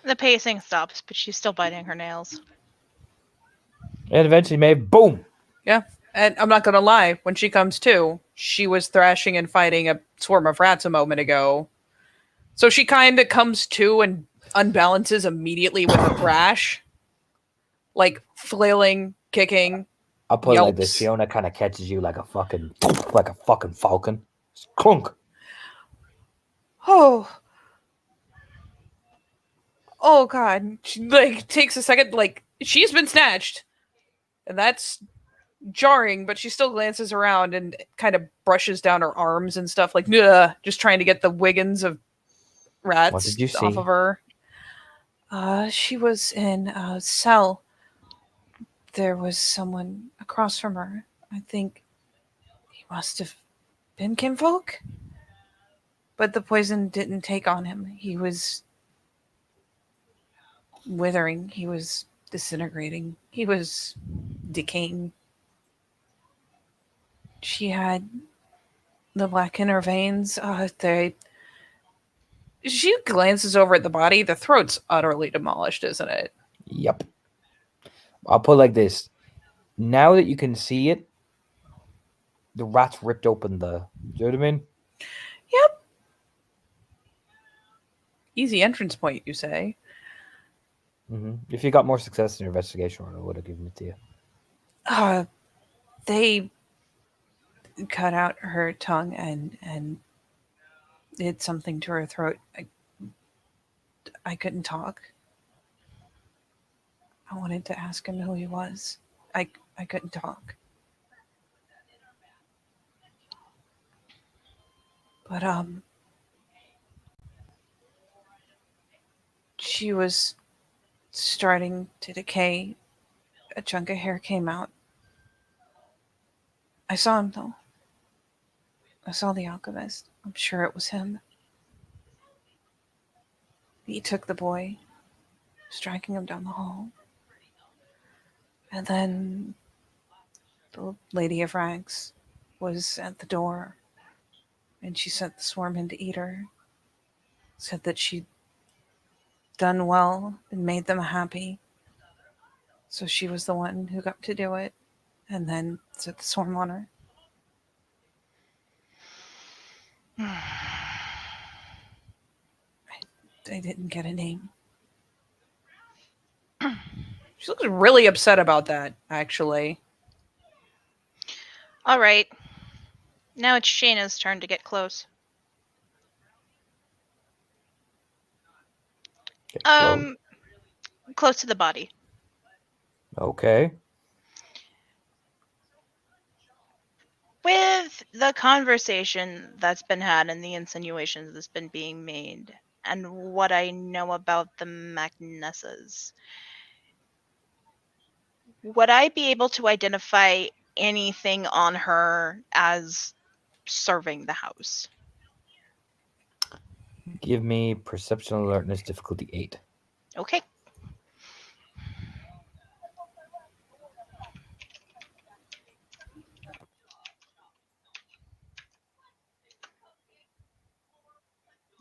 The pacing stops, but she's still biting her nails. And eventually, Maeve, boom! Yeah, and I'm not gonna lie. When she comes to, she was thrashing and fighting a swarm of rats a moment ago. So she kind of comes to and unbalances immediately with a thrash. Like flailing, kicking. I'll put it like this. Yelps. Fiona kind of catches you like a fucking falcon. Clunk! Oh god. She, takes a second, she's been snatched. And that's jarring, but she still glances around and kind of brushes down her arms and stuff, just trying to get the wiggins of rats What did you off see? of her. She was in a cell. There was someone across from her. I think he must have been kinfolk. But the poison didn't take on him. He was withering. He was disintegrating. He was decaying. She had the black in her veins. She glances over at the body. The throat's utterly demolished, isn't it? Yep. I'll put it like this. Now that you can see it, the rats ripped open the... Do you know what I mean? Yep. Easy entrance point, you say? Mm-hmm. If you got more success in your investigation, I would have given it to you. They cut out her tongue and did something to her throat. I couldn't talk. I wanted to ask him who he was. I couldn't talk. But she was starting to decay. A chunk of hair came out. I saw him though. I saw the alchemist. I'm sure it was him. He took the boy, striking him down the hall. And then the Lady of Rags was at the door, and she sent the swarm in to eat her. Said that she'd done well and made them happy. So she was the one who got to do it, and then set the swarm on her. I didn't get a name. She looks really upset about that, actually. All right. Now it's Shayna's turn to get close. Get close. Close to the body. Okay. With with the conversation that's been had and the insinuations that's been being made, and what I know about the Magnessas, would I be able to identify anything on her as serving the house? Give me perception alertness difficulty 8. Okay.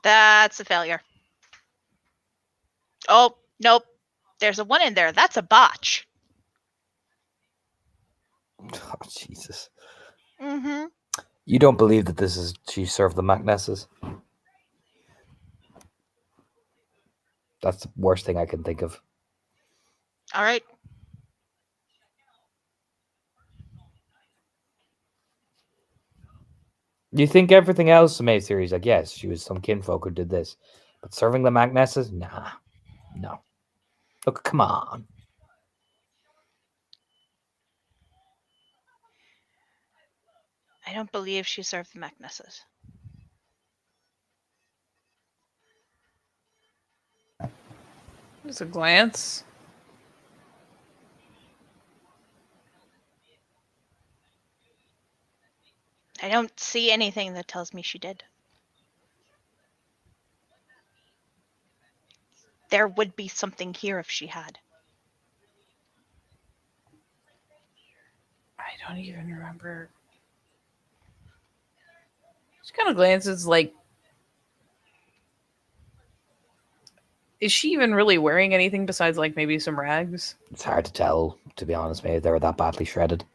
That's a failure. Oh, nope. There's a 1 in there. That's a botch. Oh, Jesus. Mm-hmm. You don't believe that this is she served the Macnesses? That's the worst thing I can think of. All right. You think everything else in Maeve series, like, yes, she was some kinfolk who did this. But serving the Macnesses? Nah. No. Look, come on. I don't believe she served the Magnessas. Just a glance. I don't see anything that tells me she did. There would be something here if she had. I don't even remember. She kind of glances like, is she even really wearing anything besides like maybe some rags? It's hard to tell, to be honest, Maeve. They were that badly shredded.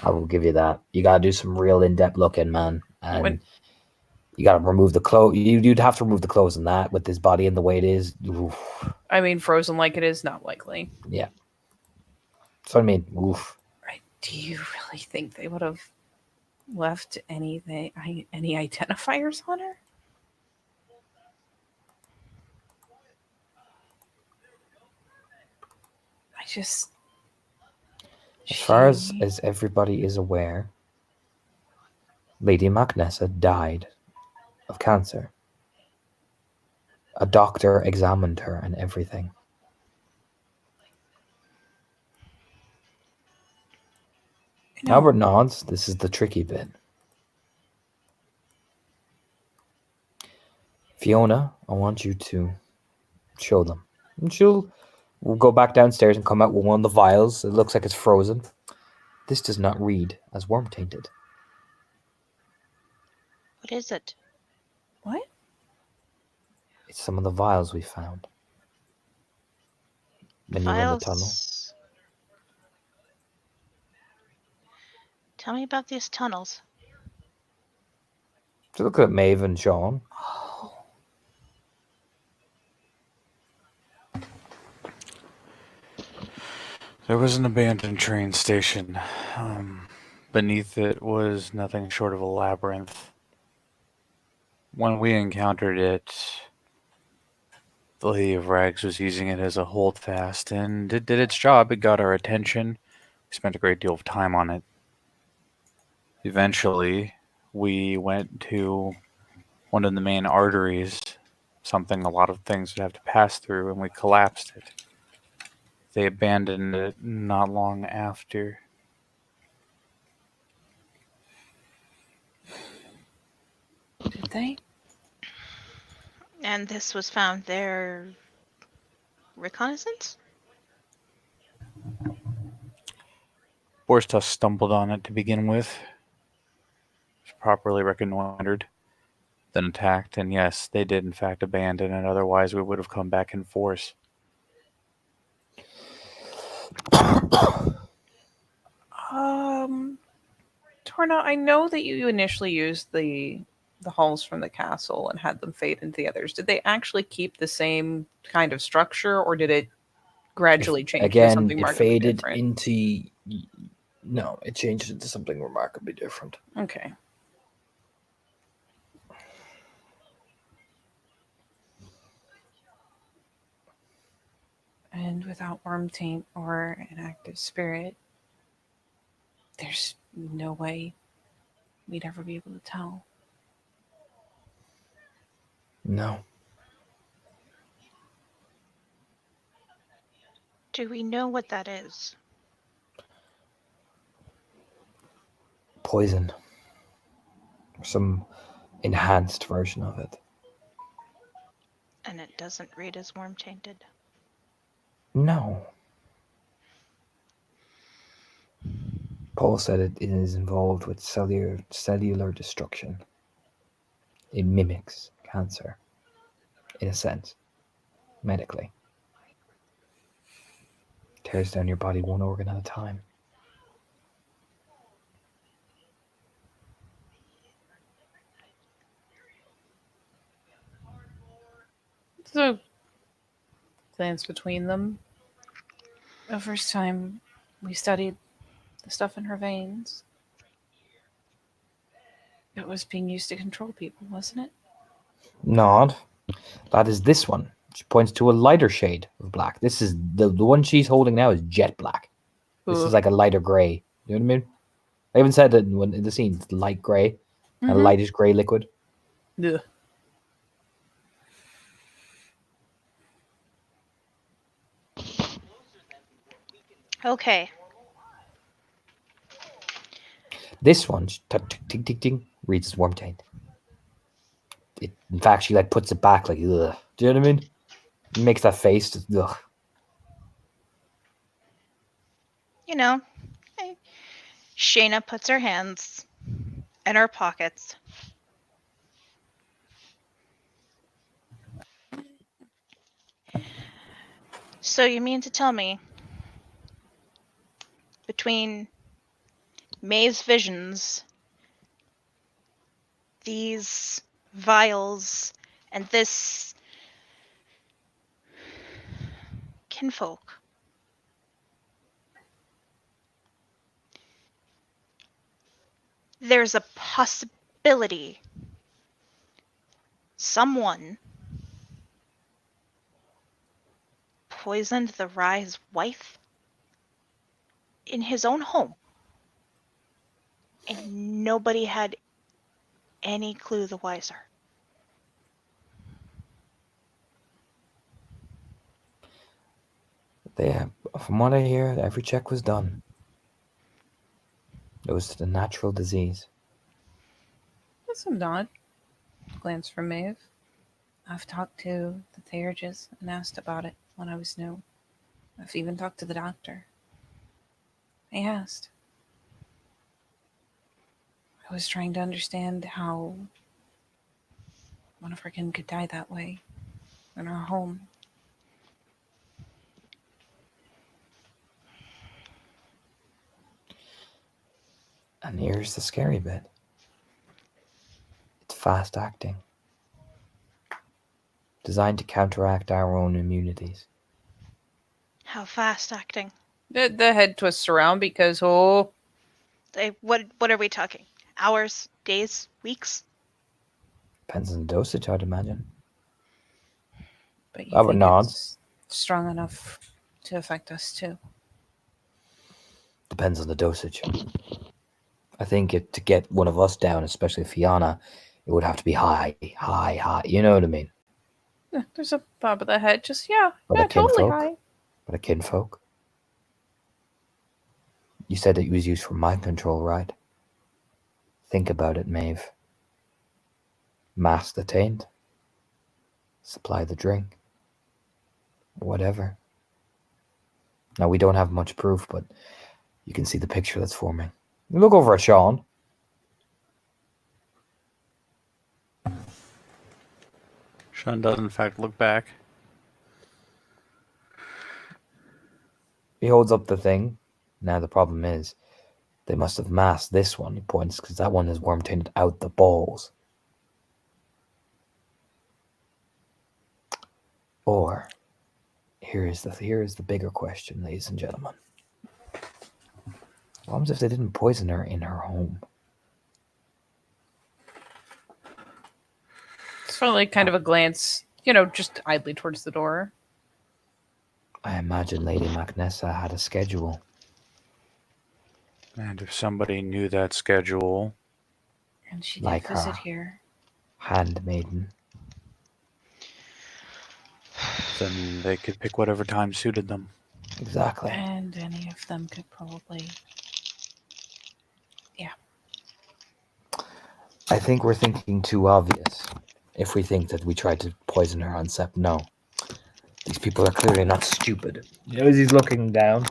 I will give you that. You gotta do some real in-depth looking, man. And When- you gotta remove the clothes. You'd have to remove the clothes in that with this body and the way it is. Oof. I mean, frozen like it is, not likely. Yeah. That's what I mean. Oof. Do you really think they would have left any identifiers on her? I just. As far as She- everybody is aware, Lady Macnessa died of cancer. A doctor examined her and everything. No. Albert nods. This is the tricky bit. Fiona, I want you to show them. And we'll go back downstairs and come out with one of the vials. It looks like it's frozen. This does not read as worm tainted. What is it? What? It's some of the vials we found. When you were in the tunnel. Files. Tell me about these tunnels. So look at Maeve and Sean. Oh. There was an abandoned train station. Beneath it was nothing short of a labyrinth. When we encountered it, the Lady of Rags was using it as a holdfast, and it did its job. It got our attention. We spent a great deal of time on it. Eventually, we went to one of the main arteries, something a lot of things would have to pass through, and we collapsed it. They abandoned it not long after. Did they? And this was found there. Reconnaissance? Borstus stumbled on it to begin with. It was properly reconnoitered, then attacked, and yes, they did in fact abandon it. Otherwise, we would have come back in force. Torna, I know that you initially used the halls from the castle and had them fade into the others. Did they actually keep the same kind of structure, or did it gradually change to Again, something it markedly faded different? into... No, it changed into something remarkably different. Okay. And without worm taint or an active spirit, there's no way we'd ever be able to tell. No. Do we know what that is? Poison. Some enhanced version of it. And it doesn't read as worm tainted. No. Paul said it is involved with cellular destruction. It mimics cancer, in a sense, medically. Tears down your body one organ at a time. So, glance between them. The first time we studied the stuff in her veins, it was being used to control people, wasn't it? Nod. That is this one. She points to a lighter shade of black. This is the one she's holding now is jet black. This is like a lighter gray. You know what I mean? I even said that in the scene, it's light gray, a lightish gray liquid. Yeah. Okay. This one, ting, ting, ting, reads as worm taint. In fact, she like puts it back like, ugh. Do you know what I mean? It makes that face, just, ugh. You know, Shayna puts her hands in her pockets. So you mean to tell me, between Maeve's visions, these vials, and this kinfolk, there's a possibility someone poisoned the Rye's wife in his own home, and nobody had any clue the wiser. From what I hear, every check was done. It was a natural disease. That's a nod. Glance from Maeve. I've talked to the Theurges and asked about it when I was new. I've even talked to the doctor. I asked. I was trying to understand how one of our kin could die that way in our home. And here's the scary bit. It's fast acting. Designed to counteract our own immunities. How fast acting? The head twists around because, What are we talking? Hours, days, weeks? Depends on the dosage, I'd imagine. but you I would think nod. it's strong enough to affect us too. Depends on the dosage. I think to get one of us down, especially Fiona, it would have to be high. You know what I mean? Yeah, there's a bob of the head. Just, yeah, But a totally kinfolk? high. But a kinfolk? You said that it was used for mind control, right? Think about it, Maeve. Mask the taint. Supply the drink. Whatever. Now, we don't have much proof, but you can see the picture that's forming. Look over at Sean. Sean does, in fact, look back. He holds up the thing. Now, the problem is, they must have masked this one, he points, because that one is worm tainted out the balls. Or, here is the bigger question, ladies and gentlemen. What happens if they didn't poison her in her home? It's probably kind of a glance, just idly towards the door. I imagine Lady Macnessa had a schedule. And if somebody knew that schedule, And she Like did visit her. here. Handmaiden. Then they could pick whatever time suited them. Exactly. And any of them could probably. I think we're thinking too obvious if we think that we tried to poison her on Sep. No. These people are clearly not stupid. You know, as he's looking down.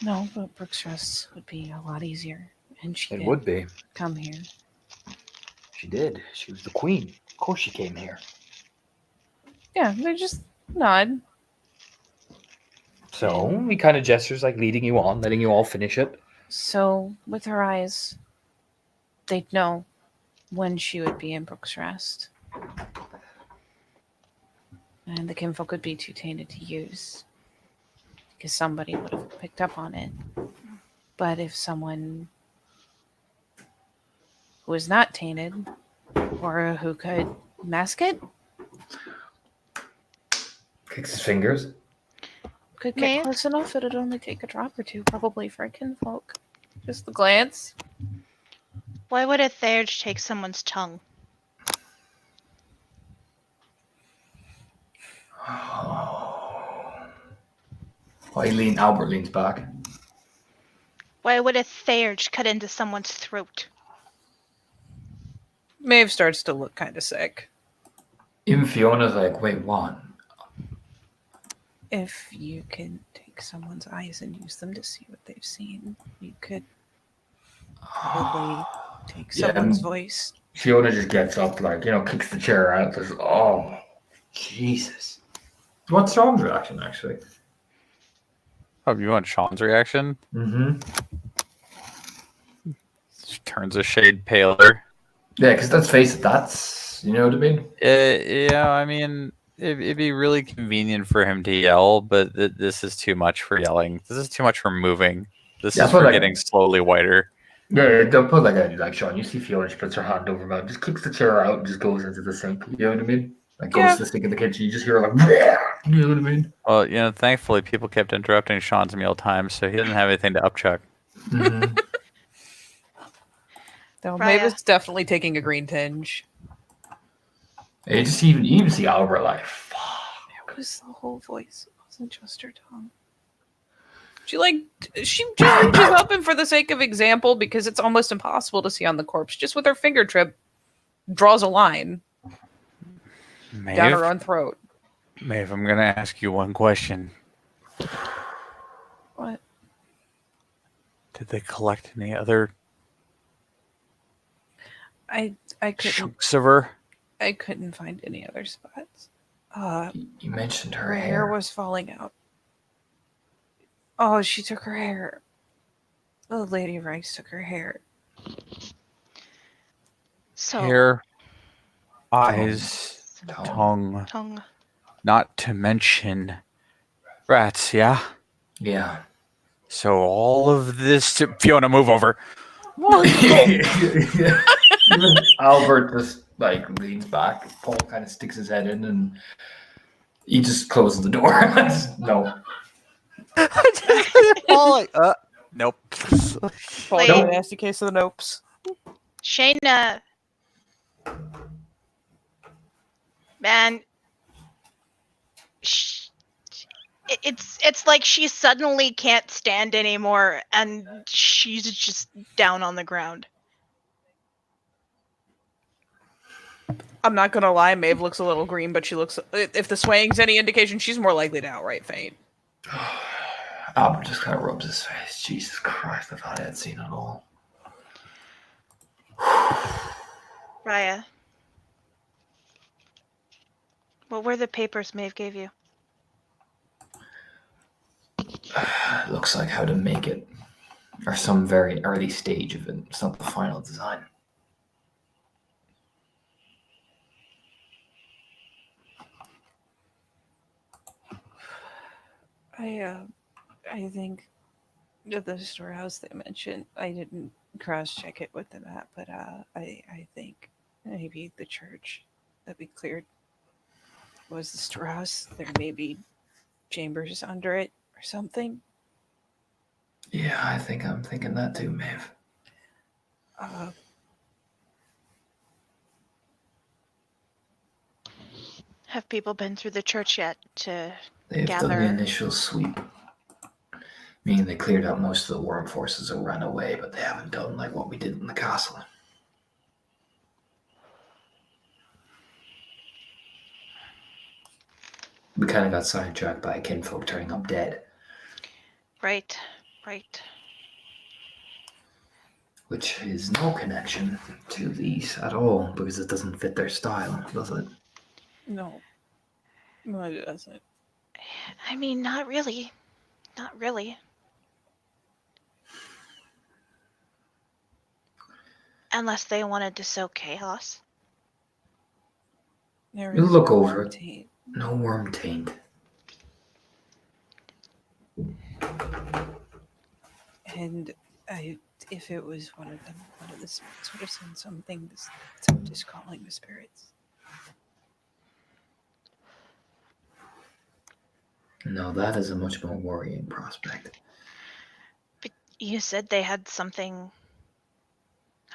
No, but Brooks Rest would be a lot easier. And she It did would be. come here. She did. She was the queen. Of course she came here. Yeah, they just nod. So he kind of gestures like leading you on, letting you all finish it. So, with her eyes, they'd know when she would be in Brooks Rest. And the kinfolk would be too tainted to use. Because somebody would have picked up on it. But if someone who was not tainted, or who could mask it, Kicks his fingers. could get Maeve? close enough, it'd only take a drop or two, probably, for a kinfolk. Just the glance. Why would a Theurge take someone's tongue? Albert leans back. Why would a Theurge cut into someone's throat? Maeve starts to look kind of sick. Even Fiona's like, wait, what? If you can take someone's eyes and use them to see what they've seen, you could probably take Yeah, someone's voice. Fiona just gets up, like, kicks the chair out. Says, oh, Jesus. What's Sean's reaction, actually? Oh, you want Sean's reaction? Mm-hmm. She turns a shade paler. Yeah, because let's face it, that's, you know what I mean? Yeah, I mean, it'd be really convenient for him to yell, but this is too much for yelling. This is too much for moving. This Yeah, is but for like- getting slowly whiter. Yeah, don't put like Sean. You see Fiona, she puts her hand over her mouth, just kicks the chair out and just goes into the sink. You know what I mean? Like goes Yeah. to the sink in the kitchen. You just hear her like, you know what I mean? Well, thankfully people kept interrupting Sean's meal time, so he didn't have anything to upchuck. Mm-hmm. Though Raya. Maeve is definitely taking a green tinge. You just even see Albert like, fuck. It was the whole voice. It wasn't just her tongue. She just reaches up, and for the sake of example, because it's almost impossible to see on the corpse, just with her finger trip, draws a line down her own throat. Maeve, I'm gonna ask you one question. What? Did they collect any other I couldn't chunks of her? I couldn't find any other spots. You mentioned Her hair was falling out. Oh, she took her hair. The Lady Rice took her hair. So Hair, eyes, Tongue. tongue. not to mention rats, yeah? Yeah. So all of this... Fiona, move over. Even Albert just like leans back. Paul kind of sticks his head in, and he just closes the door. No. Nope. Followed by a nasty case of the nopes. Shayna. Man. It's like she suddenly can't stand anymore and she's just down on the ground. I'm not gonna lie, Maeve looks a little green, but she looks. If the swaying's any indication, she's more likely to outright faint. Albert just kind of rubs his face. Jesus Christ, I thought I had seen it all. Raya. What were the papers Maeve gave you? Looks like how to make it, or some very early stage of it. It's not the final design. I think the storehouse they mentioned, I didn't cross-check it with the map, but I think maybe the church that we cleared was the storehouse. There may be chambers under it or something. Yeah, I think I'm thinking that too, Maeve. Have people been through the church yet to They've done the gather? initial sweep. Meaning they cleared out most of the worm forces that ran away, but they haven't done like what we did in the castle. We kind of got sidetracked by kinfolk turning up dead, Right, right. which is no connection to these at all because it doesn't fit their style, does it? No. No, it doesn't. I mean, not really. Not really. Unless they wanted to sow chaos. There You is look no over worm it. taint. No worm taint. And if it was one of the spirits would have said something. Just calling the spirits. No, that is a much more worrying prospect. But you said they had something.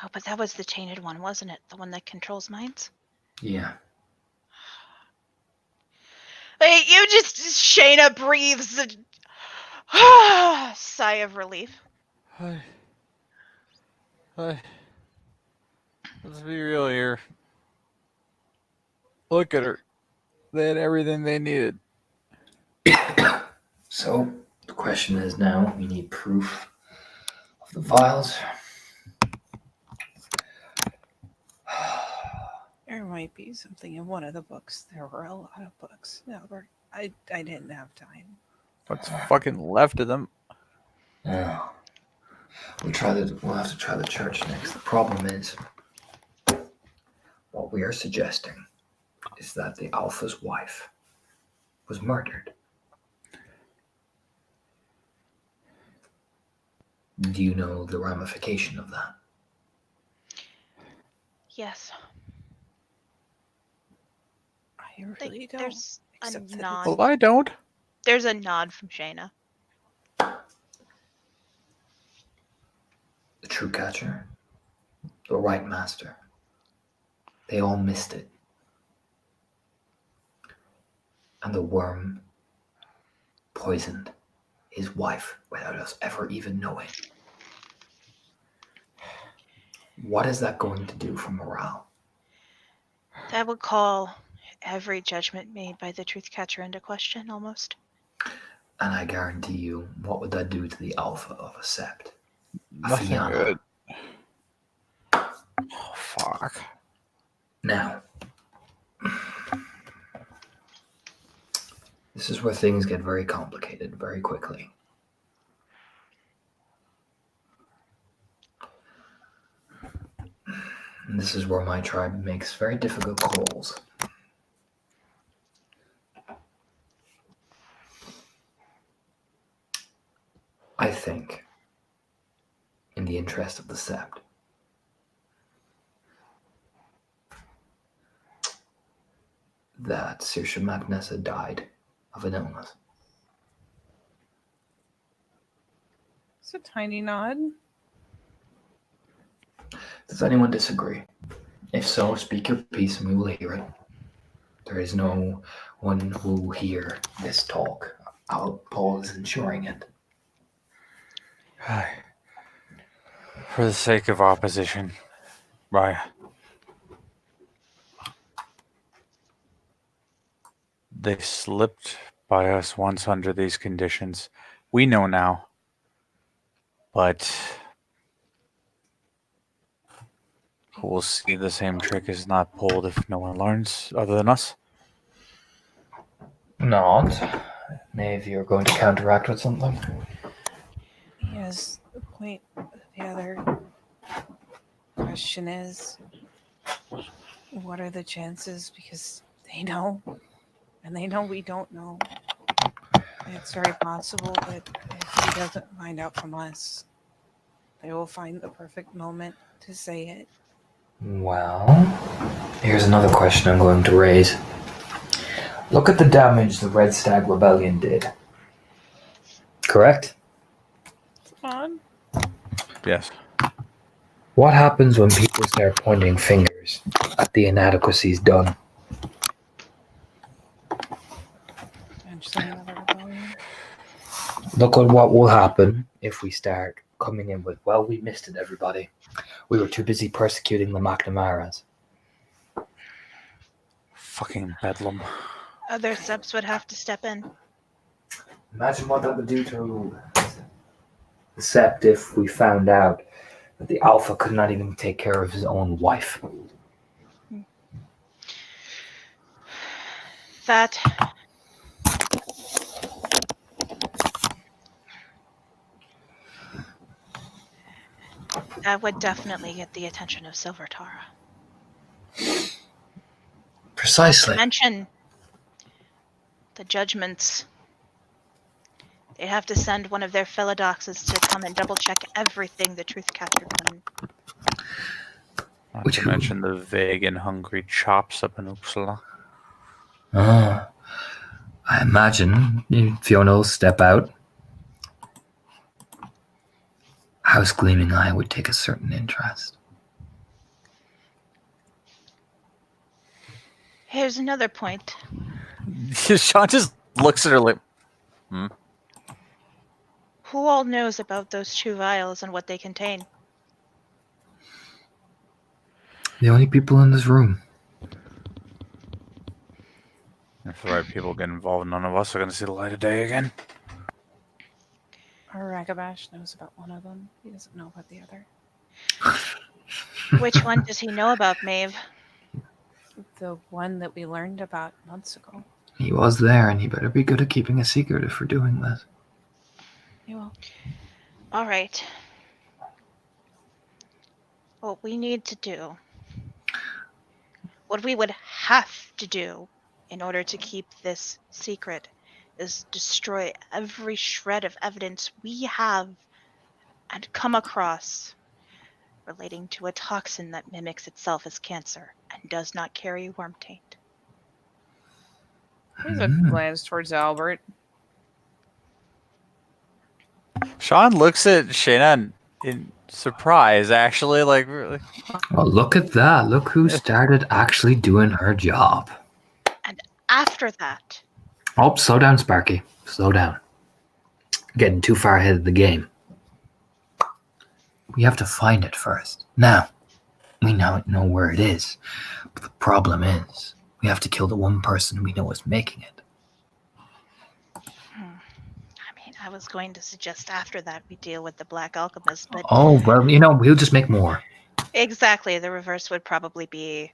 Oh, but that was the tainted one, wasn't it? The one that controls minds? Yeah. Hey, you just. Shayna breathes a sigh of relief. Let's be real here. Look at her. They had everything they needed. So, the question is now, we need proof of the vials. There might be something in one of the books. There were a lot of books. Albert, I didn't have time. What's fucking left of them? Yeah. We'll have to try the church next. The problem is, what we are suggesting is that the Alpha's wife was murdered. Do you know the ramification of that? Yes. I really don't. There's a except that nod. Well, I don't. There's a nod from Shayna. The true catcher, the right master. They all missed it. And the worm poisoned his wife without us ever even knowing. What is that going to do for morale? That would call every judgment made by the truth catcher into question, almost. And I guarantee you, what would that do to the Alpha of a Sept? Nothing Fianna. good. Oh, fuck. Now, this is where things get very complicated very quickly. And this is where my tribe makes very difficult calls. I think, in the interest of the Sept, that Saoirse Magnessa died of an illness. It's a tiny nod. Does anyone disagree? If so, speak your piece and we will hear it. There is no one who will hear this talk. Paul is ensuring it. For the sake of opposition, Raya. They slipped by us once under these conditions. We know now. But we'll see the same trick is not pulled if no one learns other than us. Not. Maybe you're going to counteract with something. Yes, the point of the other question is, what are the chances? Because they know, and they know we don't know. It's very possible that if he doesn't find out from us, they will find the perfect moment to say it. Well, here's another question I'm going to raise. Look at the damage the Red Stag Rebellion did. Correct? On. Yes. What happens when people start pointing fingers at the inadequacies done? Eventually another rebellion. Look at what will happen if we start coming in with, well, we missed it, everybody. We were too busy persecuting the McNamaras. Fucking bedlam. Other subs would have to step in. Imagine what that would do to the Sept if we found out that the Alpha could not even take care of his own wife. That would definitely get the attention of Silver Tara. Precisely. Mention the judgments. They have to send one of their philodoxes to come and double check everything the truth catcher done. Not Which to who? mention the vague and hungry chops up in Uppsala. I imagine Fiona will step out. House Gleaming Eye would take a certain interest. Here's another point. Sean just looks at her like, Who all knows about those 2 vials and what they contain? The only people in this room. if the right people get involved, none of us are going to see the light of day again. Ragabash knows about one of them. He doesn't know about the other. Which one does he know about, Maeve? The one that we learned about months ago. He was there, and he better be good at keeping a secret if we're doing this. He will. All right. What we need to do, what we would have to do in order to keep this secret, is destroy every shred of evidence we have and come across relating to a toxin that mimics itself as cancer and does not carry worm taint. There's a glance towards Albert. Sean looks at Shayna in surprise, actually. Like, really? Well, look at that. Look who started actually doing her job. And after that, Oh, slow down, Sparky. Slow down. Getting too far ahead of the game. We have to find it first. Now, we now know where it is. But the problem is, we have to kill the one person we know is making it. I was going to suggest after that we deal with the Black Alchemist, but Oh, well, we'll just make more. exactly, the reverse would probably be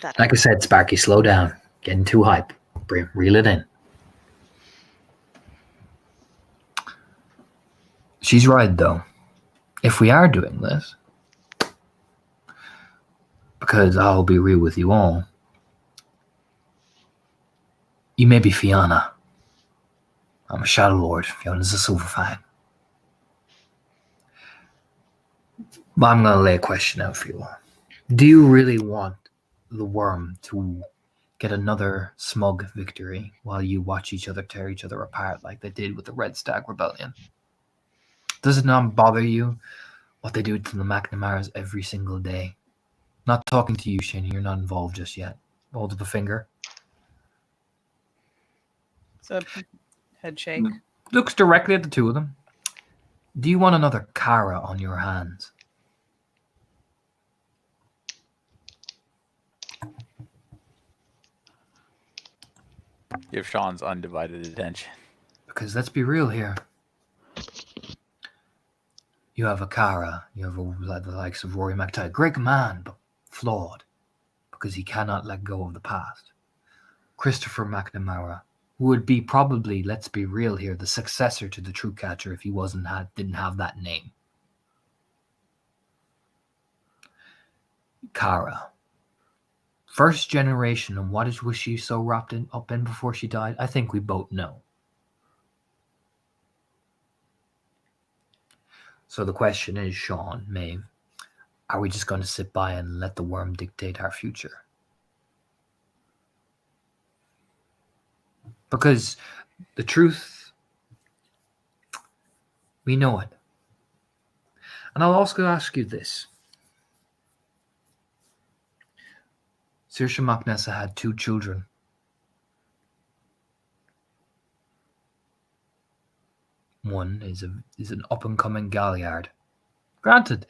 that. Like I said, Sparky, slow down. Getting too hype. Reel it in. She's right, though. If we are doing this, because I'll be real with you all, you may be Fiona. I'm a Shadow Lord. Fiona's a Silver Fang. But I'm going to lay a question out for you all. Do you really want the worm to get another smug victory while you watch each other tear each other apart like they did with the Red Stag Rebellion? Does it not bother you what they do to the McNamaras every single day? Not talking to you, Shane. You're not involved just yet. Hold up a finger. It's a head shake. Looks directly at the two of them. Do you want another Kara on your hands? Give Sean's undivided attention. Because let's be real here. You have a Kara. You have the likes of Rory McTighe. Great man, but flawed. Because he cannot let go of the past. Christopher McNamara, who would be probably, let's be real here, the successor to the True Catcher if he didn't have that name. Kara. First generation, and what was she so wrapped up in before she died? I think we both know. So the question is, Sean, Maeve, are we just going to sit by and let the worm dictate our future? Because the truth, we know it. And I'll also ask you this. Saoirse Macnessa had 2 children. One is an up-and-coming Galliard. Granted,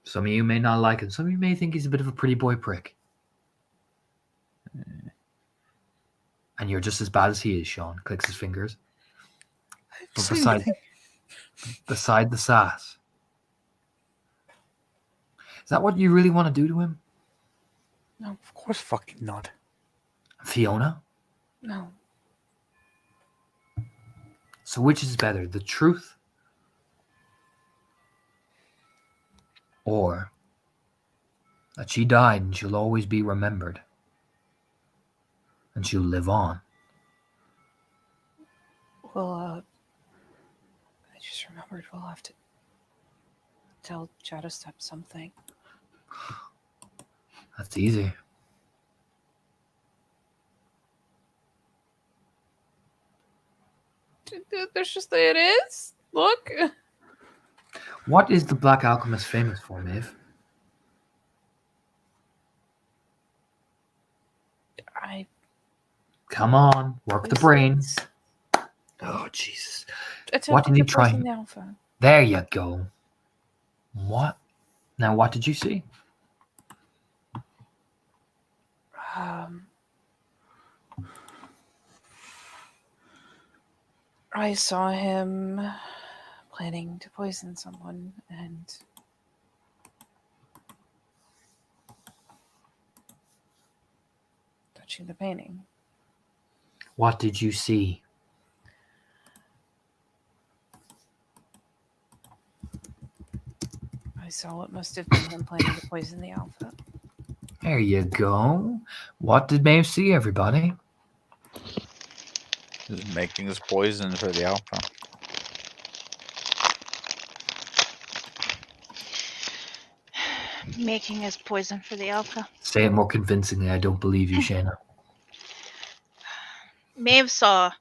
some of you may not like him. Some of you may think he's a bit of a pretty boy prick. And you're just as bad as he is, Sean. Clicks his fingers. But beside the sass. Is that what you really want to do to him? No, of course fucking not. Fiona? No. So which is better, the truth or that she died and she'll always be remembered and she'll live on? Well, I just remembered we'll have to tell Shadowstep something. That's easy. There's just it is. Look. What is the Black Alchemist famous for, Maeve? Come on, work the brains. Oh, Jesus. What did you try? The alpha. There you go. What? Now, what did you see? I saw him planning to poison someone and touching the painting. What did you see? I saw what must have been him planning to poison the alpha. There you go. What did Maeve see, everybody? Just making his poison for the alpha. Making his poison for the alpha. Say it more convincingly. I don't believe you, Shayna. Maeve saw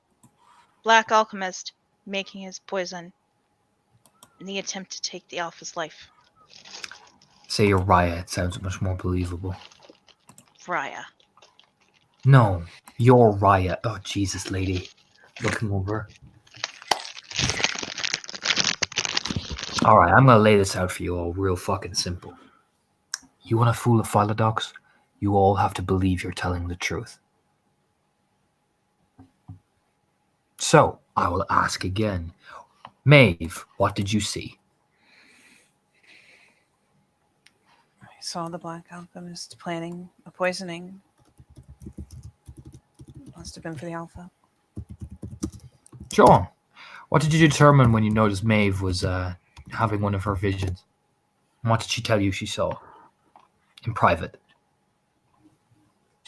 Black Alchemist making his poison in the attempt to take the alpha's life. Say you're Raya. It sounds much more believable. Raya. No, you're Raya. Oh, Jesus, lady. Looking over. Alright, I'm going to lay this out for you all real fucking simple. You want to fool a Philodox? You all have to believe you're telling the truth. So, I will ask again. Maeve, what did you see? I saw the Black Alchemist planning a poisoning. Must have been for the alpha. Sean, what did you determine when you noticed Maeve was having one of her visions? And what did she tell you she saw? In private.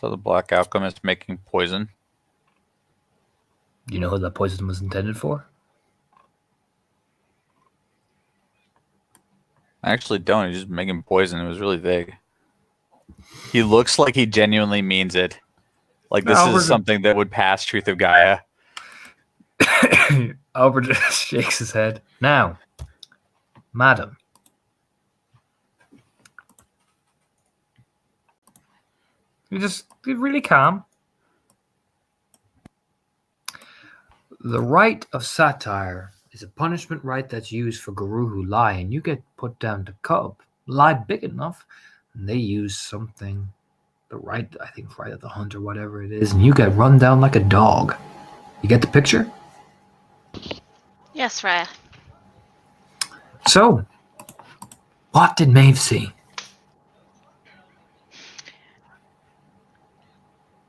So the Black Alchemist making poison. Do you know who that poison was intended for? I actually don't. He's just making poison. It was really vague. He looks like he genuinely means it. Like this is something that would pass Truth of Gaia. Albert just shakes his head. Now, madam. You're really calm. The rite of satire is a punishment rite that's used for Guru who lie, and you get put down to cub. Lie big enough, and they use something, the rite, I think, Rite of the Hunt or whatever it is, and you get run down like a dog. You get the picture? Yes, Raya. So, what did Maeve see?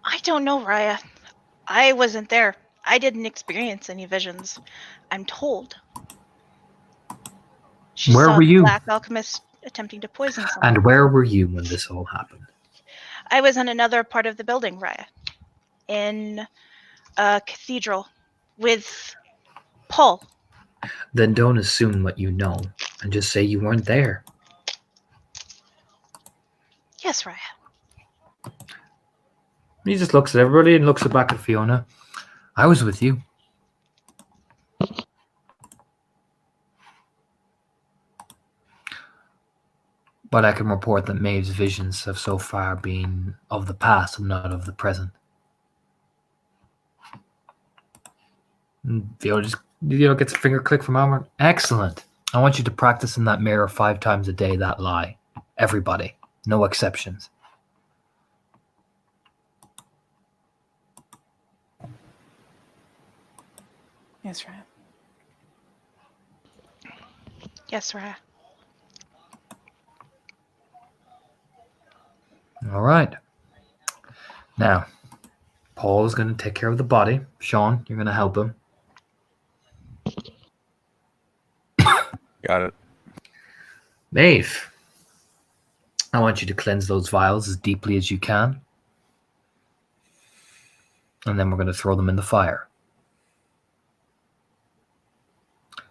I don't know, Raya. I wasn't there. I didn't experience any visions. I'm told. She Where saw were you? the Black Alchemist attempting to poison someone. And where were you when this all happened? I was in another part of the building, Raya. In a cathedral with Paul. Then don't assume what you know and just say you weren't there. Yes, Raya. He just looks at everybody and looks back at Fiona. I was with you. But I can report that Maeve's visions have so far been of the past and not of the present. Theo just gets a finger click from Albert. Excellent. I want you to practice in that mirror 5 times a day that lie. Everybody. No exceptions. Yes, right. Yes, Ra. All right. Now, Paul is going to take care of the body. Sean, you're going to help him. Got it. Maeve, I want you to cleanse those vials as deeply as you can. And then we're going to throw them in the fire.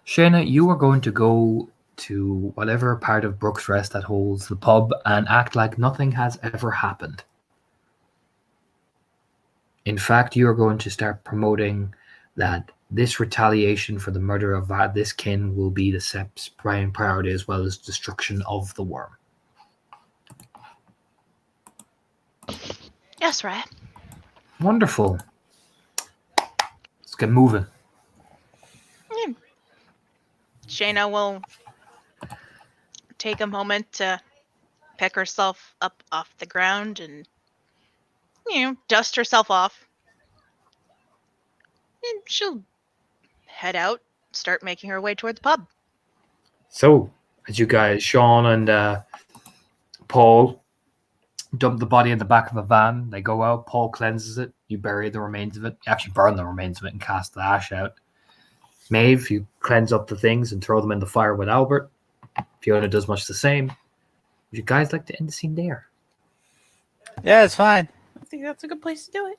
Shayna, you are going to go to whatever part of Brooks Rest that holds the pub and act like nothing has ever happened. In fact, you are going to start promoting that this retaliation for the murder of this kin will be the SEP's prime priority, as well as destruction of the worm. Yes, Ra. Wonderful. Let's get moving. Shayna will take a moment to pick herself up off the ground and, dust herself off. And she'll head out, start making her way toward the pub. So, as you guys, Sean and Paul, dump the body in the back of a van, they go out. Paul cleanses it. You bury the remains of it. You actually burn the remains of it and cast the ash out. Maeve, you cleanse up the things and throw them in the fire with Albert. Fiona does much the same. Would you guys like to end the scene there? Yeah, it's fine. I think that's a good place to do it.